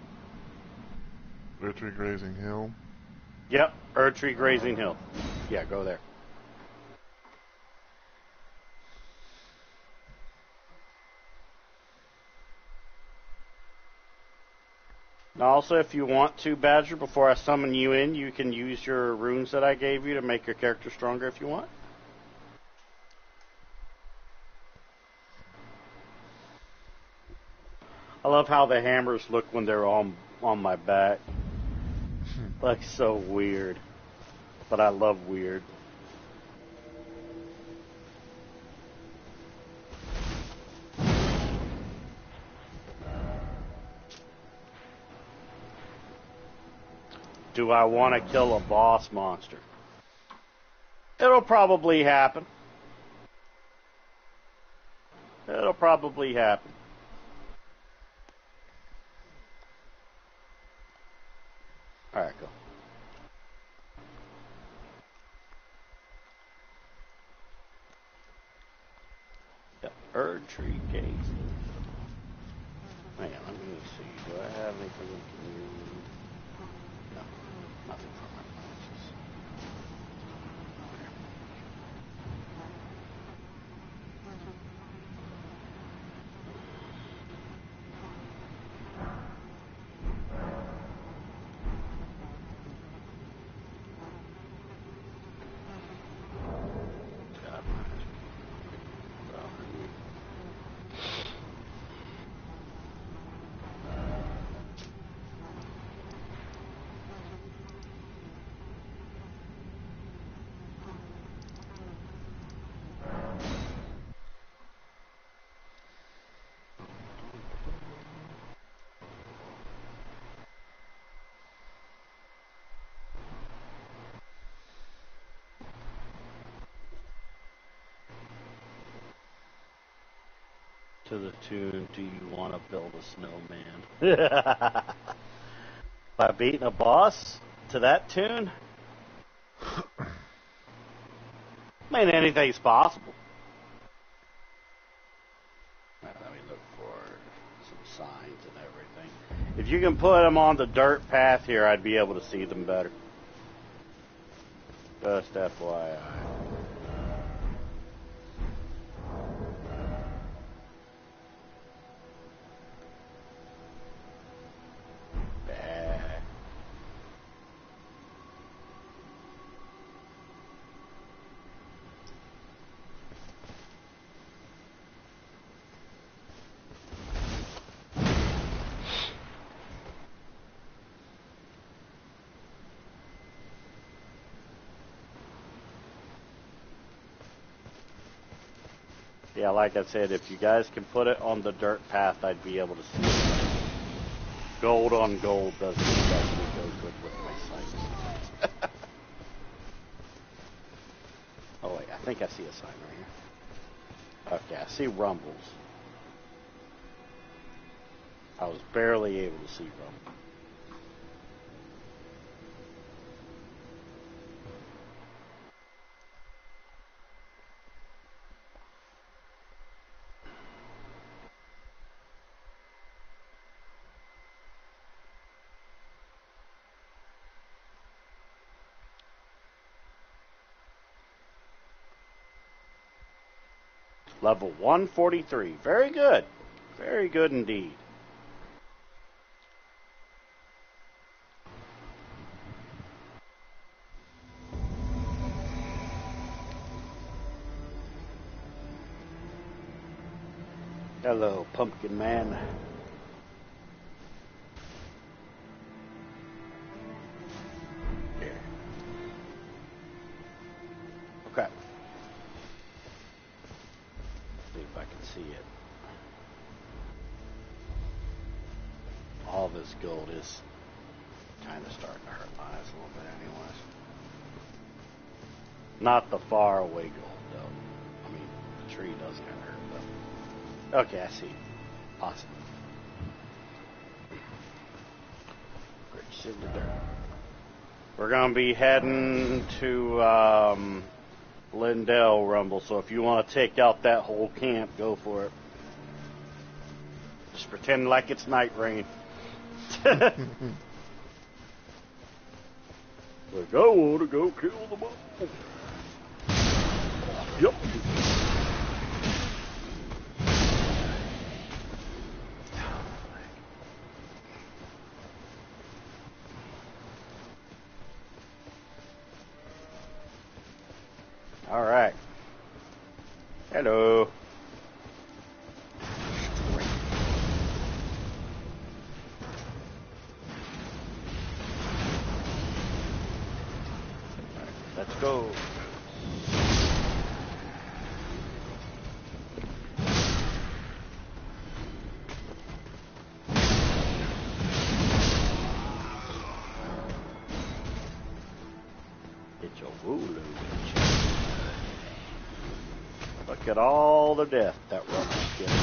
Erdtree Grazing Hill. Yep, Erdtree Grazing Hill. Yeah, go there. Also, if you want to, Badger, before I summon you in, you can use your runes that I gave you to make your character stronger if you want. I love how the hammers look when they're on my back. Like, so weird. But I love weird. Do I want to kill a boss monster? It'll probably happen. It'll probably happen. Alright, go. Yep, Erdtree Case. Man, let me see. Do I have anything we can use? No, nothing for my boxes. To the tune, do you want to build a snowman? By beating a boss to that tune? I mean, anything's possible. Let me look for some signs and everything. If you can put them on the dirt path here, I'd be able to see them better. Just FYI. Yeah, like I said, if you guys can put it on the dirt path, I'd be able to see it. Gold on gold doesn't exactly go good with my sight. Oh wait, I think I see a sign right here. Okay, I see rumbles. I was barely able to see rumbles. Level 143. Very good. Very good indeed. Hello, Pumpkin Man. Here. Okay. See if I can see it. All this gold is kind of starting to hurt my eyes a little bit anyways. Not the far away gold though. I mean, the tree doesn't hurt though. Okay, I see. Possible. Rich in the dirt. We're going to be heading to Lindell Rumble, so if you want to take out that whole camp, go for it. Just pretend like it's night rain. Like, I want to go kill the bull. Yep. All right. Hello. Let's go. Ooh, look at all the death that Rump's getting.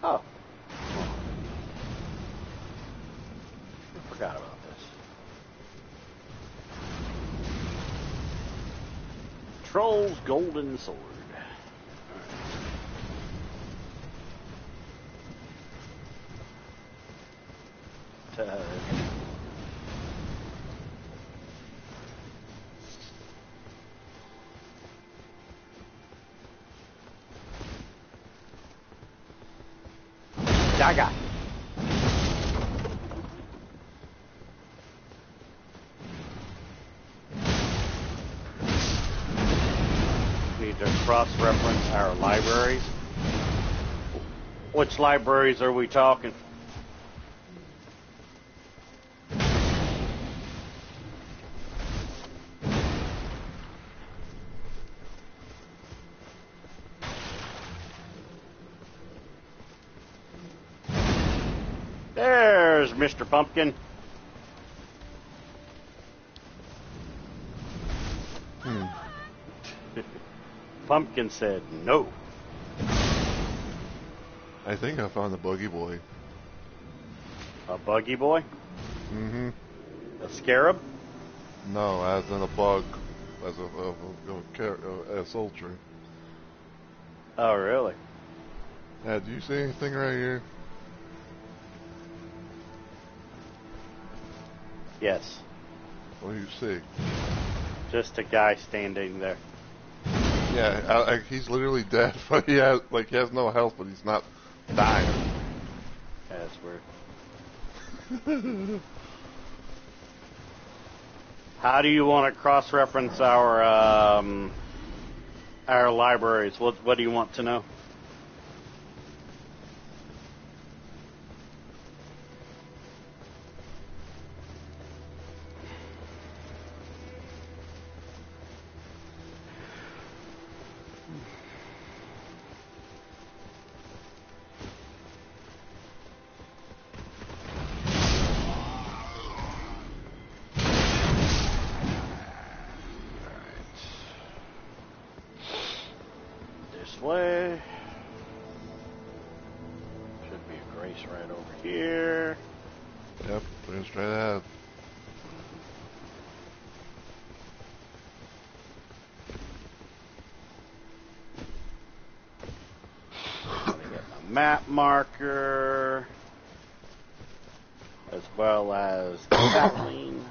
Oh. I forgot about this. Troll's Golden Sword. All right. Daga. Need to cross-reference our libraries. Which libraries are we talking? There's Mr. Pumpkin. Pumpkin said no. I think I found the buggy boy. A buggy boy? Mm-hmm. A scarab? No, as in a bug, as a soldier. Oh, really? Yeah, do you see anything right here? Yes. What do you see? Just a guy standing there. Yeah, he's literally dead, but he has no health, but he's not dying. That's weird. How do you want to cross-reference our libraries? What do you want to know? Way. Should be a grace right over here. Yep, pretty straight ahead. Gotta get my map marker, as well as Kathleen.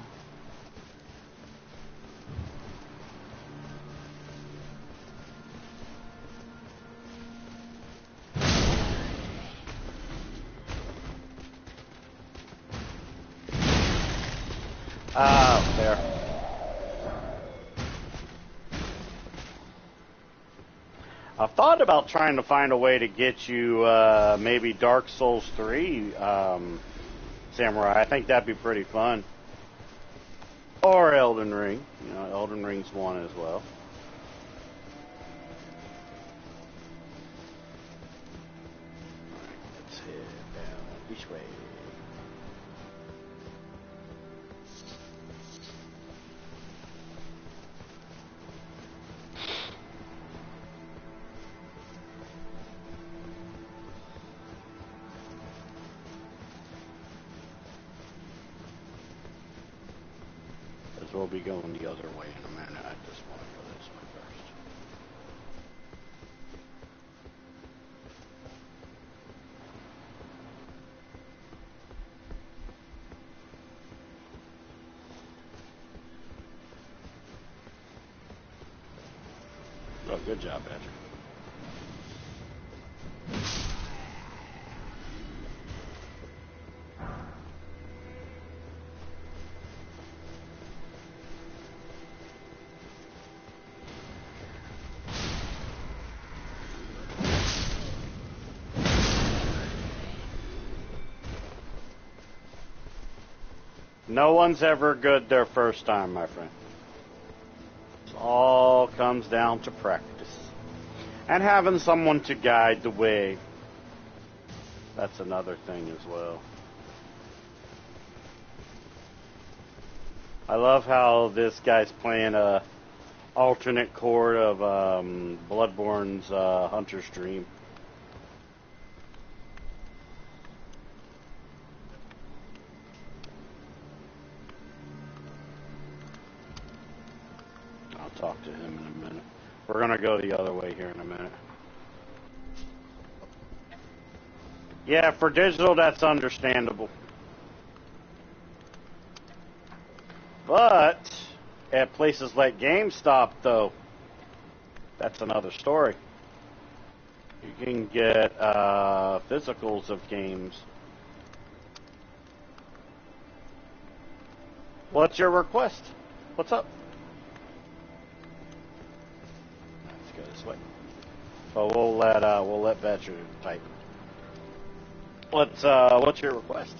There. I've thought about trying to find a way to get you maybe Dark Souls 3 Samurai. I think that'd be pretty fun. Or Elden Ring. You know, Elden Ring's one as well. Alright, let's head down this way. We'll be going the other way in a minute. I just want to go this way first. Oh, good job, Patrick. No one's ever good their first time, my friend. It all comes down to practice. And having someone to guide the way. That's another thing as well. I love how this guy's playing a alternate chord of Bloodborne's Hunter's Dream. I'll talk to him in a minute. We're going to go the other way here in a minute. Yeah, for digital, that's understandable. But at places like GameStop, though, that's another story. You can get physicals of games. What's your request? What's up? Let's go this way. So we'll let Badger type. What's your request?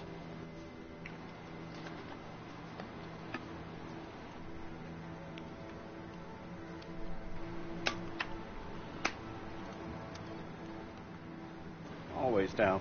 Always down.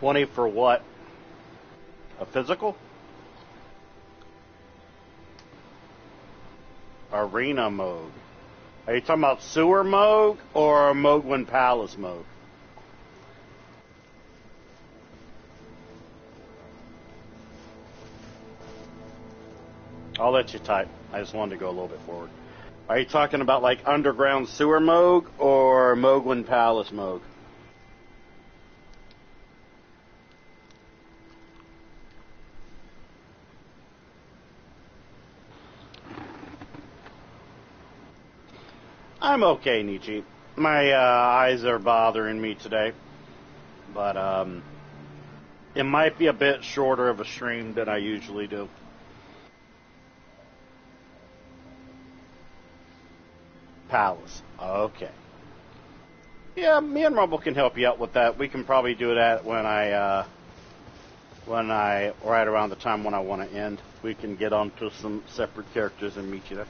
$20 for what? A physical? Arena mode. Are you talking about sewer mode or Mohgwyn Palace mode? I'll let you type. I just wanted to go a little bit forward. Are you talking about like underground sewer mode or Mohgwyn Palace mode? I'm okay, Nietzsche. My eyes are bothering me today, but it might be a bit shorter of a stream than I usually do. Palace. Okay. Yeah, me and Rumble can help you out with that. We can probably do that when I right around the time when I want to end. We can get onto some separate characters and meet you there.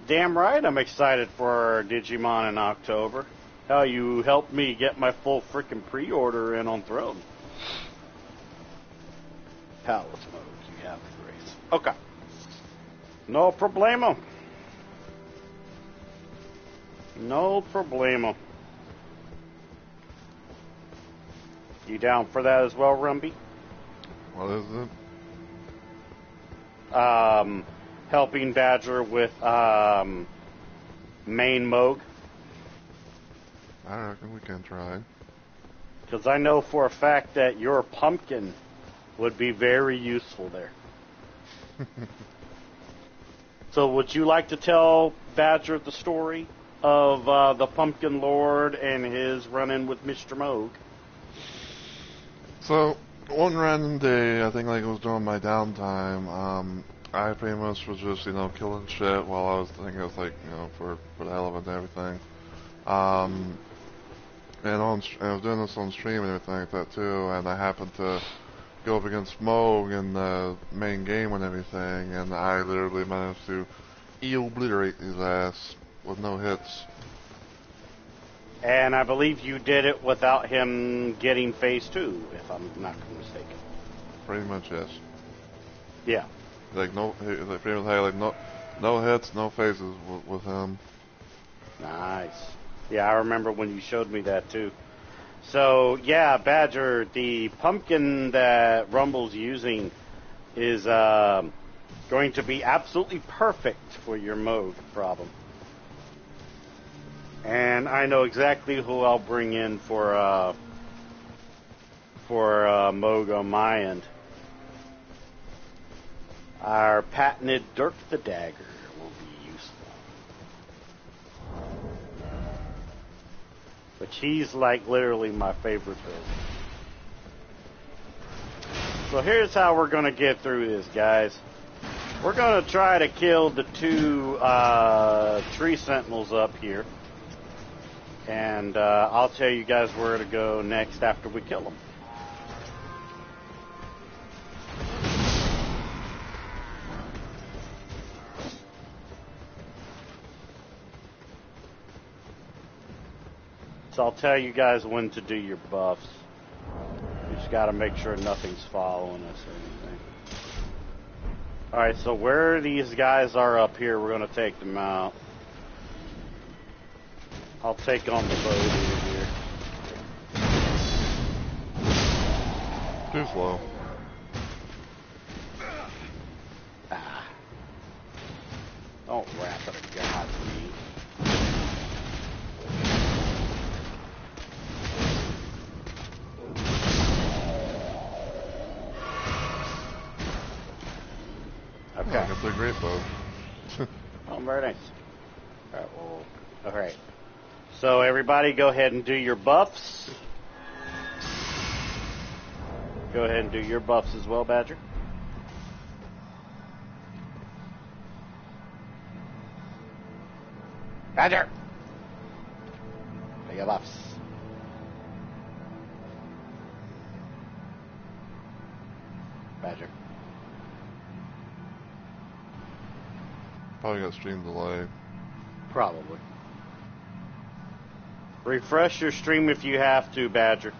Damn right, I'm excited for Digimon in October. Hell, you helped me get my full freaking pre-order in on Throne. Palace mode, you have the grace. Okay. No problemo. No problemo. You down for that as well, Rumby? What is it? Helping Badger with main Moog. I reckon we can try. Because I know for a fact that your pumpkin would be very useful there. So would you like to tell Badger the story of the Pumpkin Lord and his run-in with Mr. Moog? So, one random day, I think like it was during my downtime, I pretty much was just, killing shit while I was thinking it was like, for the hell of it and everything. And I was doing this on stream and everything like that too, and I happened to go up against Moog in the main game and everything, and I literally managed to obliterate his ass with no hits. And I believe you did it without him getting phase 2, if I'm not mistaken. Pretty much, yes. Yeah. Like no hits, no phases with him. Nice. Yeah, I remember when you showed me that too. So yeah, Badger, the pumpkin that Rumble's using is going to be absolutely perfect for your mode problem. And I know exactly who I'll bring in for for Moog on my end. Our patented Dirk the Dagger will be useful. Which he's like literally my favorite build. So here's how we're going to get through this, guys. We're going to try to kill the two tree sentinels up here. And I'll tell you guys where to go next after we kill them. So I'll tell you guys when to do your buffs. You just got to make sure nothing's following us or anything. Alright, so where these guys are up here, we're going to take them out. I'll take on the boat over here. Too slow. Ah. Don't wrap it against me. Okay. Oh, that's a great bow. Oh, very nice. Alright, well, alright. So everybody go ahead and do your buffs. Go ahead and do your buffs as well, Badger. Badger! Do your buffs. Badger. Probably got stream delay. Probably. Refresh your stream if you have to, Badger.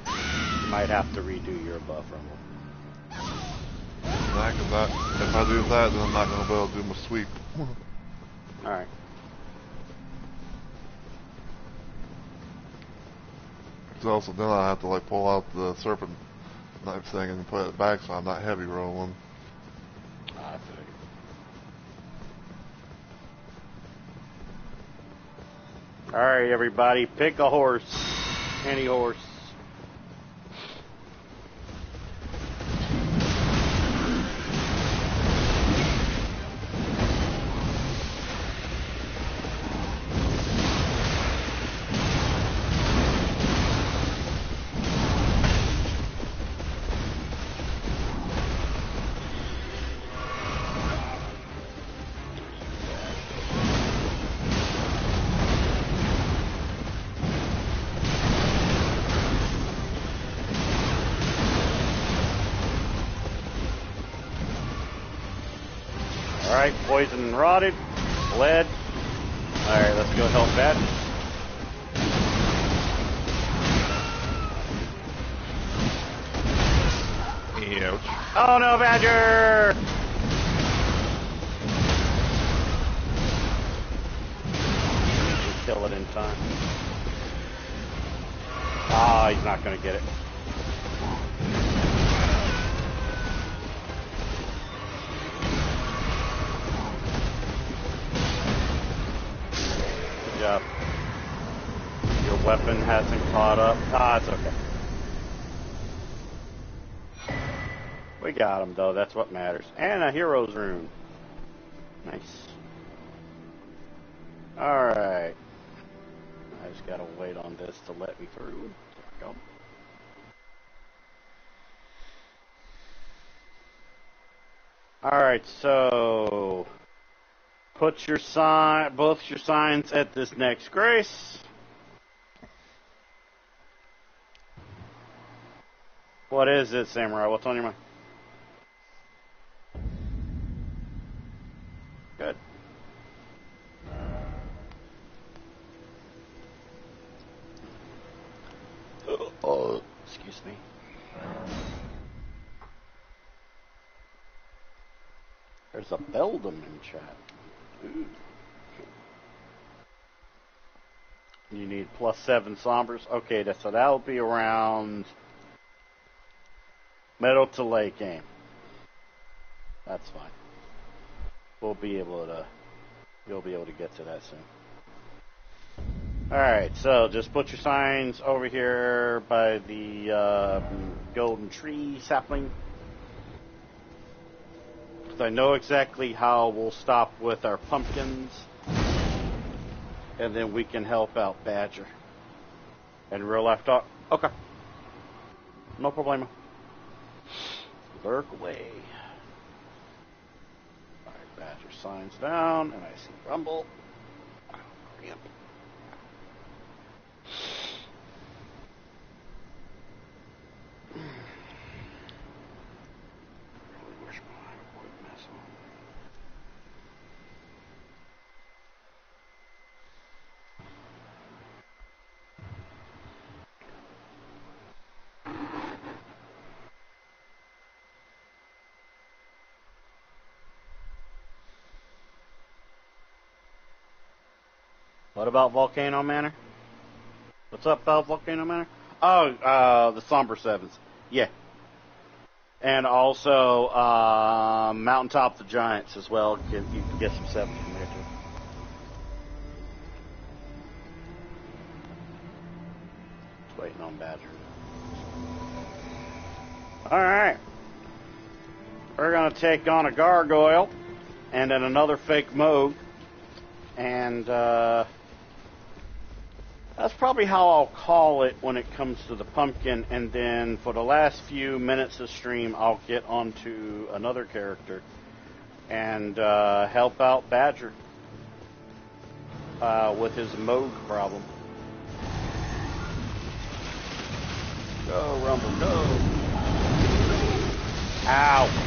You might have to redo your buff, Rumble. Nah, 'cause if I do that, then I'm not going to be able to do my sweep. Alright. Because also then I have to like pull out the serpent knife thing and put it back so I'm not heavy rolling. I feel you. Alright, everybody, pick a horse. Any horse. Alright, poison and rotted. Bled. Alright, let's go help Badger. Ouch. Oh no, Badger! Just kill it in time. Ah, he's not gonna get it. Good job. Your weapon hasn't caught up. Ah, it's okay. We got him, though. That's what matters. And a hero's rune. Nice. Alright. I just gotta wait on this to let me through. There we go. Alright, so put your sign, both your signs at this next grace. What is it, Samurai? What's on your mind? Good. Oh, excuse me. There's a Beldum in chat. Ooh. You need +7 Sombers. Okay, so that'll be around Meadow to Lake game. That's fine. We'll be able to. You'll be able to get to that soon. Alright, so just put your signs over here by the golden tree sapling. I know exactly how we'll stop with our pumpkins, and then we can help out Badger. And real life talk? Okay. No problemo. Lurk away. Alright, Badger signs down, and I see Rumble. Yep. What about Volcano Manor? What's up about Volcano Manor? Oh, the Somber Sevens. Yeah. And also, Mountaintop the Giants as well. You can get some sevens from there too. Just waiting on Badger. Alright. We're going to take on a Gargoyle and then another fake Moog. And, that's probably how I'll call it when it comes to the pumpkin, and then for the last few minutes of stream, I'll get onto another character and help out Badger with his Moog problem. Go, Rumble, go! Ow!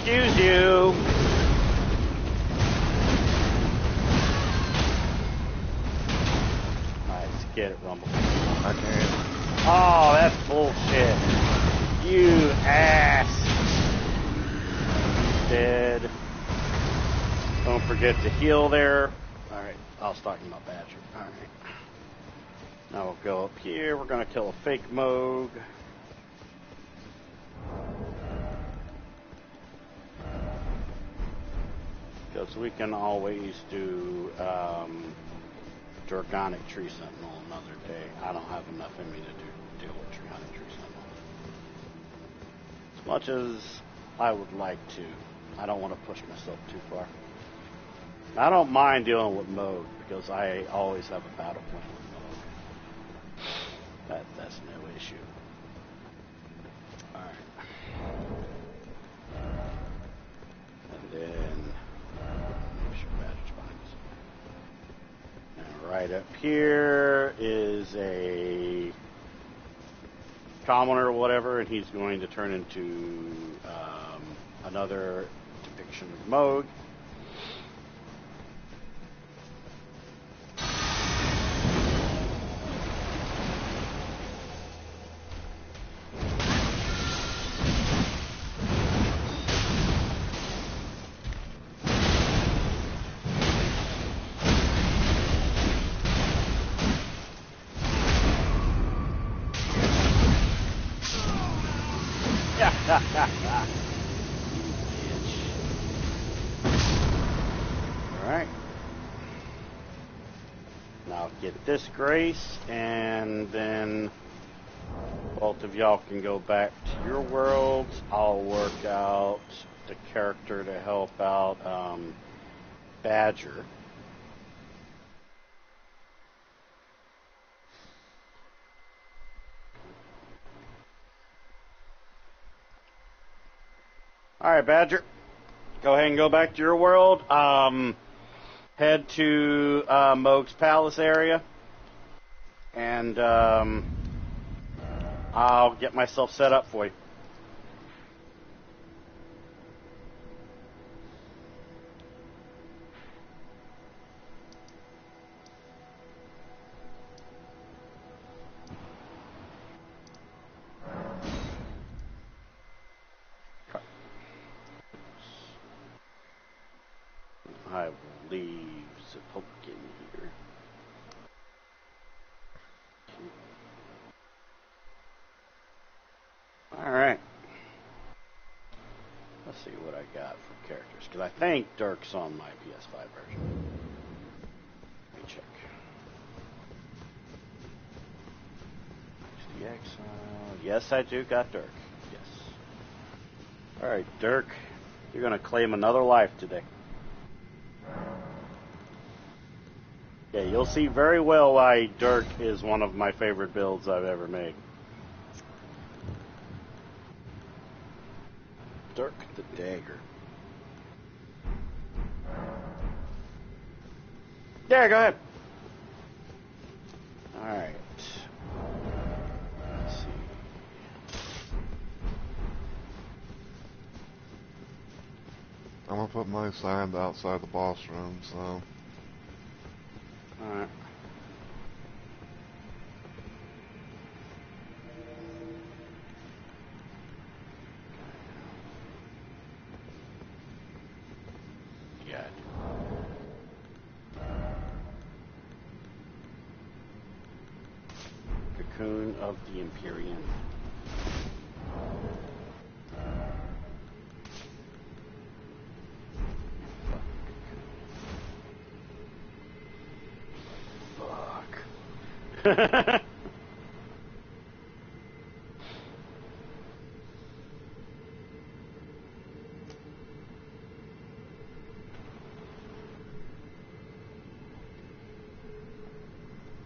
Excuse you. Alright, let's get it, Rumble. I can't. Oh, that's bullshit. You ass. Dead. Don't forget to heal there. Alright, I was talking about Badger. Alright. Now we'll go up here. We're going to kill a fake Moog. Because we can always do Dragonic Tree Sentinel another day. I don't have enough in me to deal with Dragonic Tree Sentinel. As much as I would like to, I don't want to push myself too far. I don't mind dealing with Moog because I always have a battle plan with Moog. That's no issue. Alright. And then right up here is a commoner or whatever, and he's going to turn into another depiction of Moog. Alright. Now get this Grace, and then both of y'all can go back to your worlds. I'll work out the character to help out Badger. Alright, Badger. Go ahead and go back to your world. Head to Moog's Palace area. And I'll get myself set up for you. I will leave the pumpkin here. Alright. Let's see what I got for characters, because I think Dirk's on my PS5 version. Let me check. The Exile. Yes, I do got Dirk. Yes. All right, Dirk, you're going to claim another life today. Yeah, you'll see very well why Dirk is one of my favorite builds I've ever made. Dirk the Dagger. Yeah, go ahead. All right. Let's see. I'm gonna put my sand outside the boss room, so. Alright. Yeah. Cocoon of the Empyrean. Fuck.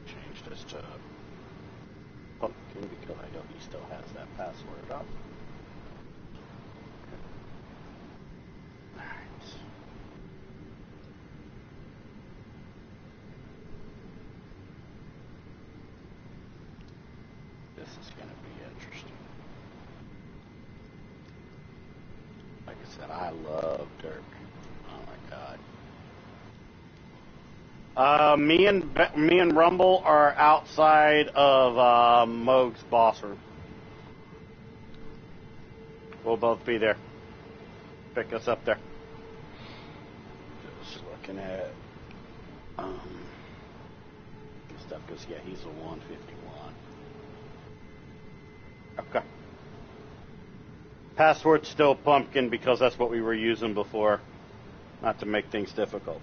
Change this to Pumpkin because I know he still has that password up. Alright. This is going to be interesting. Like I said, I love Dirk. Oh my god. Me and Rumble are outside of Moog's boss room. We'll both be there. Pick us up there. Just looking at stuff because yeah, he's a 151. Okay. Password's still Pumpkin because that's what we were using before. Not to make things difficult.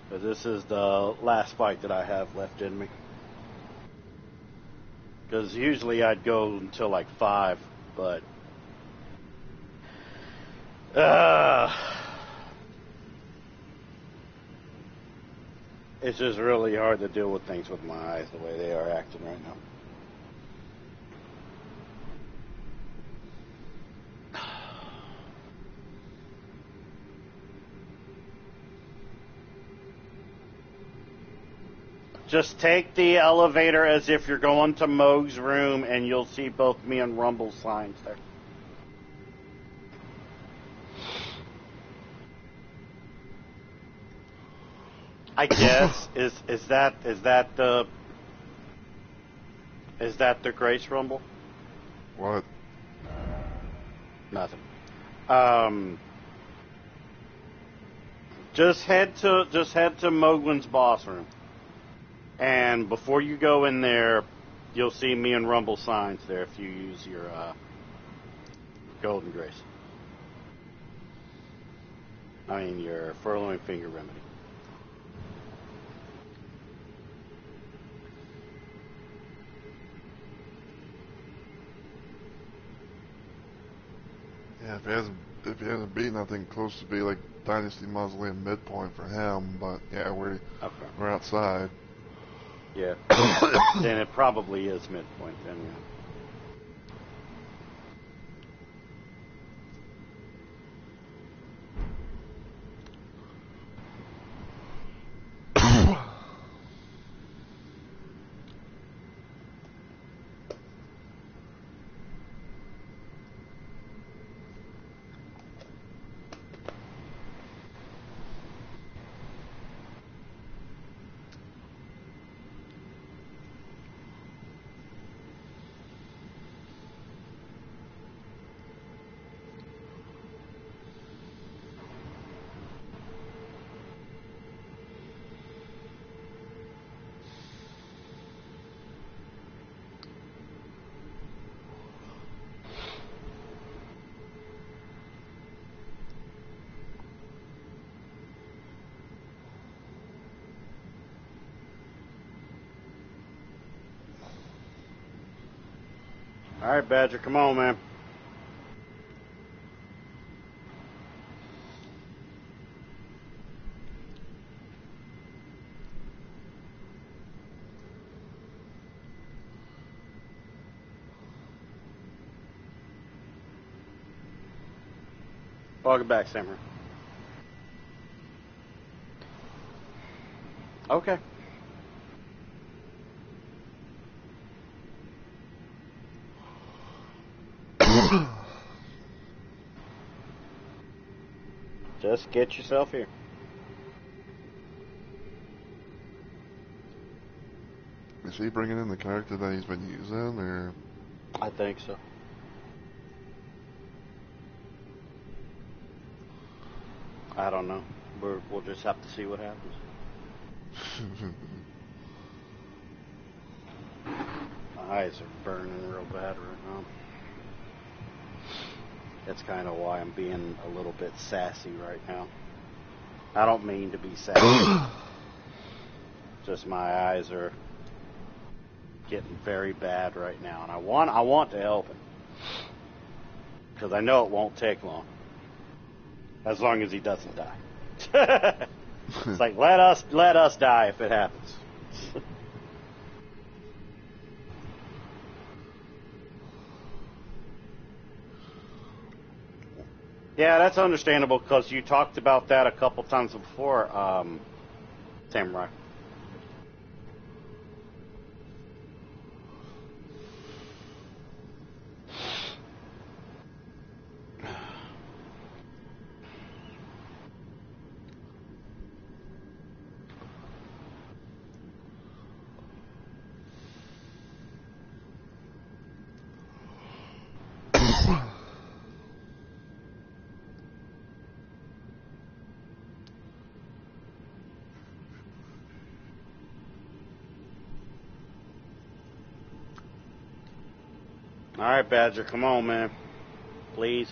But this is the last fight that I have left in me. Because usually I'd go until like 5, but it's just really hard to deal with things with my eyes the way they are acting right now. Just take the elevator as if you're going to Moog's room, and you'll see both me and Rumble's signs there. I guess is that the Grace Rumble? What? Nothing. Just head to Mogwin's boss room. And before you go in there, you'll see me and Rumble signs there if you use your Golden Grace. I mean, your Furlowing Finger Remedy. Yeah, if he hasn't beaten, I think close to be like Dynasty Mausoleum midpoint for him. But yeah, we're outside. Yeah. Then it probably is midpoint then, yeah. Alright, Badger, come on, man. Welcome back, Samurai. Okay. Just get yourself here. Is he bringing in the character that he's been using, or? I think so. I don't know. We'll just have to see what happens. My eyes are burning real bad right now. That's kind of why I'm being a little bit sassy right now. I don't mean to be sassy. Just my eyes are getting very bad right now, and I want to help him because I know it won't take long. As long as he doesn't die. It's like let us die if it happens. Yeah, that's understandable because you talked about that a couple times before, Samurai. All right, Badger, come on, man. Please.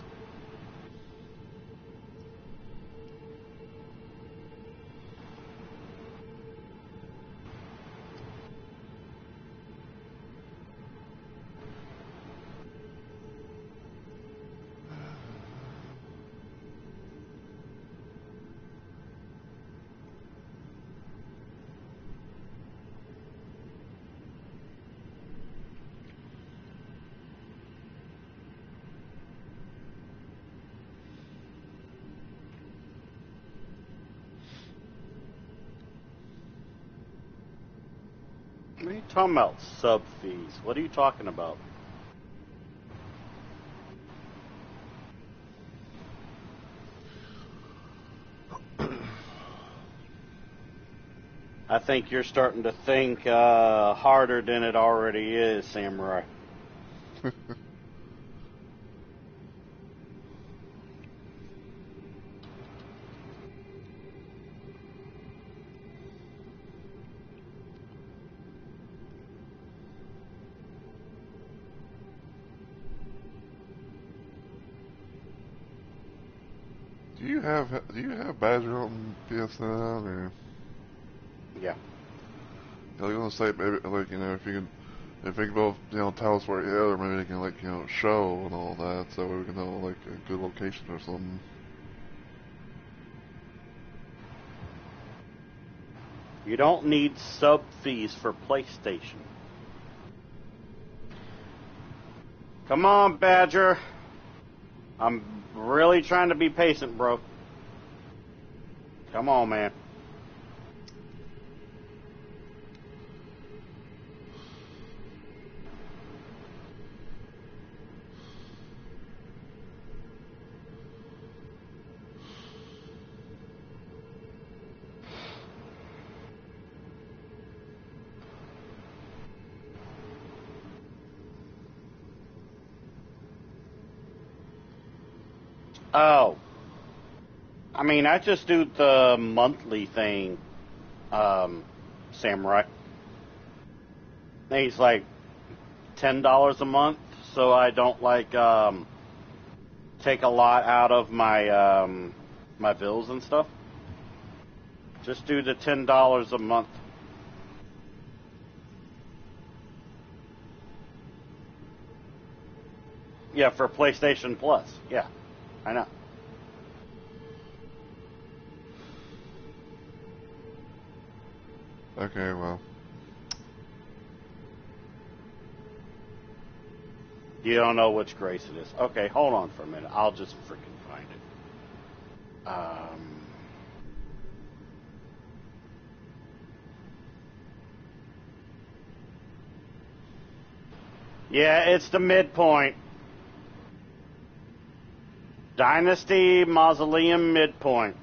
What are you talking about, sub fees? What are you talking about? I think you're starting to think harder than it already is, Samurai. Do you have Badger on PSN, or? Yeah. I was gonna say maybe like if you can both tell us where you're at, or maybe they can show and all that, so we can know like a good location or something. You don't need sub fees for PlayStation. Come on, Badger. I'm really trying to be patient, bro. Come on, man. Oh. I mean, I just do the monthly thing, Samurai. I think it's like $10 a month, so I don't take a lot out of my my bills and stuff. Just do the $10 a month. Yeah, for PlayStation Plus. Yeah, I know. Okay, well. You don't know which Grace it is. Okay, hold on for a minute. I'll just freaking find it. Yeah, it's the midpoint. Dynasty Mausoleum midpoint.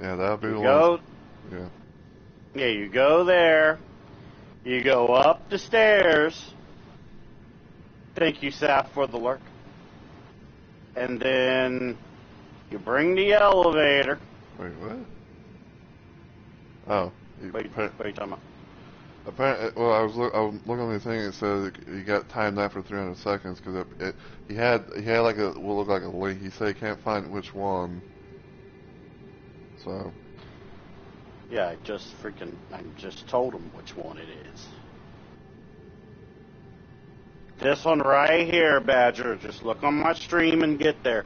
Yeah, that'll be the Go. one. Yeah. Yeah, you go there. You go up the stairs. Thank you, Saf, for the lurk. And then you bring the elevator. Wait, what? Oh. What are you talking about? Apparently, well, I was looking at the thing. It said you got timed out for 300 seconds because he had like a what looked like a link. He said he can't find which one. So. Yeah, I just told him which one it is. This one right here, Badger. Just look on my stream and get there.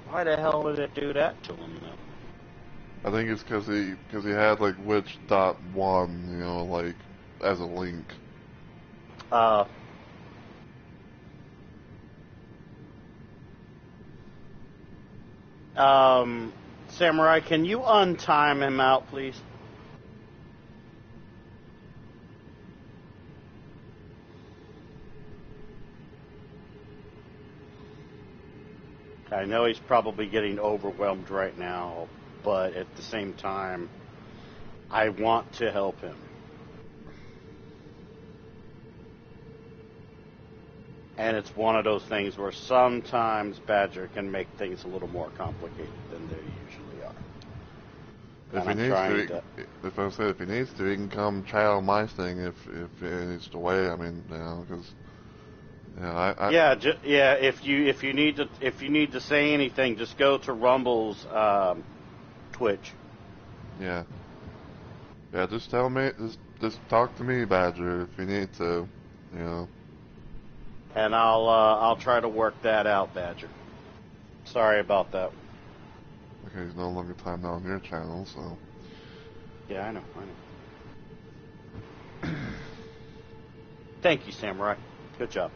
Why the hell did it do that to him, though? I think it's because he had like which.1, you know, like as a link. Samurai, can you untime him out, please? I know he's probably getting overwhelmed right now, but at the same time, I want to help him. And it's one of those things where sometimes Badger can make things a little more complicated than they usually are. If he needs to, he can come try out my thing if he needs to wait. I mean, you know, because if you need to say anything, just go to Rumble's Twitch. Yeah, just tell me, just talk to me, Badger, if you need to, you know. And I'll try to work that out, Badger. Sorry about that. Okay, he's no longer timed out on your channel, so. Yeah, I know. Thank you, Samurai. Good job.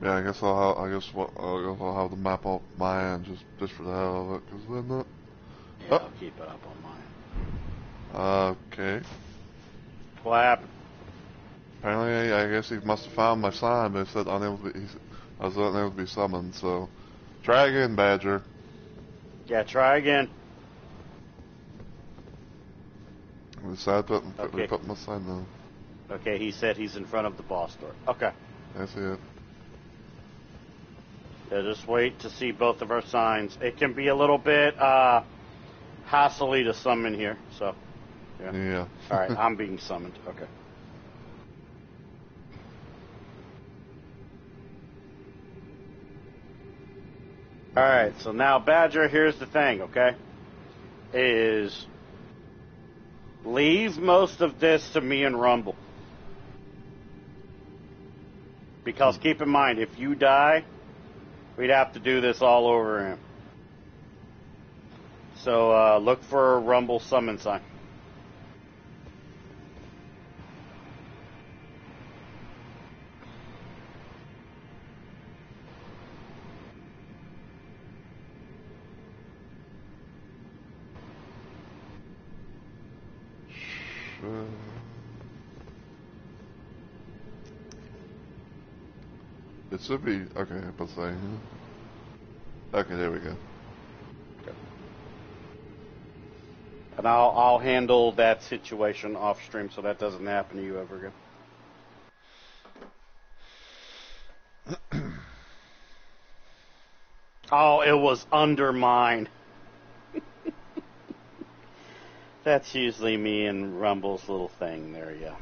Yeah, I guess I'll have the map up my end just for the hell of it, because then that. Yeah, I'll keep it up on mine. Okay. What happened? Apparently, I guess he must have found my sign, but it said I was unable to be summoned. So, try again, Badger. Yeah, try again. I decided to put my sign down. Okay, he said he's in front of the boss door. Okay. That's it. Yeah, just wait to see both of our signs. It can be a little bit hassly to summon here, so. Yeah. All right, I'm being summoned. Okay. All right, so now Badger, here's the thing, okay? Is leave most of this to me and Rumble. Because keep in mind, if you die, we'd have to do this all over again. So look for a Rumble summon sign. It should be okay. Let's say. Okay, there we go. Okay. And I'll handle that situation off stream so that doesn't happen to you ever again. Oh, it was under mine. That's usually me and Rumble's little thing there, yeah.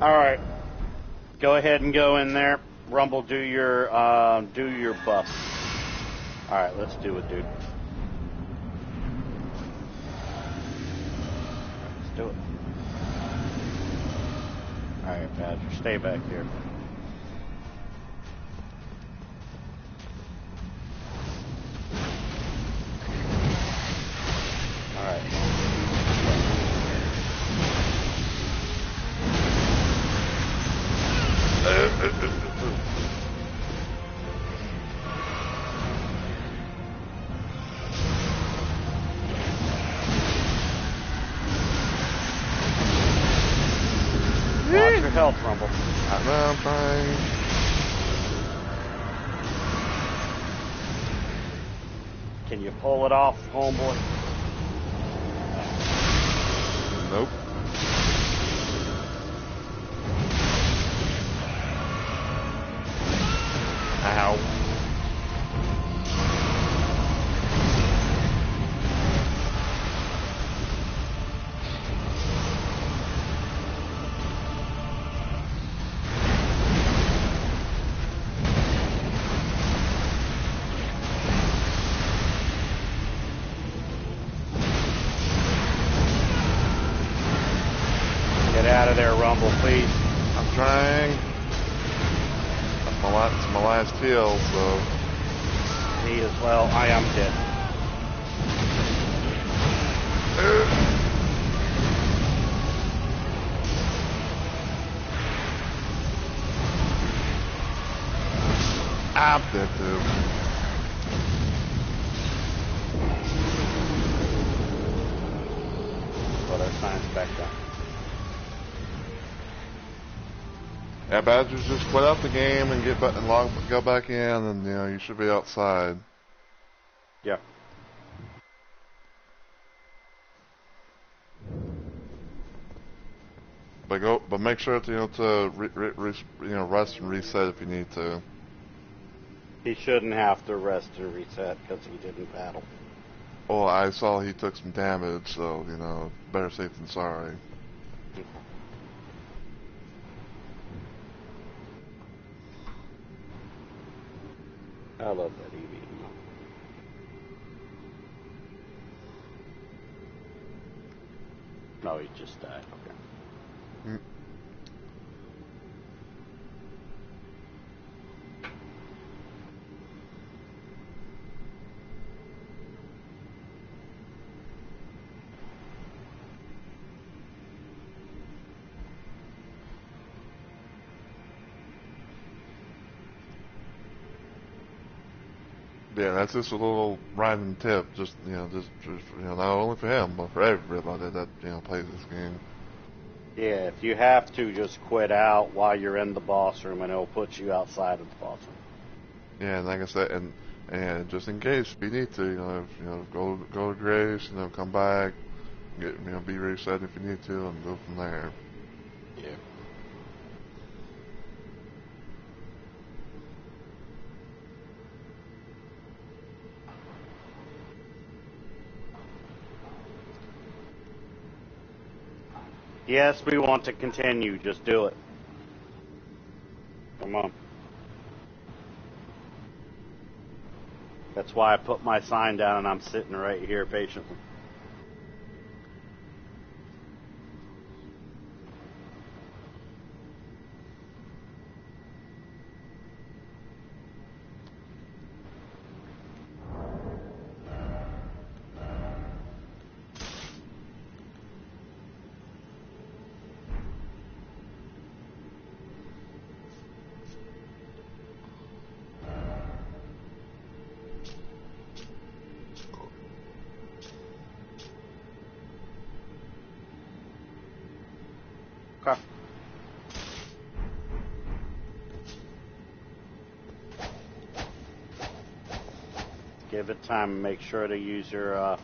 All right. Go ahead and go in there. Rumble, do your buff. All right, let's do it, dude. Let's do it. All right, Badger, stay back here. All right. Watch your health, Rumble. I'm trying. Can you pull it off, homeboy? Nope. Ow. Get out of there, Rumble, please. I'm trying. It's my last heal, so. Me as well. I am dead. I'm dead too. Put our signs back down. Yeah, Badgers, just quit out the game and go back in, and you should be outside. Yeah. But make sure to rest and reset if you need to. He shouldn't have to rest and reset because he didn't battle. Well, I saw he took some damage, so better safe than sorry. I love that EV. No, he just died. Okay. Mm. Yeah, that's just a little random tip. Just not only for him, but for everybody that plays this game. Yeah, if you have to, just quit out while you're in the boss room, and it'll put you outside of the boss room. Yeah, and like I said, and just in case if you need to, go to Grace, come back, be reset if you need to, and go from there. Yeah. Yes, we want to continue. Just do it. Come on. That's why I put my sign down and I'm sitting right here patiently. Okay. Give it time and make sure to use your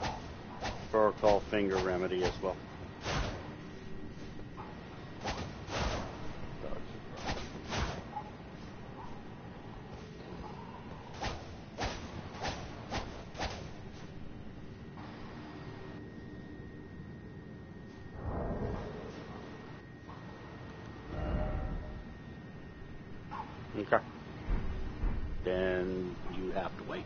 protocol finger remedy as well. then you have to wait.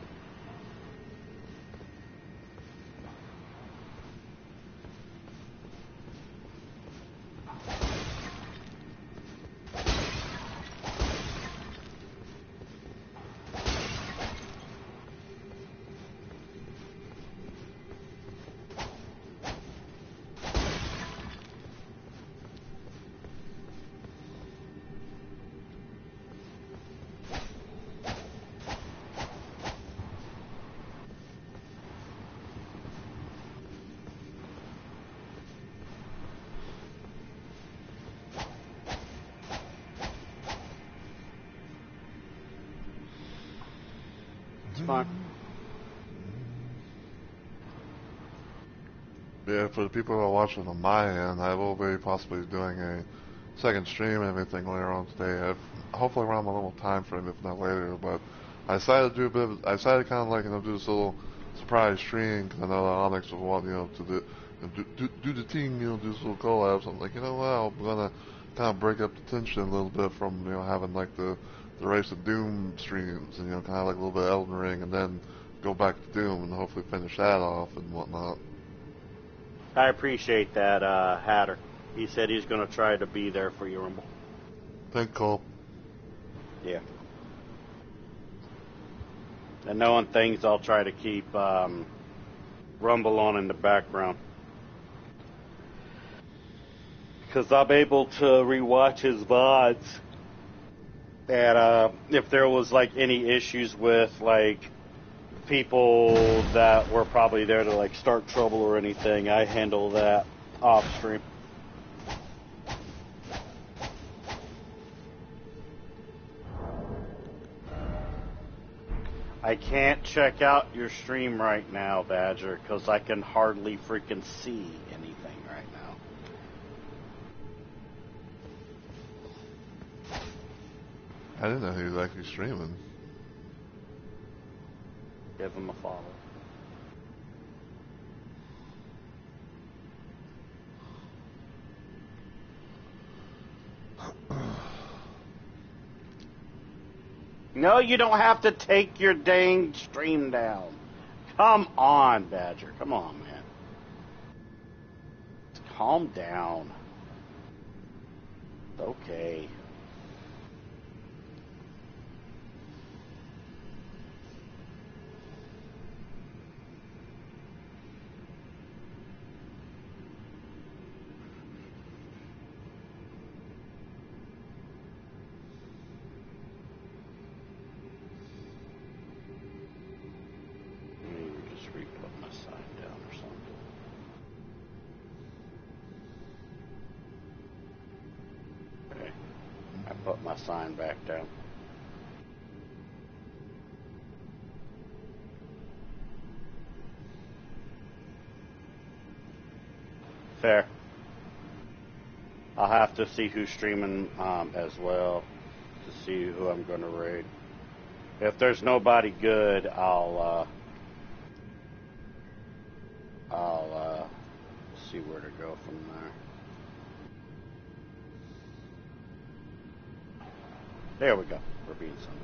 Fine. Yeah, for the people who are watching on my end, I will be possibly doing a second stream and everything later on today. Hopefully around my normal time frame, if not later. But I decided to do a bit. I decided kind of like do this little surprise stream because I know that Onyx will want to do the thing, do this little collab. So I'm like, I'm gonna kind of break up the tension a little bit from having like the Race of Doom streams and kind of like a little bit of Elden Ring and then go back to Doom and hopefully finish that off and whatnot. I appreciate that, Hatter. He said he's going to try to be there for you, Rumble. Thank Cole. Yeah. And knowing things, I'll try to keep Rumble on in the background. Because I'm able to rewatch his VODs. And if there was, like, any issues with, like, people that were probably there to, like, start trouble or anything, I handle that off stream. I can't check out your stream right now, Badger, because I can hardly freaking see anything right now. I didn't know he was actually streaming. Give him a follow. No, you don't have to take your dang stream down. Come on, Badger. Come on, man. Calm down. Okay. Put my sign back down. Fair. I'll have to see who's streaming as well to see who I'm going to raid. If there's nobody good, I'll see where to go from there. There we go. We're being summoned.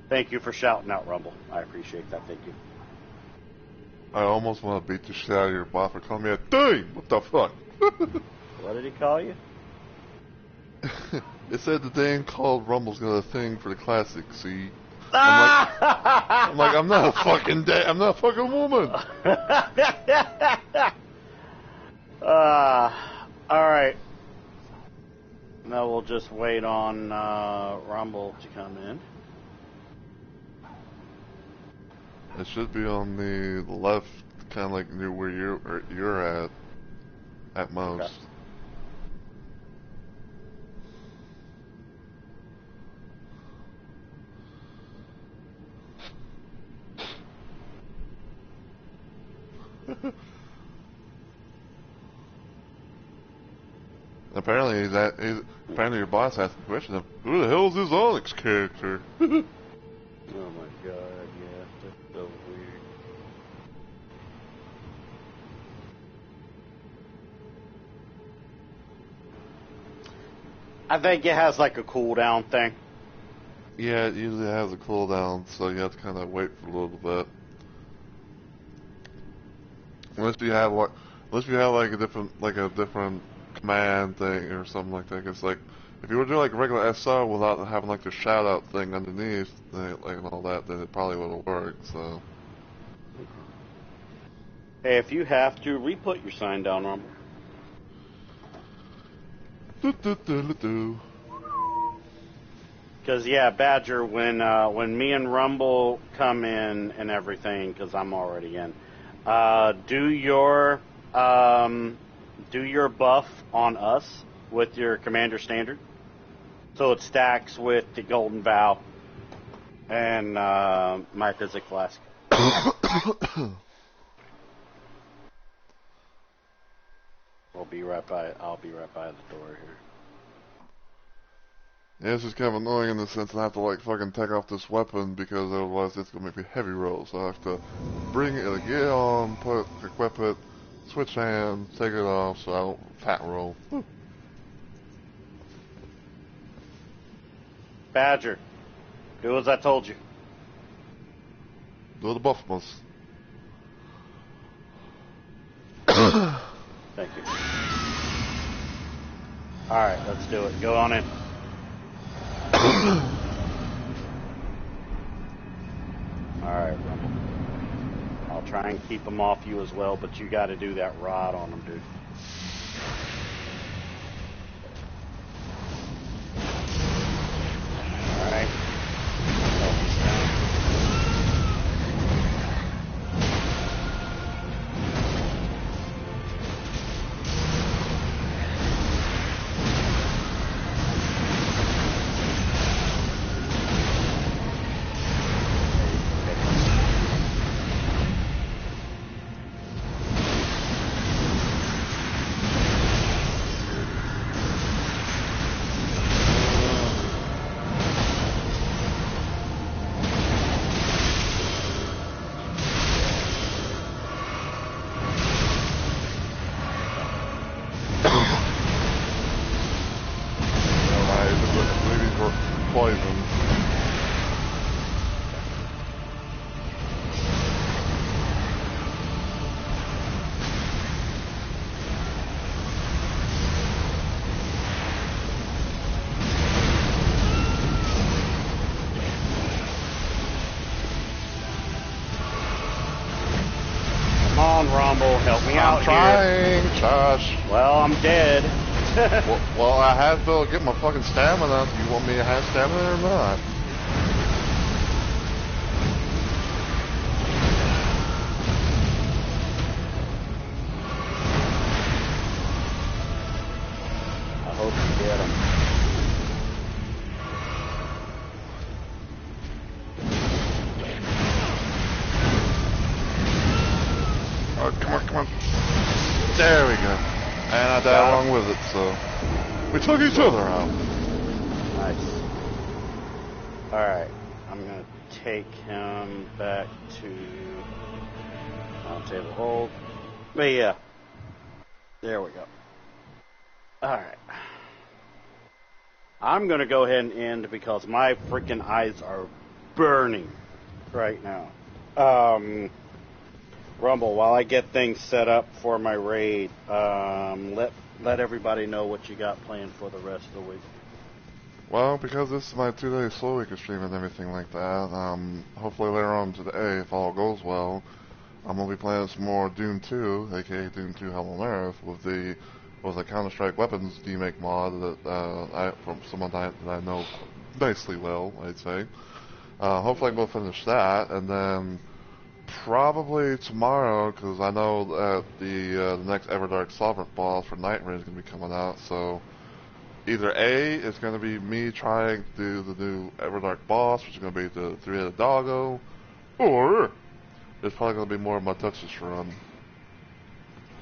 Thank you for shouting out, Rumble. I appreciate that. Thank you. I almost want to beat the shit out of your bot for calling me a thing. What the fuck? What did he call you? It said the thing called Rumble's got a thing for the classic. See, I'm like, I'm not a fucking I'm not a fucking woman. All right. Now we'll just wait on Rumble to come in. It should be on the left, kind of like near where you're at most. Okay. Apparently apparently your boss asked the question of who the hell is this Onyx character? Oh my god, yeah, that's so weird. I think it has like a cooldown thing. Yeah, it usually has a cooldown, so you have to kind of wait for a little bit. Unless you have like a different command thing or something like that. Cause like if you were to do like a regular SR without having like the shout out thing underneath, like and all that, then it probably would have worked. So. Hey, if you have to, re-put your sign down, Rumble. Because, yeah, Badger, when me and Rumble come in and everything, because I'm already in, do your buff on us with your Commander Standard. So it stacks with the Golden Vow and my Physic Flask. I'll be right by the door here. Yeah, it's just kind of annoying in the sense that I have to like fucking take off this weapon because otherwise it's gonna make me heavy roll. So I have to bring it, like, get it on, equip it, switch hands, take it off, so I don't fat roll. Woo. Badger, do as I told you. Do the buff most. Thank you. Alright, let's do it. Go on in. Alright, Rumble. I'll try and keep them off you as well, but you gotta do that rod on them, dude. Alright. Rumble, help me out here. I'm trying, Josh. Well, I'm dead. well, I have to be able to get my fucking stamina. Do you want me to have stamina or not? I hope you get him. Come on. There we go. And I died along with it, so we took each other out. Nice. Alright, I'm going to take him back to table hold. But yeah, there we go. Alright. I'm going to go ahead and end because my freaking eyes are burning right now. Rumble, while I get things set up for my raid, let everybody know what you got planned for the rest of the week. Well, because this is my 2-day slow week of stream and everything like that, hopefully later on today, if all goes well, I'm going to be playing some more Doom 2, aka Doom 2 Hell on Earth, with the Counter-Strike Weapons demake mod that from someone that I know nicely well, I'd say. Hopefully I can go finish that, and then probably tomorrow, because I know that the next Everdark Sovereign boss for Night Rain is going to be coming out, so either A, it's going to be me trying to do the new Everdark boss, which is going to be the 3-headed doggo, or it's probably going to be more of my Texas run.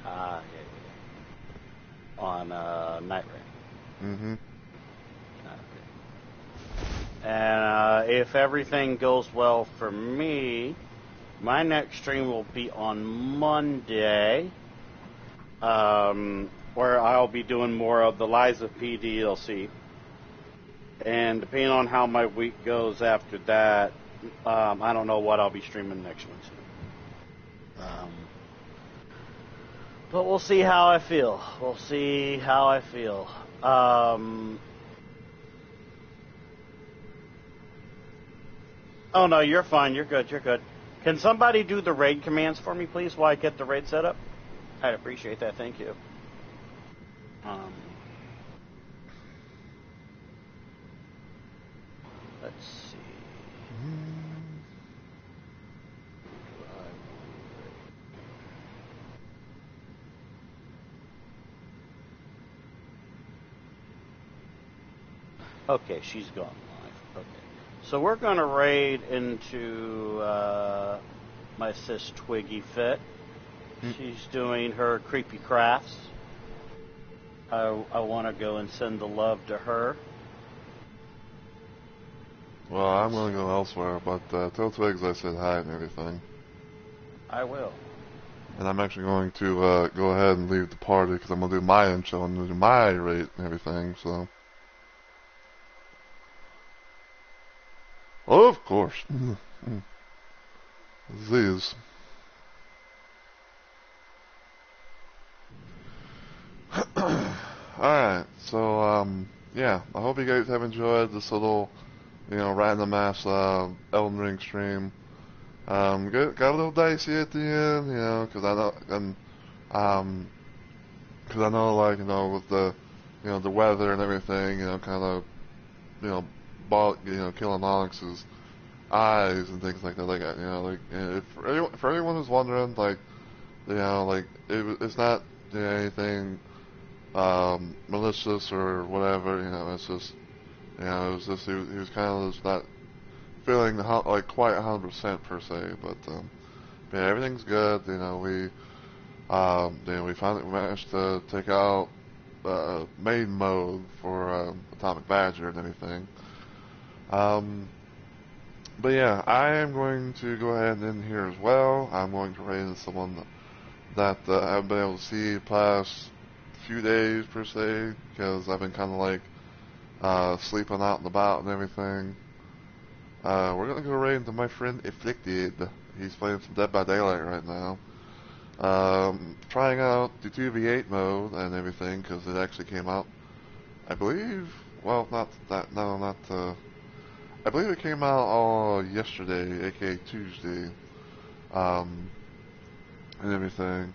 Yeah. On Night Rain. Mm-hmm. And if everything goes well for me, my next stream will be on Monday, where I'll be doing more of the Lies of P DLC. And depending on how my week goes after that, I don't know what I'll be streaming next Wednesday. But we'll see how I feel. Oh, no, you're fine. You're good. Can somebody do the raid commands for me, please, while I get the raid set up? I'd appreciate that. Thank you. Let's see. Okay, she's gone live. Okay. So we're going to raid into my sis Twiggy Fit. She's doing her creepy crafts. I want to go and send the love to her. Well, I'm going to go elsewhere, but tell Twigs I said hi and everything. I will. And I'm actually going to go ahead and leave the party because I'm going to do my intro and do my rate and everything, so. Oh, of course. These. Alright, so, yeah, I hope you guys have enjoyed this little, random ass Elden Ring stream. Got a little dicey at the end, because I know, like, with the, the weather and everything, kind of, killing Onyx's eyes and things like that. Like, for anyone who's wondering, like, it's not anything malicious or whatever. It's just, it was just he was kind of just not feeling like quite 100% per se. But yeah, everything's good. We finally managed to take out main mode for Atomic Badger and everything. But yeah, I am going to go ahead and end here as well. I'm going to raid someone that I haven't been able to see the past few days per se, because I've been kind of like sleeping out and about and everything. We're going to go raid into my friend Afflicted. He's playing some Dead by Daylight right now. Trying out the 2v8 mode and everything, because it actually came out, I believe, well, I believe it came out yesterday, aka Tuesday, and everything.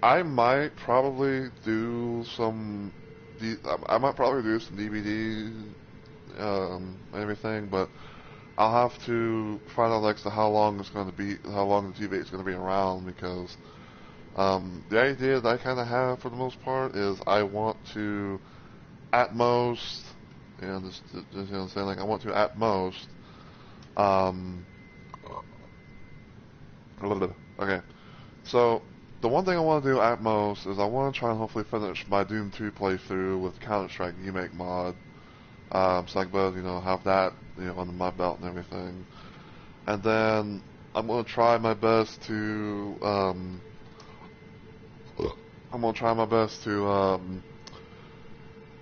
I might probably do some DVD, everything, but I'll have to find out how long the TV is going to be around, because the idea that I kind of have for the most part is I want to, at most, just saying, like, I want to at most, okay, so the one thing I want to do at most is I want to try and hopefully finish my Doom 2 playthrough with Counter-Strike Remake mod, so I can both, have that, under my belt and everything, and then I'm going to try my best to,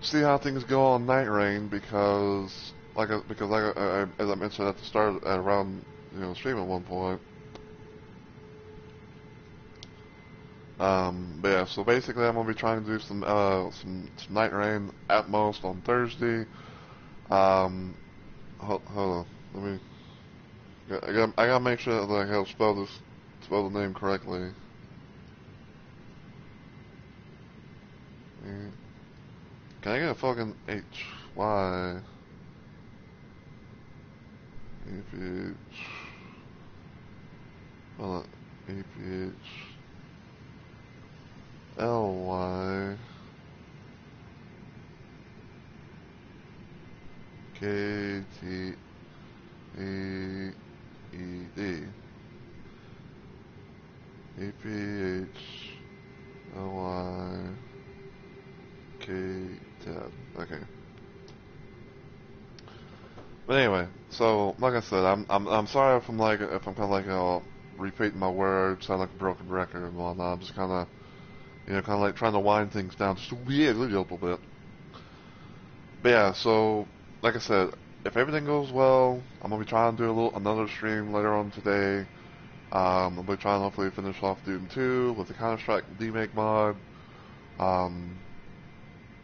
see how things go on Night Rain, because as I mentioned at the start, around stream at one point. But yeah, so basically I'm gonna be trying to do some Night Rain at most on Thursday. Hold on, I gotta make sure that I can spell the name correctly. Can I get a fucking HY? APH. Hold on. APH. LY. KTEED. APH. LY. Tab. Okay. But anyway, so like I said, I'm sorry if I'm kind of like repeating my words, sound like a broken record and whatnot. I'm just kind of like trying to wind things down just a little bit. But yeah, so like I said, if everything goes well, I'm gonna be trying to do another stream later on today. I'll be trying to hopefully finish off Doom 2 with the Counter-Strike demake mod. Um,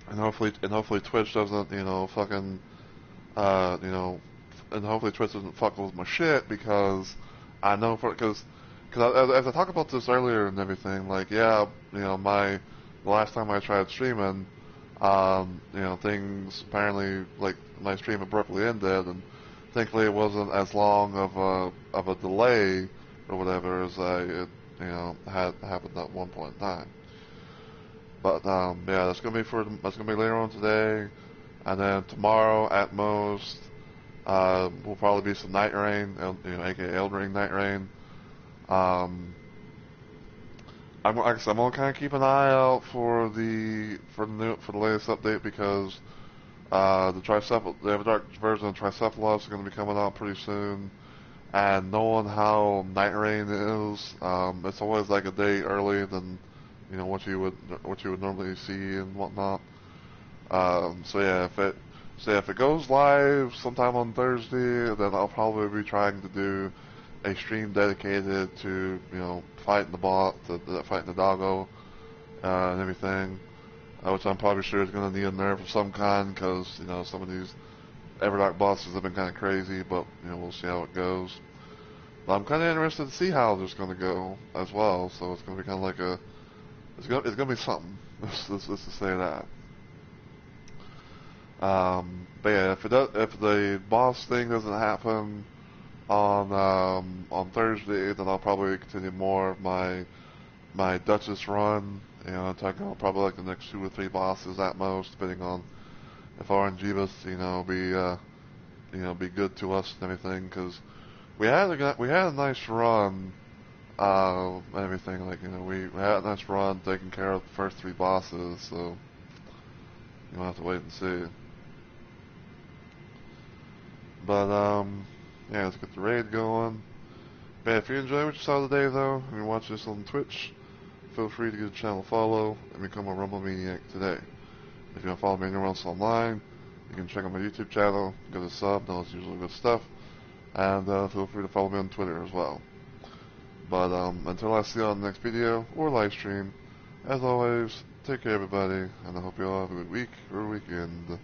and hopefully Twitch doesn't, fucking, and hopefully Twitch doesn't fuck with my shit because I know because as I talked about this earlier and everything, like yeah, the last time I tried streaming, things apparently like my stream abruptly ended, and thankfully it wasn't as long of a delay or whatever as had happened at one point in time. But yeah, that's gonna be later on today, and then tomorrow at most will probably be some Night Rain, aka Elden Ring Night Rain. I'm gonna kind of keep an eye out for the latest update because the Everdark version of Tricephalus is going to be coming out pretty soon. And knowing how Night Rain is, it's always like a day early than what you would normally see and whatnot. So yeah, if it goes live sometime on Thursday, then I'll probably be trying to do a stream dedicated to fighting the bot, fighting the doggo, and everything, which I'm probably sure is going to need a nerf of some kind because some of these Everdark bosses have been kind of crazy, but we'll see how it goes. But I'm kind of interested to see how this is going to go as well. So it's going to be kind of like it's going to be something. Let's just say that. But yeah, if the boss thing doesn't happen on Thursday, then I'll probably continue more of my Duchess run. Taking on probably like the next 2 or 3 bosses at most, depending on if RNGesus, be good to us and everything. Because we had a nice run, and everything. Like we had a nice run taking care of the first 3 bosses. So you'll have to wait and see. But yeah, let's get the raid going. But if you enjoy what you saw today, though, and you watch this on Twitch, feel free to give the channel a follow and become a Rumble Maniac today. If you want to follow me anywhere else online, you can check out my YouTube channel, give it a sub, know it's usually good stuff, and feel free to follow me on Twitter as well. But until I see you on the next video or live stream, as always, take care everybody, and I hope you all have a good week or weekend.